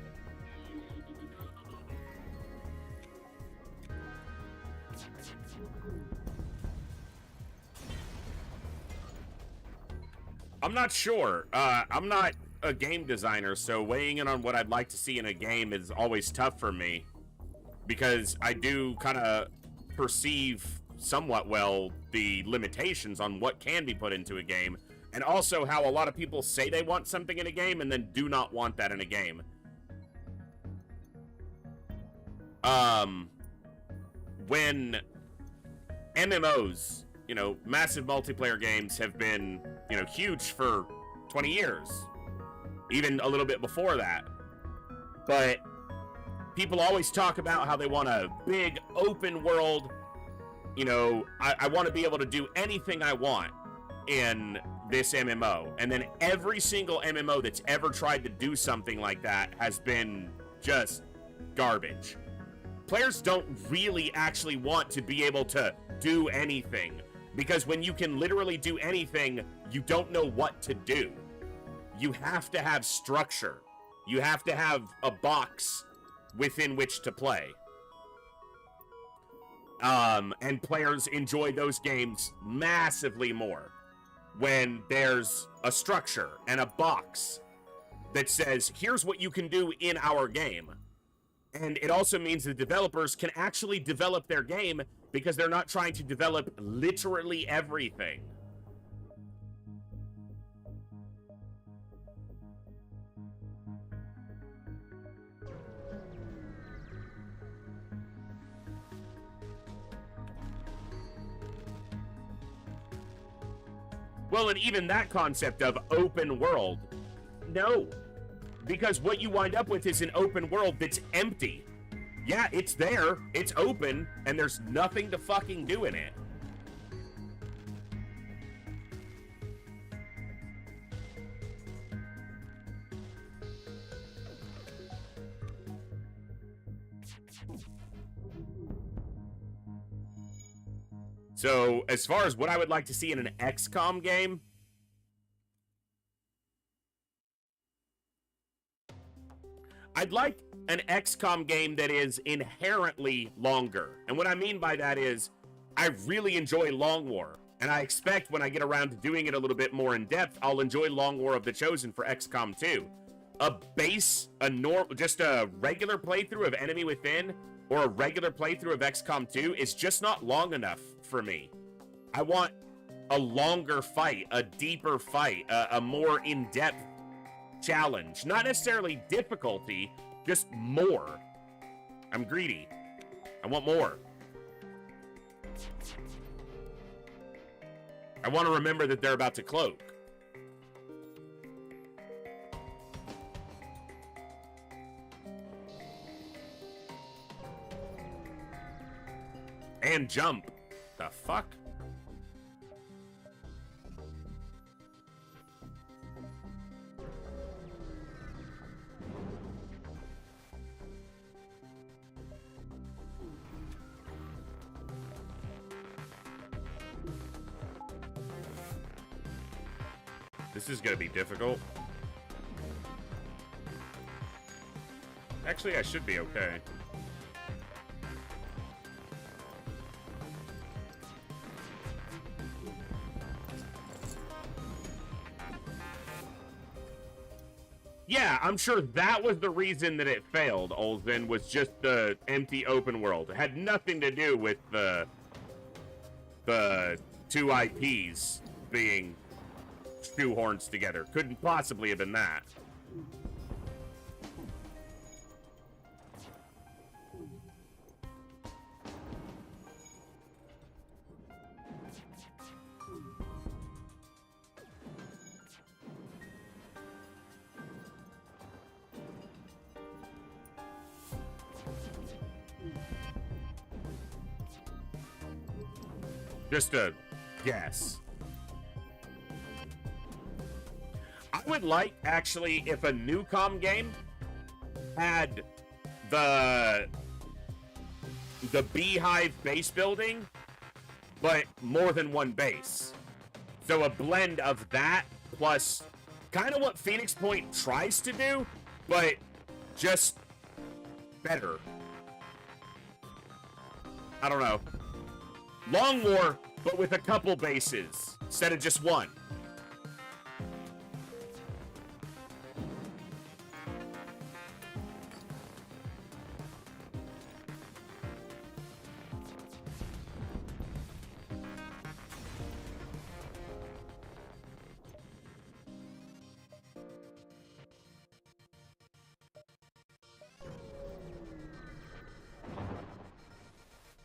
I'm not sure. I'm not a game designer, so weighing in on what I'd like to see in a game is always tough for me. Because I do kind of perceive somewhat well the limitations on what can be put into a game, and also how a lot of people say they want something in a game and then do not want that in a game. When MMOs, you know, massive multiplayer games have been, you know, huge for 20 years. Even a little bit before that. But people always talk about how they want a big open world, you know, I want to be able to do anything I want in this MMO. And then every single MMO that's ever tried to do something like that has been just garbage. Players don't really actually want to be able to do anything, because when you can literally do anything, you don't know what to do. You have to have structure. You have to have a box within which to play. And players enjoy those games massively more when there's a structure and a box that says, here's what you can do in our game. And it also means the developers can actually develop their game because they're not trying to develop literally everything. Well, and even that concept of open world, no. Because what you wind up with is an open world that's empty. Yeah, it's there, it's open, and there's nothing to fucking do in it. So, as far as what I would like to see in an XCOM game, I'd like an XCOM game that is inherently longer. And what I mean by that is, I really enjoy Long War. And I expect when I get around to doing it a little bit more in depth, I'll enjoy Long War of the Chosen for XCOM 2. Just a regular playthrough of Enemy Within or a regular playthrough of XCOM 2 is just not long enough for me. I want a longer fight, a deeper fight, a more in-depth challenge. Not necessarily difficulty, just more. I'm greedy. I want more. I want to remember that they're about to cloak. And jump. The fuck? This is gonna be difficult. Actually, I should be okay. Yeah, I'm sure that was the reason that it failed, Olsen, was just the empty open world. It had nothing to do with the two IPs being shoehorns together. Couldn't possibly have been that. Just a guess. I would like, actually, if a Newcom game had the Beehive base building, but more than one base. So a blend of that plus kind of what Phoenix Point tries to do, but just better. I don't know. Long War, but with a couple bases instead of just one.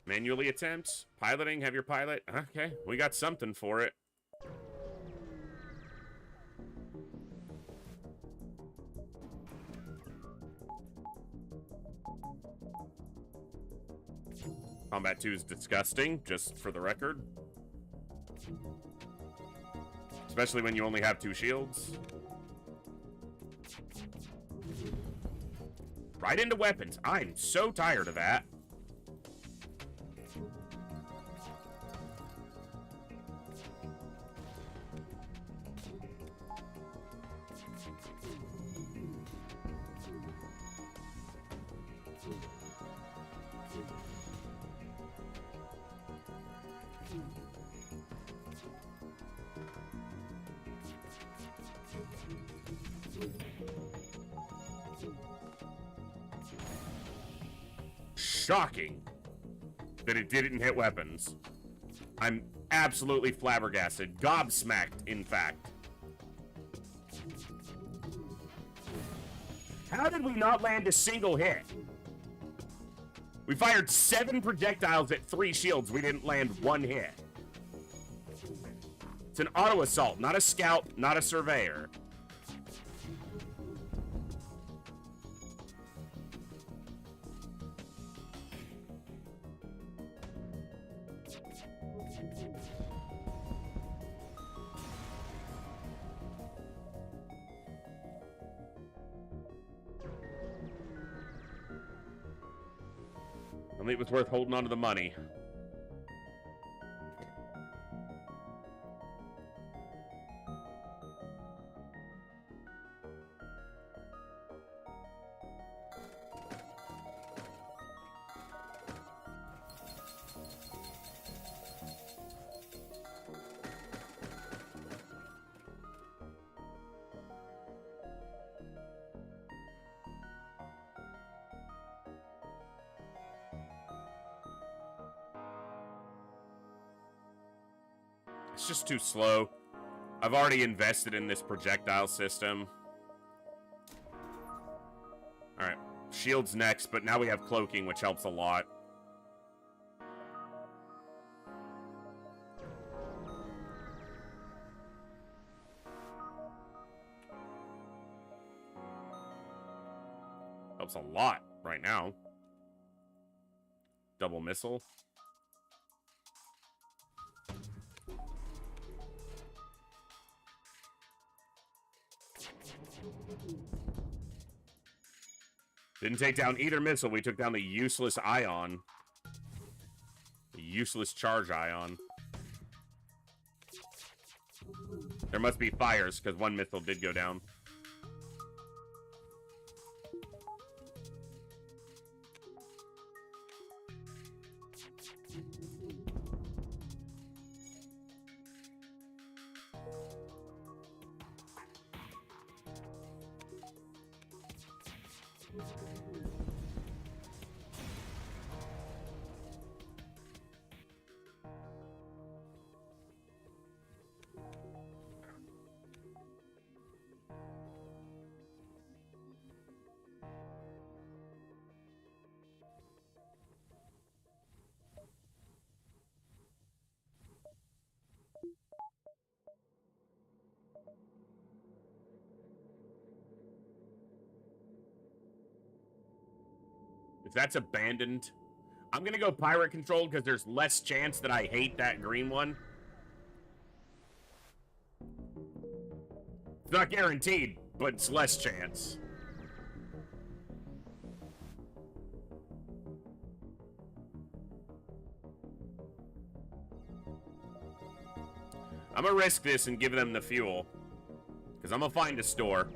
Manually attempt. Piloting, have your pilot. Okay, we got something for it. Combat 2 is disgusting, just for the record. Especially when you only have 2 shields. Right into weapons. I'm so tired of that. Shocking that it didn't hit weapons. I'm absolutely flabbergasted. Gobsmacked, in fact. How did we not land a single hit? We fired 7 projectiles at 3 shields. We didn't land 1 hit. It's an auto assault, not a scout, not a surveyor. Only it was worth holding on to the money. It's just too slow. I've already invested in this projectile system. Alright, shield's next, but now we have cloaking, which helps a lot. Helps a lot right now. Double missile. Didn't take down either missile. We took down the useless ion. The useless charge ion. There must be fires, because one missile did go down. If that's abandoned, I'm gonna go pirate control because there's less chance that I hate that green one. It's not guaranteed, but it's less chance. I'm gonna risk this and give them the fuel, because I'm gonna find a store.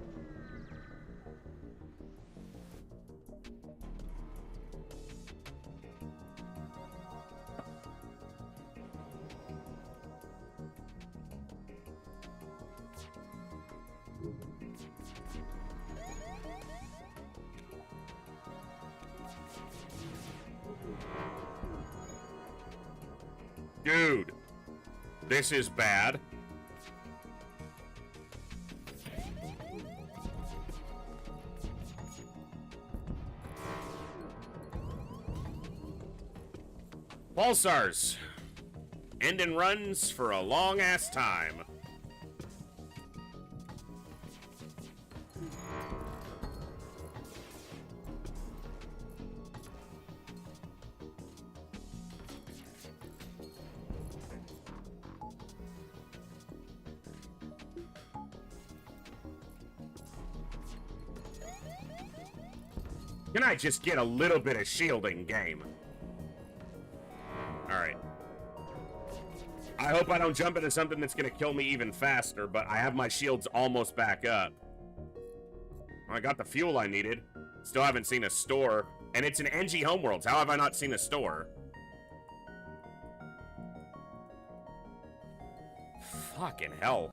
Dude, this is bad. Pulsars. Ending runs for a long-ass time. Can I just get a little bit of shielding game? Alright. I hope I don't jump into something that's going to kill me even faster, but I have my shields almost back up. I got the fuel I needed. Still haven't seen a store. And it's an Engi Homeworlds. How have I not seen a store? Fucking hell.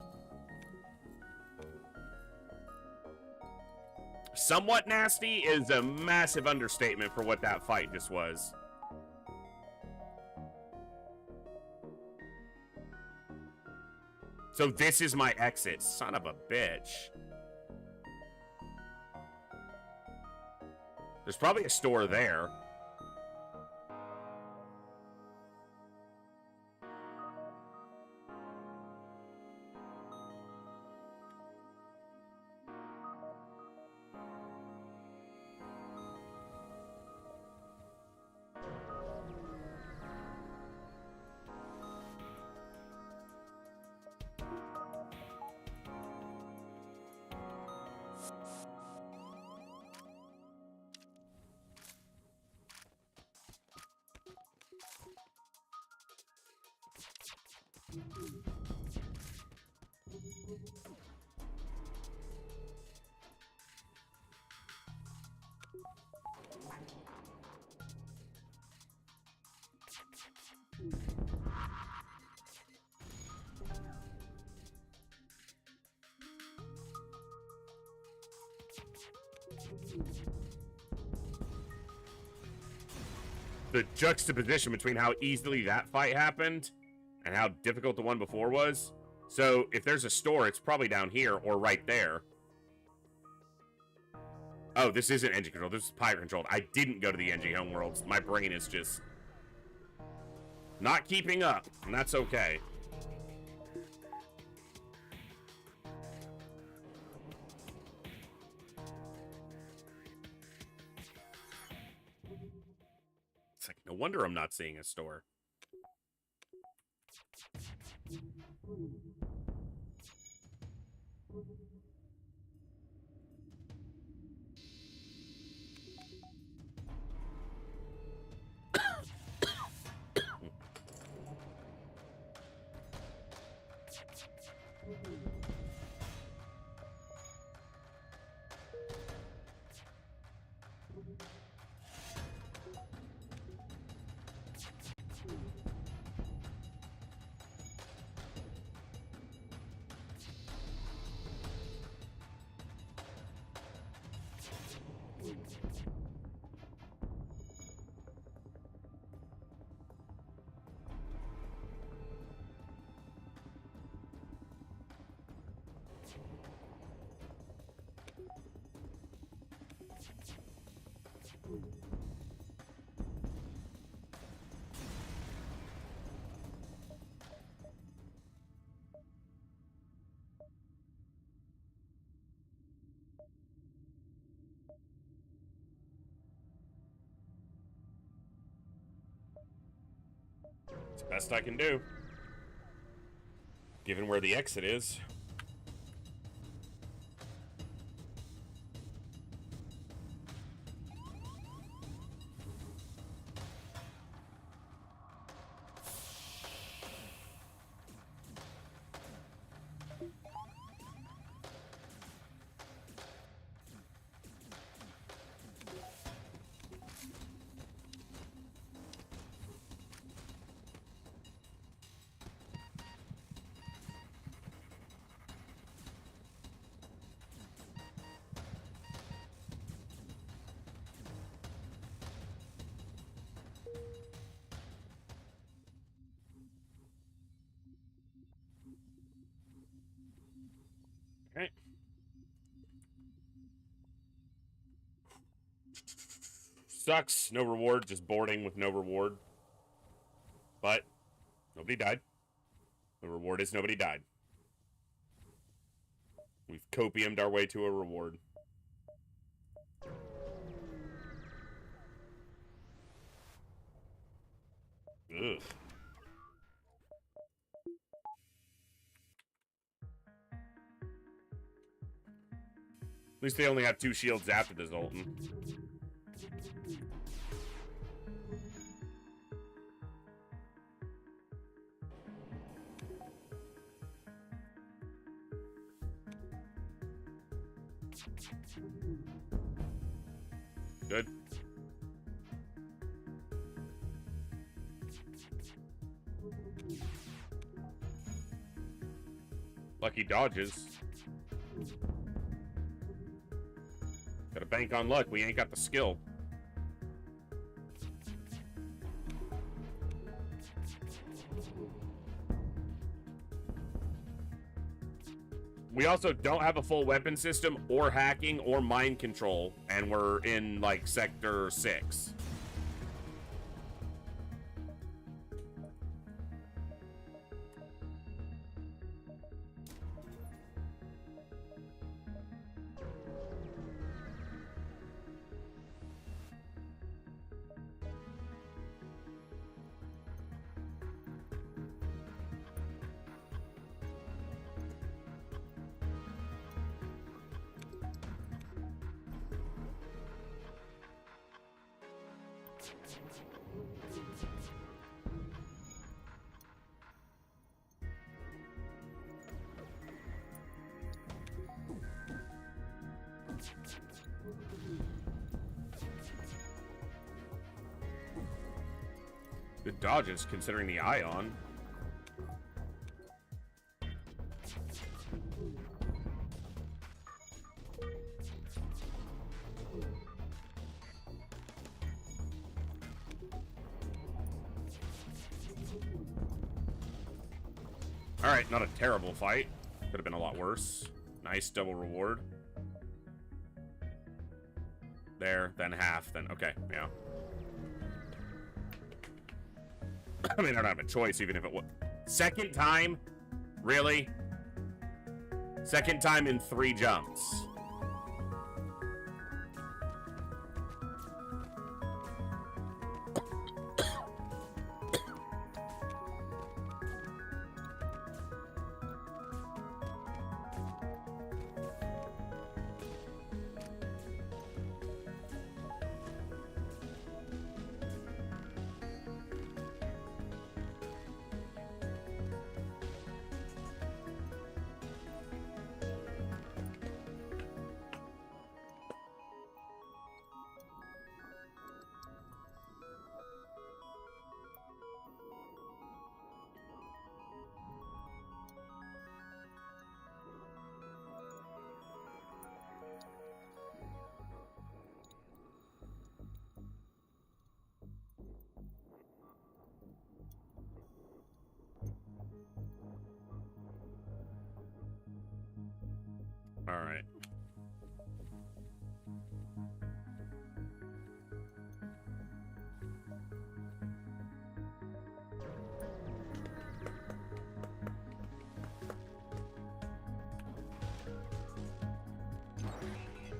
Somewhat nasty is a massive understatement for what that fight just was. So this is my exit. Son of a bitch. There's probably a store there. the juxtaposition between how easily that fight happened and how difficult the one before was. So if there's a store, it's probably down here or right there. Oh, this isn't engine controlled. This is pilot controlled. I didn't go to the Engi homeworlds. My brain is just not keeping up, and that's okay. It's like, no wonder I'm not seeing a store. It's the best I can do, given where the exit is. Okay. Sucks. No reward. Just boarding with no reward. But nobody died. The reward is nobody died. We've copiumed our way to a reward. Ugh. At least they only have 2 shields after the Zoltan. Good. Lucky dodges. Gotta bank on luck. We ain't got the skill. We also don't have a full weapon system or hacking or mind control, and we're in, like, Sector 6. Good dodges, considering the ion. Alright, not a terrible fight. Could have been a lot worse. Nice double reward. There, then half, then okay, yeah. I mean, I don't have a choice, even if it was. Second time? Really? Second time in 3 jumps. All right.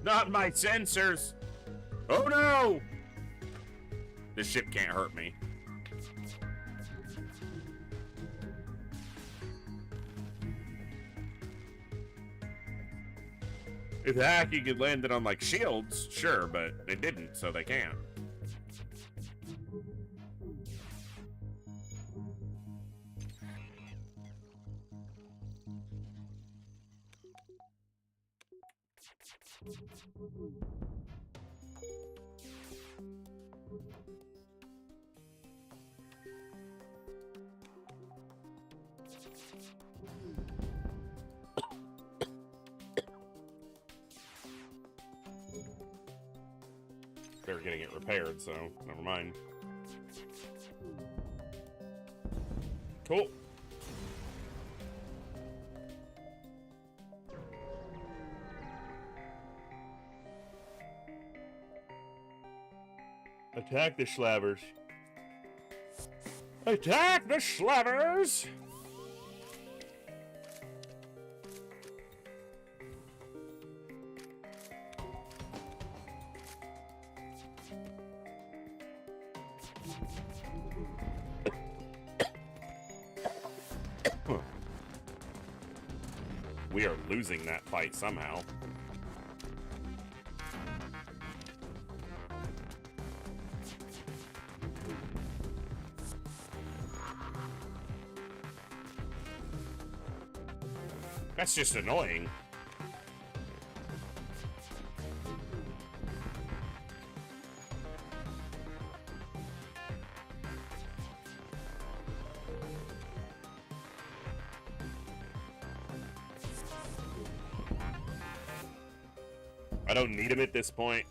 Not my sensors! Oh no! This ship can't hurt me. If the hacking had landed on, like, shields, sure, but they didn't, so they can't. They're getting it repaired, so never mind. Cool. Attack the slavers. Attack the slavers! We are losing that fight somehow. That's just annoying. I don't need him at this point.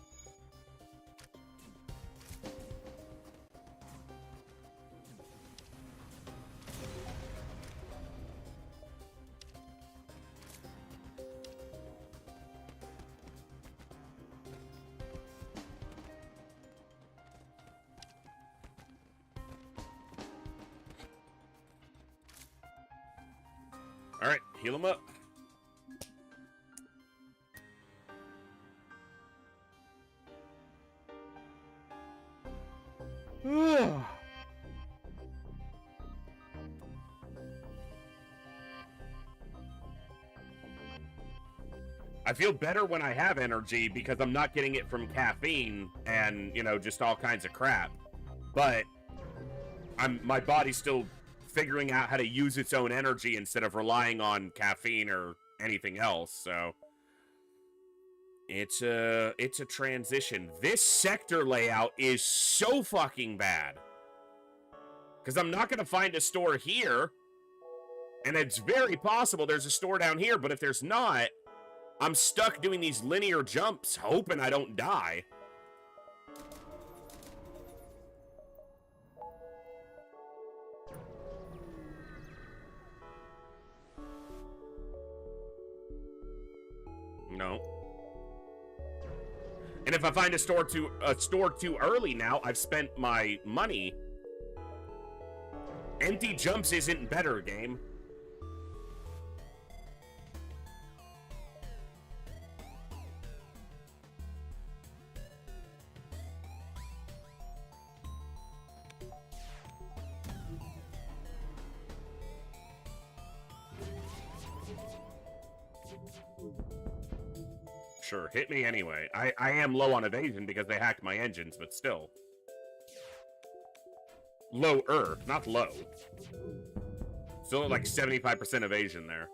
All right, heal him up. I feel better when I have energy because I'm not getting it from caffeine and, you know, just all kinds of crap. But my body's still figuring out how to use its own energy instead of relying on caffeine or anything else. So it's a transition. This sector layout is so fucking bad. Because I'm not going to find a store here. And it's very possible there's a store down here, but if there's not, I'm stuck doing these linear jumps, hoping I don't die. No. And if I find a store too early now, I've spent my money. Empty jumps isn't better, game. Sure, hit me anyway. I am low on evasion because they hacked my engines, but still. Lower, not low. Still at like 75% evasion there.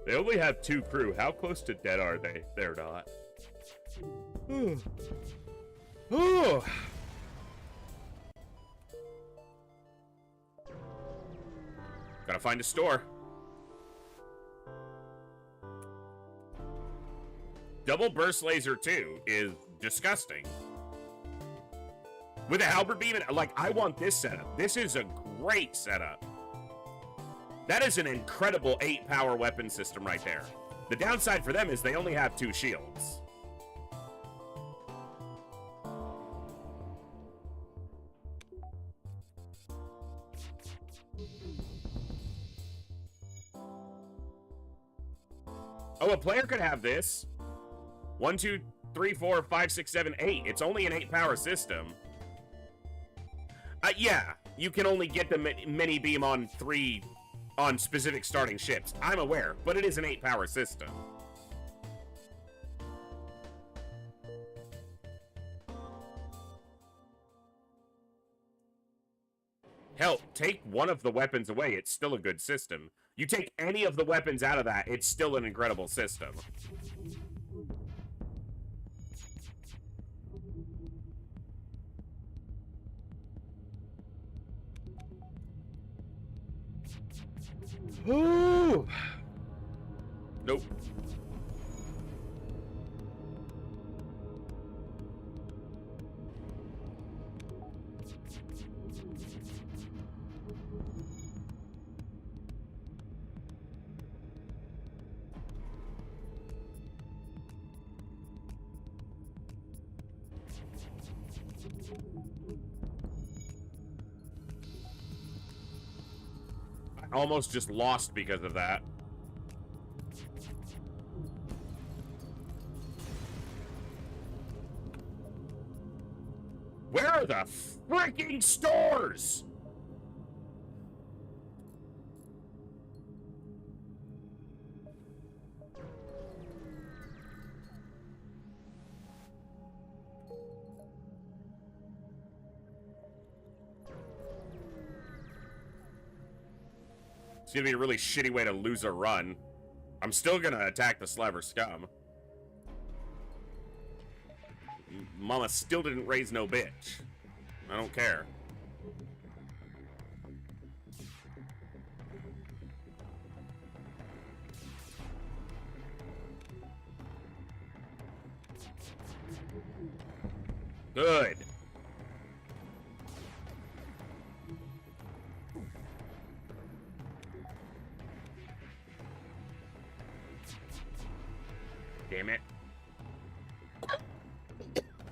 They only have 2 crew. How close to dead are they? They're not. Oh. Gotta find a store. Double burst laser 2 is disgusting. With a halberd beam, like, I want this setup. This is a great setup. That is an incredible 8-power weapon system right there. The downside for them is they only have 2 shields. Oh, a player could have this. 1, 2, 3, 4, 5, 6, 7, 8. It's only an 8-power system. Yeah, you can only get the mini beam on specific starting ships. I'm aware, but it is an 8-power system. Hell, take one of the weapons away, it's still a good system. You take any of the weapons out of that, it's still an incredible system. Ooh. Nope. I almost just lost because of that. Where are the freaking stores? It's gonna be a really shitty way to lose a run. I'm still gonna attack the Slaver scum. Mama still didn't raise no bitch. I don't care. Good. Damn it.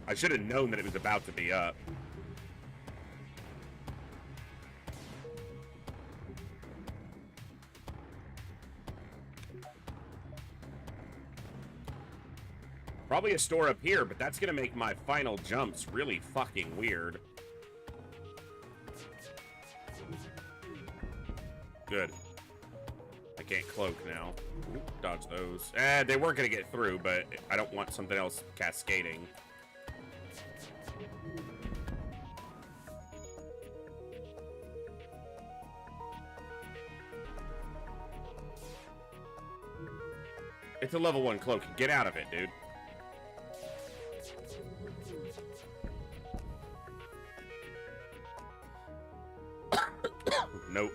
I should have known that it was about to be up. Probably a store up here, but that's gonna make my final jumps really fucking weird. Good. I can't cloak now. Dodge those. They weren't gonna get through, but I don't want something else cascading. It's a level 1 cloak. Get out of it, dude. Nope.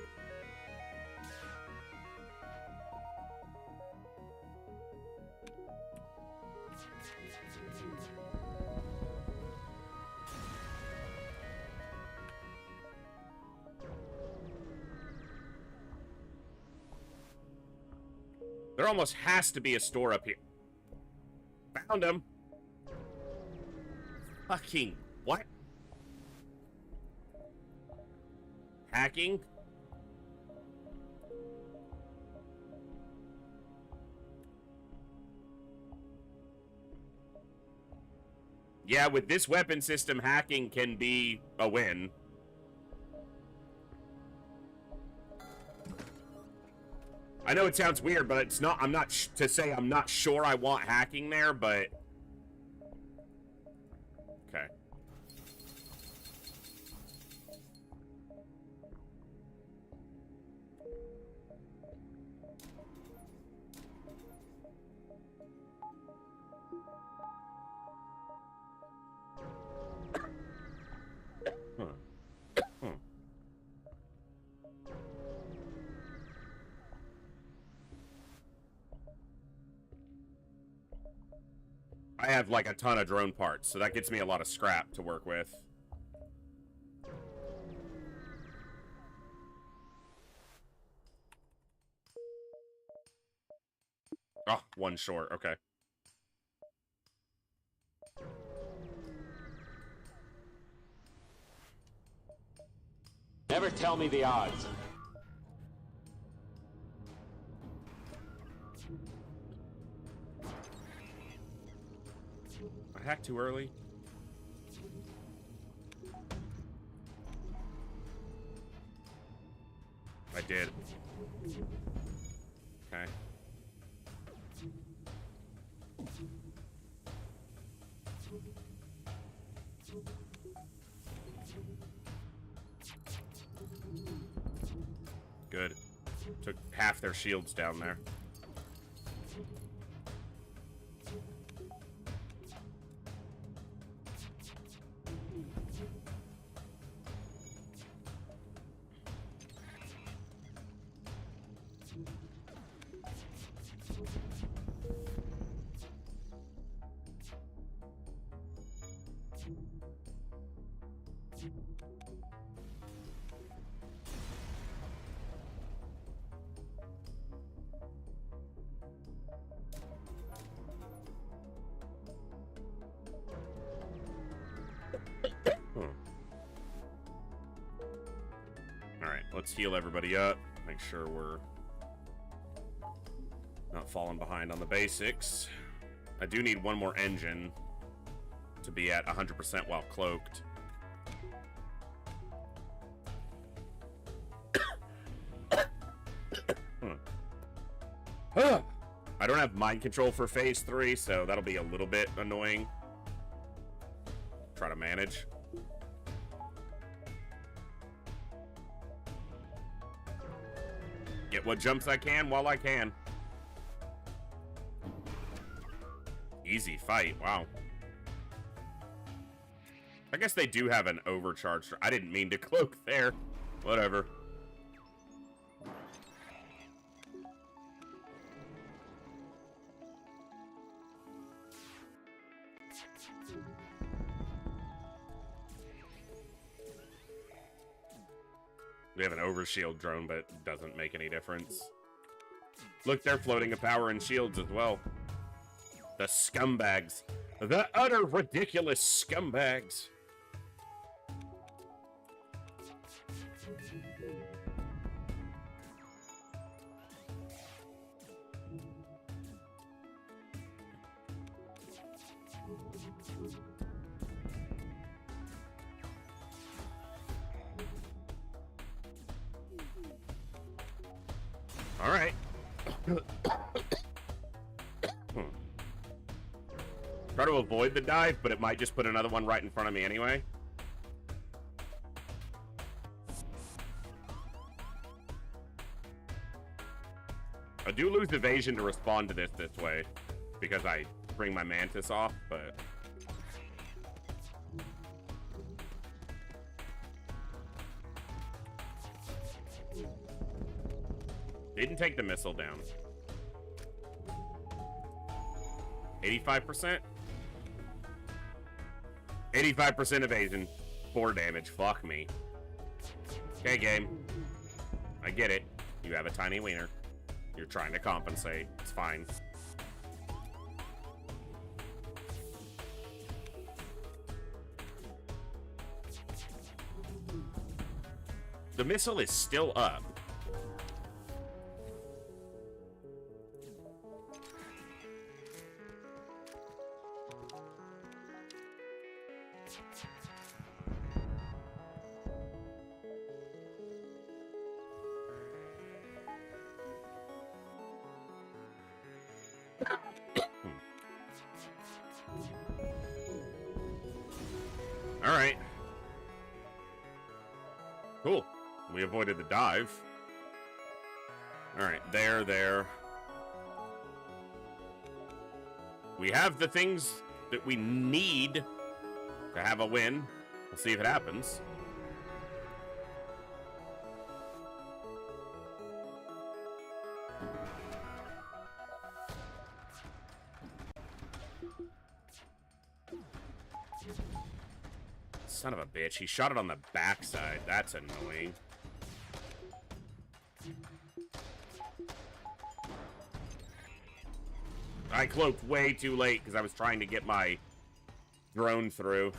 almost has to be a store up here. Found him. Fucking what? Hacking? Yeah, with this weapon system, hacking can be a win. I know it sounds weird, but it's not. I'm not to say I'm not sure I want hacking there, but okay. I have like a ton of drone parts, so that gets me a lot of scrap to work with. Oh, one short, okay. Never tell me the odds. I hacked too early. I did. Okay. Good. Took half their shields down there. Alright, let's heal everybody up. Make sure we're not falling behind on the basics. I do need one more engine to be at 100% while cloaked. I don't have mind control for phase 3, so that'll be a little bit annoying. Try to manage. Get what jumps I can while I can. Easy fight, wow. I guess they do have an overcharge. I didn't mean to cloak there. Whatever. We have an overshield drone, but it doesn't make any difference. Look, they're floating a power and shields as well. The scumbags. The utter ridiculous scumbags. All right. Try to avoid the dive, but it might just put another one right in front of me anyway. I do lose evasion to respond to this way because I bring my mantis off, but didn't take the missile down. 85%? 85% evasion. 4 damage. Fuck me. Okay, game. I get it. You have a tiny wiener. You're trying to compensate. It's fine. The missile is still up. All right. Cool. We avoided the dive. All right, there. We have the things that we need to have a win. We'll see if it happens. Son of a bitch. He shot it on the backside. That's annoying. I cloaked way too late because I was trying to get my drone through.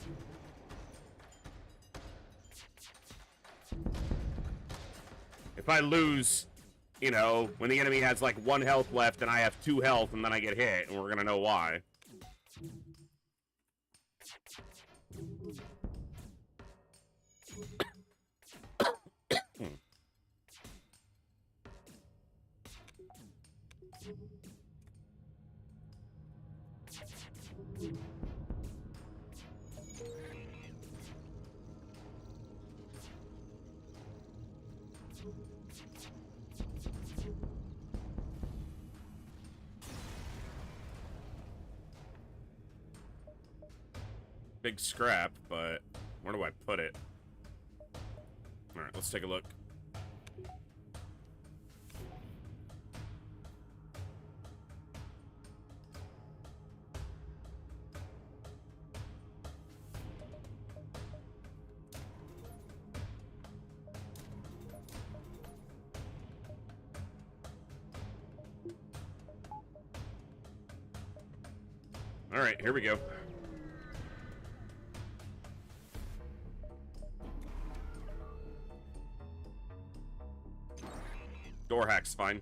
If I lose, you know, when the enemy has like 1 health left and I have 2 health and then I get hit, and we're gonna know why. Big scrap, but where do I put it? Alright, let's take a look. Alright, here we go. Door hack's fine.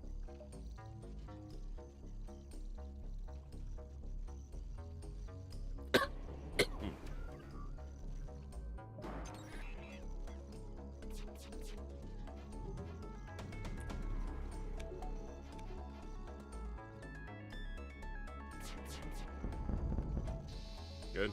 Good.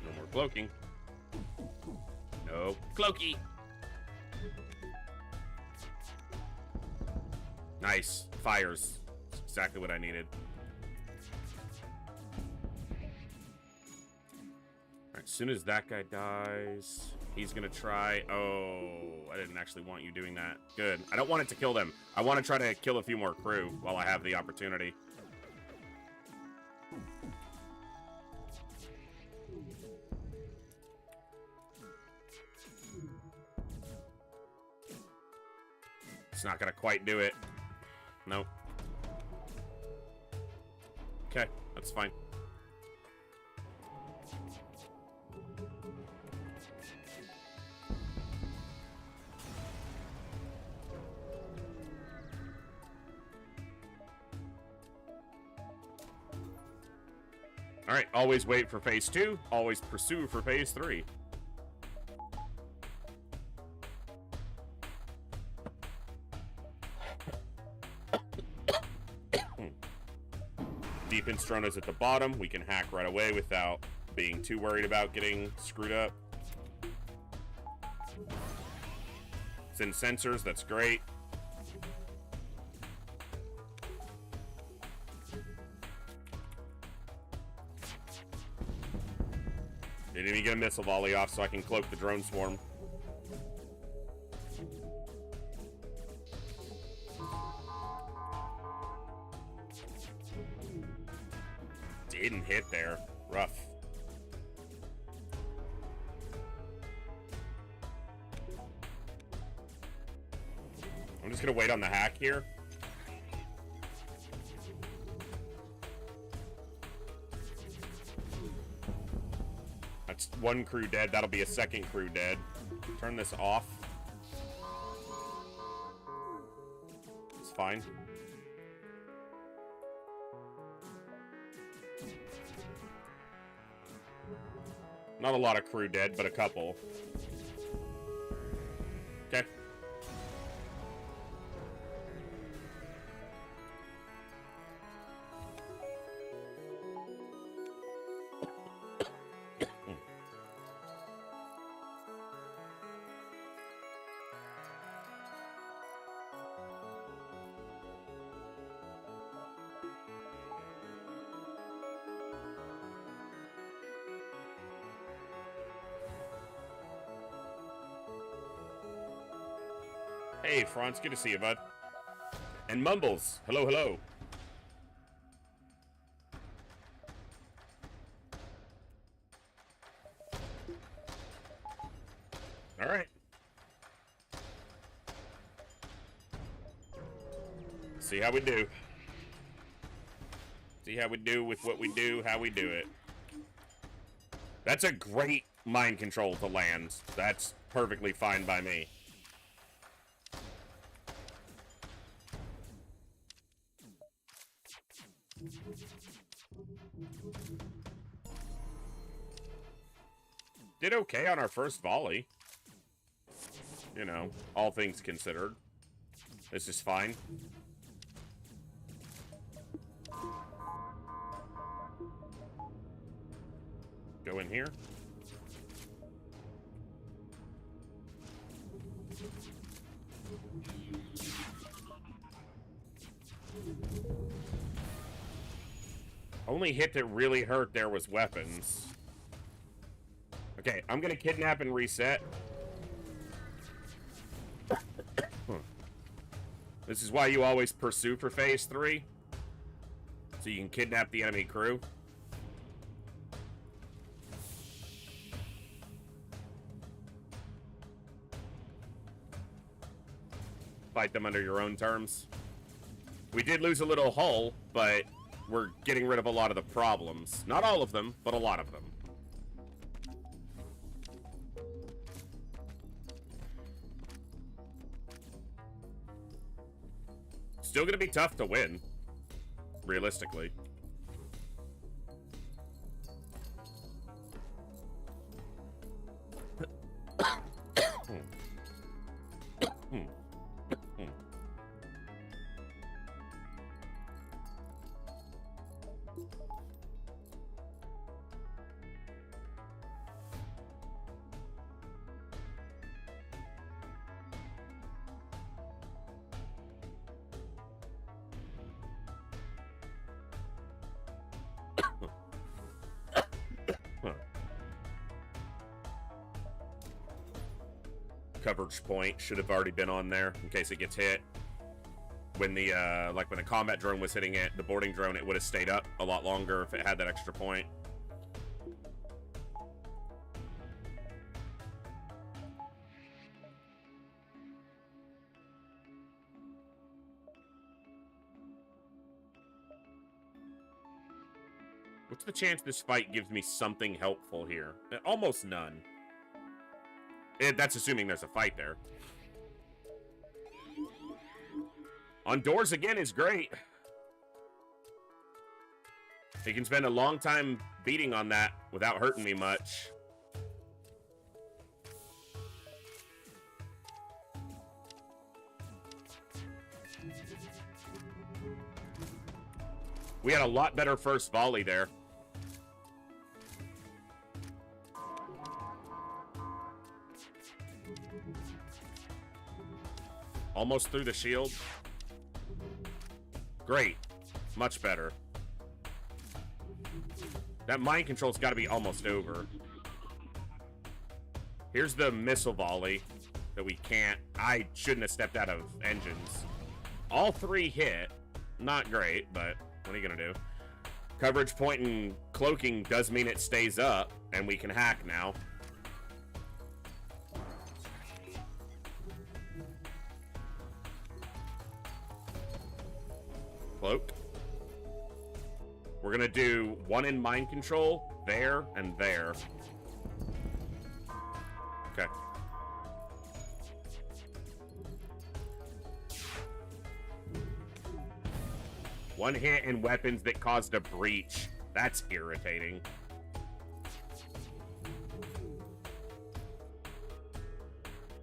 No more cloaking. No cloaky. Nice. Fires. That's exactly what I needed. Alright, as soon as that guy dies, he's gonna try... Oh, I didn't actually want you doing that. Good. I don't want it to kill them. I want to try to kill a few more crew while I have the opportunity. It's not gonna quite do it. Nope. Okay, that's fine. Alright, always wait for phase 2, always pursue for phase 3. Defense drone is at the bottom. We can hack right away without being too worried about getting screwed up. Send sensors, that's great. It Didn't even get a missile volley off so I can cloak the drone swarm. Didn't hit there. Rough. I'm just gonna wait on the hack here. That's one crew dead. That'll be a second crew dead. Turn this off. It's fine. Not a lot of crew dead, but a couple. Okay. Hey, Franz, good to see you, bud. And Mumbles, hello, hello. All right. See how we do. See how we do with what we do, how we do it. That's a great mind control to land. That's perfectly fine by me. Did okay on our first volley. You know, all things considered. This is fine. Go in here. Only hit that really hurt there was weapons. Okay, I'm gonna kidnap and reset. This is why you always pursue for phase 3. So you can kidnap the enemy crew. Fight them under your own terms. We did lose a little hull, but we're getting rid of a lot of the problems. Not all of them, but a lot of them. Still gonna be tough to win, realistically. Coverage point should have already been on there in case it gets hit. When the like when the combat drone was hitting it, the boarding drone, it would have stayed up a lot longer if it had that extra point. What's the chance this fight gives me something helpful here? Almost none. That's assuming there's a fight there. On doors again is great. He can spend a long time beating on that without hurting me much. We had a lot better first volley there. Almost through the shield. Great. Much better. That mind control's got to be almost over. Here's the missile volley that we can't. I shouldn't have stepped out of engines. All 3 hit. Not great, but what are you going to do? Coverage point and cloaking does mean it stays up, and we can hack now. Cloak. We're going to do 1 in mind control, there, and there. Okay. One hit and weapons that caused a breach. That's irritating.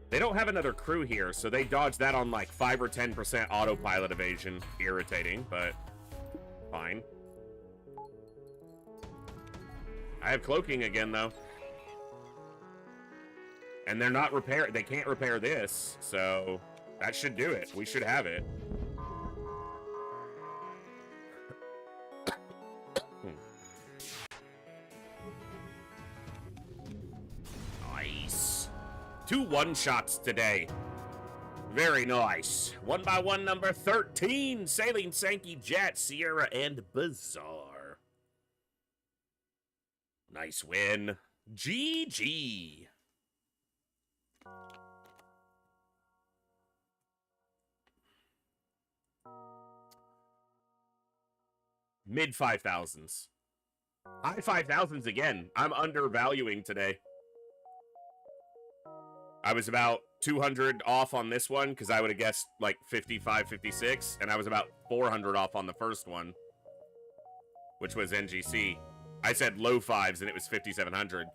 They don't have another crew here, so they dodged that on like 5 or 10% autopilot evasion. Irritating, but fine. I have cloaking again, though. And they're not repair. They can't repair this, so that should do it. We should have it. Nice. 2 one-shots today. Very nice. 1 by 1 number 13. Sailing Sankey Jet, Sierra, and Bazaar. Nice win. GG. Mid 5,000s. High 5,000s again. I'm undervaluing today. I was about 200 off on this one because I would have guessed like 55, 56, and I was about 400 off on the first one, which was NGC. I said low 5s and it was 5,700.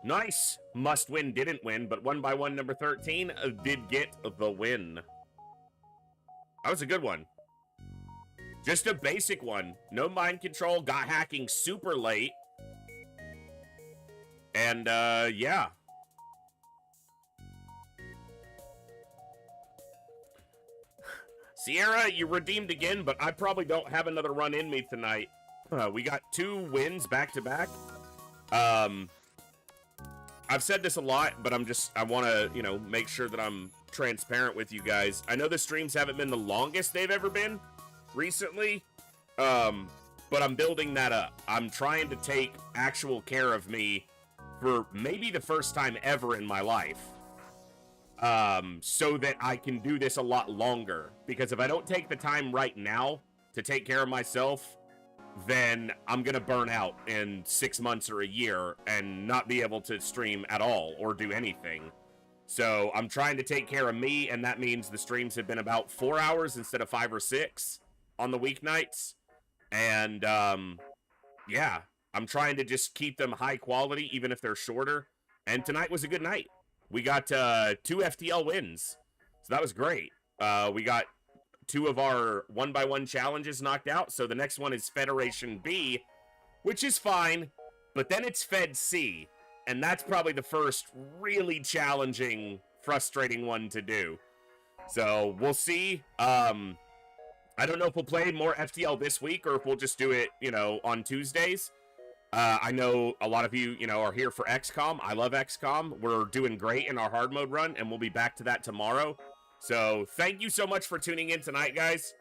Nice. Must win, didn't win, but 1 by 1 number 13 did get the win. That was a good one. Just a basic one. No mind control. Got hacking super late. And, yeah. Sierra, you redeemed again, but I probably don't have another run in me tonight. We got 2 wins back-to-back. I've said this a lot, but I want to, you know, make sure that I'm transparent with you guys. I know the streams haven't been the longest they've ever been recently, but I'm building that up. I'm trying to take actual care of me for maybe the first time ever in my life, so that I can do this a lot longer. Because if I don't take the time right now to take care of myself, then I'm gonna burn out in 6 months or a year and not be able to stream at all or do anything. So I'm trying to take care of me, and that means the streams have been about 4 hours instead of 5 or 6 on the weeknights. And yeah, I'm trying to just keep them high quality, even if they're shorter. And tonight was a good night. We got 2 FTL wins, so that was great. We got 2 of our 1 by 1 challenges knocked out, so the next one is Federation B, which is fine, but then it's Fed C, and that's probably the first really challenging, frustrating one to do. So we'll see. I don't know if we'll play more FTL this week or if we'll just do it, you know, on Tuesdays. I know a lot of you, you know, are here for XCOM. I love XCOM. We're doing great in our hard mode run, and we'll be back to that tomorrow. So thank you so much for tuning in tonight, guys.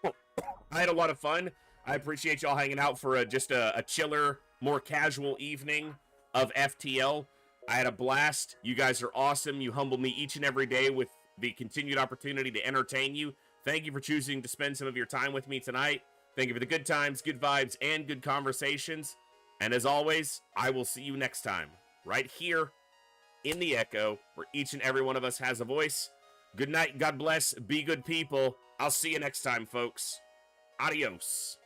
I had a lot of fun. I appreciate y'all hanging out for just a chiller, more casual evening of FTL. I had a blast. You guys are awesome. You humble me each and every day with the continued opportunity to entertain you. Thank you for choosing to spend some of your time with me tonight. Thank you for the good times, good vibes, and good conversations. And as always, I will see you next time, right here in the Echo, where each and every one of us has a voice. Good night, God bless, be good people. I'll see you next time, folks. Adios.